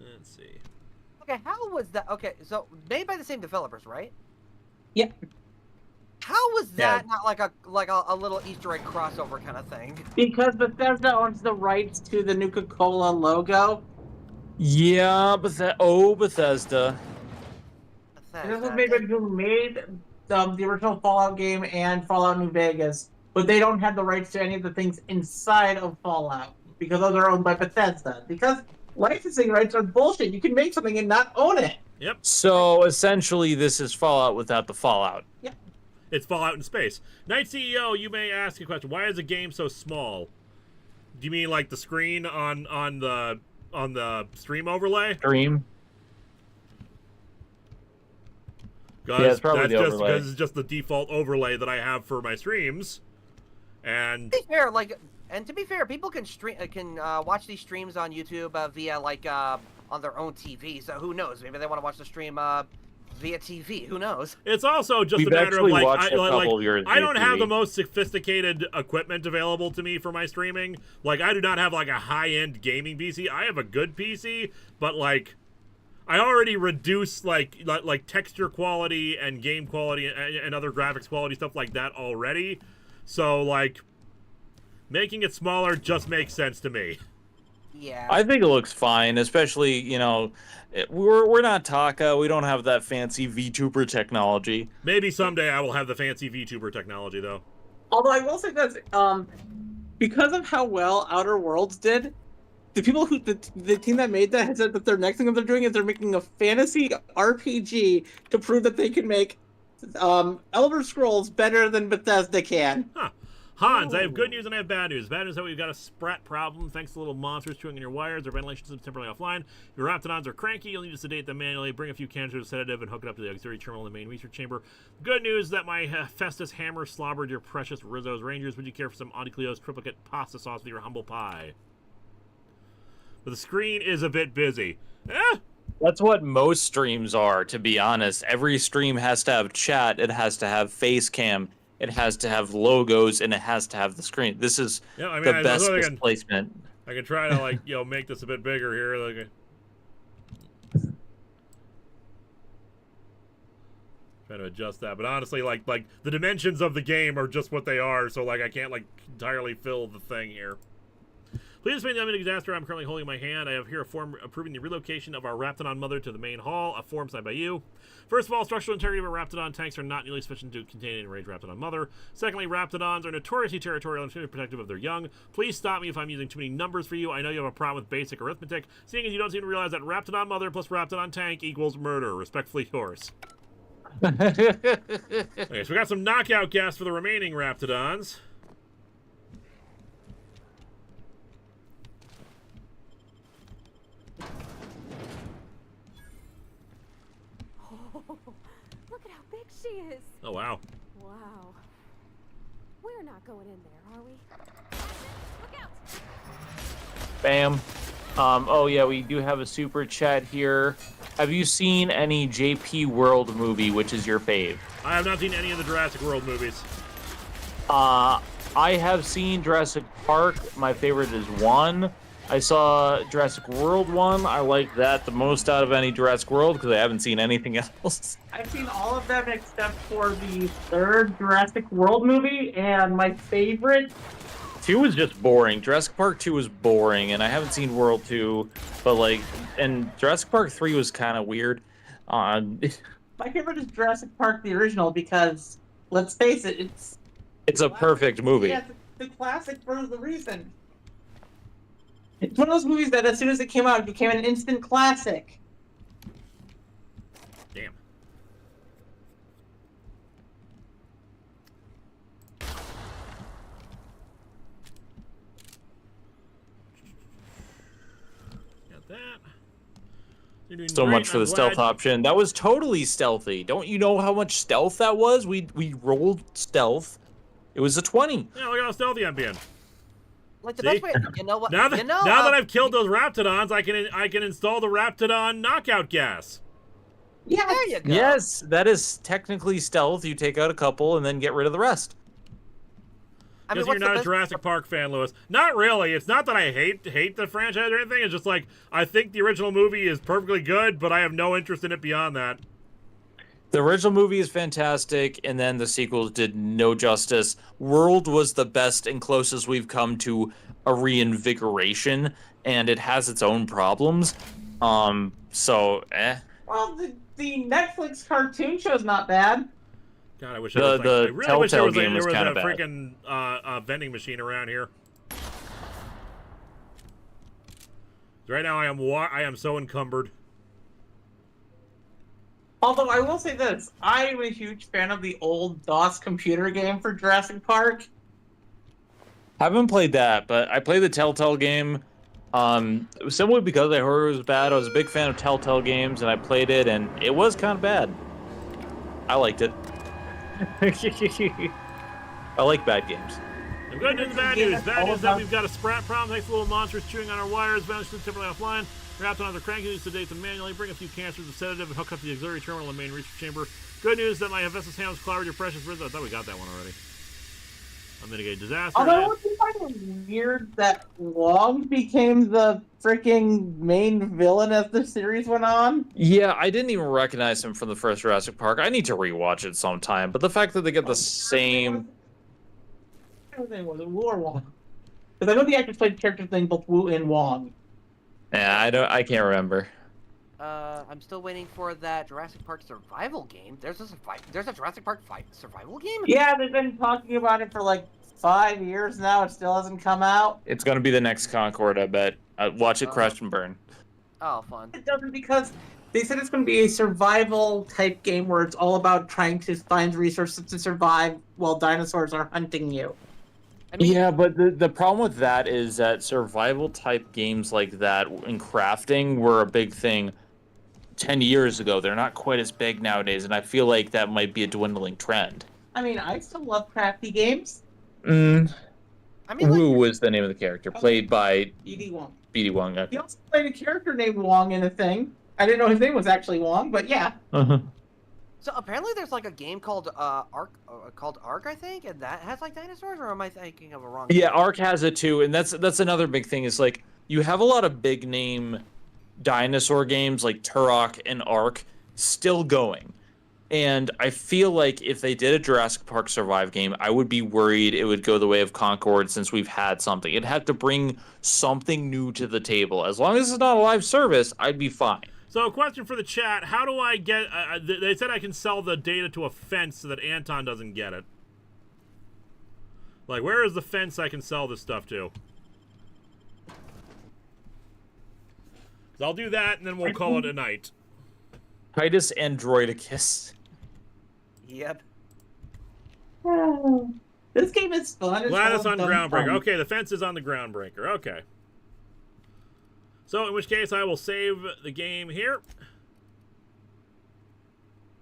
Let's see. Okay, how was that? Okay, so made by the same developers, right? Yep. How was that not like a little Easter egg crossover kind of thing? Because Bethesda owns the rights to the Nuka-Cola logo. Yeah, Bethesda. This was made by who made the original Fallout game and Fallout New Vegas, but they don't have the rights to any of the things inside of Fallout because those are owned by Bethesda. Because licensing rights are bullshit. You can make something and not own it. Yep. So essentially, this is Fallout without the Fallout. Yep. It's Fallout in space. Night CEO, you may ask a question. Why is the game so small? Do you mean like the screen on the stream overlay? Stream. Because it's probably the overlay. Because it's just the default overlay that I have for my streams. And to be fair, to be fair, people can watch these streams on YouTube via on their own TV. So who knows? Maybe they want to watch the stream via TV. Who knows? It's also just We've a matter of actually like, watched a couple of yours I don't via have the TV. most sophisticated equipment available to me for my streaming. Like, I do not have like a high-end gaming PC. I have a good PC, but like, I already reduce like texture quality and game quality and other graphics quality stuff like that already. So like, making it smaller just makes sense to me. Yeah. I think it looks fine, especially, you know, we're not Taka. We don't have that fancy VTuber technology. Maybe someday I will have the fancy VTuber technology, though. Although I will say this, because of how well Outer Worlds did, the people who the team that made that has said that their next thing that they're doing is they're making a fantasy RPG to prove that they can make Elder Scrolls better than Bethesda can. Huh. Hans, I have good news and I have bad news. Bad news is that we've got a sprat problem thanks to little monsters chewing on your wires. Their ventilation system's temporarily offline. If your Raptidons are cranky, you'll need to sedate them manually. Bring a few cans of sedative and hook it up to the auxiliary terminal in the main research chamber. Good news that my Festus hammer slobbered your precious Rizzo's Rangers. Would you care for some Auntie Cleo's triplicate pasta sauce with your humble pie? But the screen is a bit busy. That's what most streams are, to be honest. Every stream has to have chat. It has to have face cam. It has to have logos, and it has to have the screen. This is the best placement. I can try to, like, you know, make this a bit bigger here. Like, trying to adjust that, but honestly, like the dimensions of the game are just what they are. So, like, I can't like entirely fill the thing here. Please explain the imminent disaster I'm currently holding in my hand. I have here a form approving the relocation of our Raptidon mother to the main hall, a form signed by you. First of all, structural integrity of our Raptidon tanks are not nearly sufficient to contain an enraged Raptidon mother. Secondly, Raptidons are notoriously territorial and extremely protective of their young. Please stop me if I'm using too many numbers for you. I know you have a problem with basic arithmetic, seeing as you don't seem to realize that Raptidon mother plus Raptidon tank equals murder. Respectfully yours. Okay, so we got some knockout gas for the remaining Raptidons. Look at how big she is. Oh, wow. Wow. We're not going in there, are we? Look out! Bam. Oh yeah, we do have a super chat here. Have you seen any JP World movie, which is your fave? I have not seen any of the Jurassic World movies. I have seen Jurassic Park. My favorite is 1. I saw Jurassic World 1. I like that the most out of any Jurassic World because I haven't seen anything else. I've seen all of them except for the 3rd Jurassic World movie, and my favorite... 2 was just boring. Jurassic Park 2 was boring, and I haven't seen World 2, but like, and Jurassic Park 3 was kind of weird. My favorite is Jurassic Park, the original, because, let's face it, it's a perfect movie. Yeah, it's the classic for the reason. It's one of those movies that as soon as it came out, it became an instant classic. Damn. Got that. You're doing So great, much for the stealth option. That was totally stealthy. Don't you know how much stealth that was? We rolled stealth. It was a 20. Yeah, look how stealthy I'm being. Like the See? best way, you know what? Now that, now that I've killed those Raptidons, I can install the Raptidon knockout gas. Yeah, there you go. Yes, that is technically stealth. You take out a couple and then get rid of the rest. I mean, You're not a Jurassic Park fan, Lewis. Not really. It's not that I hate the franchise or anything. It's just like I think the original movie is perfectly good, but I have no interest in it beyond that. The original movie is fantastic, and then the sequels did no justice. World was the best and closest we've come to a reinvigoration, and it has its own problems. So, Well, the Netflix cartoon show's not bad. God, I wish I really wish there was a bad. freaking vending machine around here. Right now, I am so encumbered. Although I will say this, I am a huge fan of the old DOS computer game for Jurassic Park. Haven't played that, but I played the Telltale game. Simply because I heard it was bad. I was a big fan of Telltale games, and I played it, and it was kind of bad. I liked it. I like bad games. The good news and bad news. Bad news that we've got a sprat problem. Thanks to little monsters chewing on our wires. Vanished temporarily offline. Wrapped on other cranky to sedate them manually. Bring a few canisters of sedative and hook up the auxiliary terminal in the main research chamber. Good news that my Hephaestus handles clouded your precious rhythm. I thought we got that one already. A mitigate disaster. Although it's kind of weird that Wong became the freaking main villain as the series went on. Yeah, I didn't even recognize him from the first Jurassic Park. I need to rewatch it sometime. But the fact that they get the same... What name was it? Wu or Wong? Because I know the actors played characters named both Wu and Wong. Yeah, I can't remember. I'm still waiting for that Jurassic Park survival game. There's a Jurassic Park survival game? Yeah, they've been talking about it for like 5 years now. It still hasn't come out. It's going to be the next Concord, I bet. Watch it crash and burn. Oh, fun. It doesn't, because they said it's going to be a survival type game where it's all about trying to find resources to survive while dinosaurs are hunting you. I mean, Yeah, but the problem with that is that survival type games like that in crafting were a big thing 10 years ago. They're not quite as big nowadays, and I feel like that might be a dwindling trend. I mean, I still love crafty games. I mean, Wu was the name of the character, played by BD Wong. BD Wong. He also played a character named Wong in a thing. I didn't know his name was actually Wong, but yeah. So apparently there's like a game called Ark, I think, and that has like dinosaurs, or am I thinking of a wrong game? Yeah, Ark has it too, and that's another big thing. Is like you have a lot of big name dinosaur games like Turok and Ark still going, and I feel like if they did a Jurassic Park Survive game, I would be worried it would go the way of Concord since we've had something. It'd have to bring something new to the table. As long as it's not a live service, I'd be fine. So, a question for the chat. How do I get... they said I can sell the data to a fence so that Anton doesn't get it. Like, where is the fence I can sell this stuff to? So I'll do that, and then we'll call it a night. Titus Androidicus. Yep. This game is fun. Gladys on Groundbreaker. Okay, the fence is on the Groundbreaker. Okay. So, in which case, I will save the game here.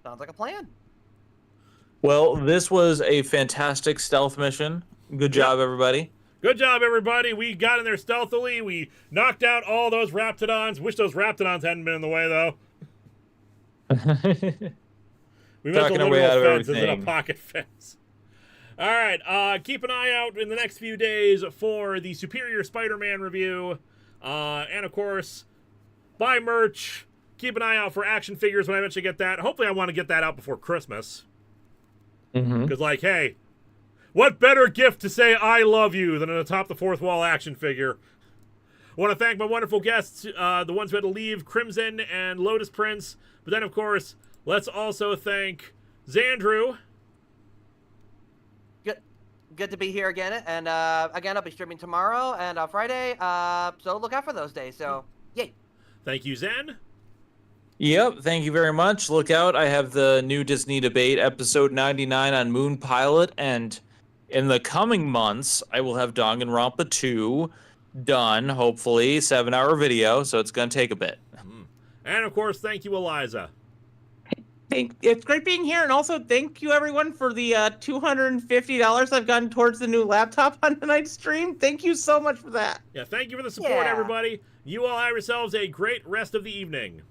Sounds like a plan. Well, this was a fantastic stealth mission. Good job, everybody. Good job, everybody. We got in there stealthily. We knocked out all those Raptidons. Wish those Raptidons hadn't been in the way, though. We meant the literal fence as in a pocket fence. All right. Keep an eye out in the next few days for the Superior Spider-Man review. And, of course, buy merch. Keep an eye out for action figures when I eventually get that. Hopefully I want to get that out before Christmas. Because, like, hey, what better gift to say I love you than an Atop the Fourth Wall action figure? I want to thank my wonderful guests, the ones who had to leave, Crimson and Lotus Prince. But then, of course, let's also thank Xandru. Good to be here again, and again, I'll be streaming tomorrow and Friday, so look out for those days, so, yay. Thank you, Zen. Yep, thank you very much. Look out, I have the new Disney Debate, episode 99 on Moon Pilot, and in the coming months, I will have Danganronpa 2 done, hopefully, 7-hour video, so it's going to take a bit. And, of course, thank you, Eliza. It's great being here, and also thank you everyone for the $250 I've gotten towards the new laptop on tonight's stream. Thank you so much for that. Yeah, thank you for the support, everybody. You all have yourselves a great rest of the evening.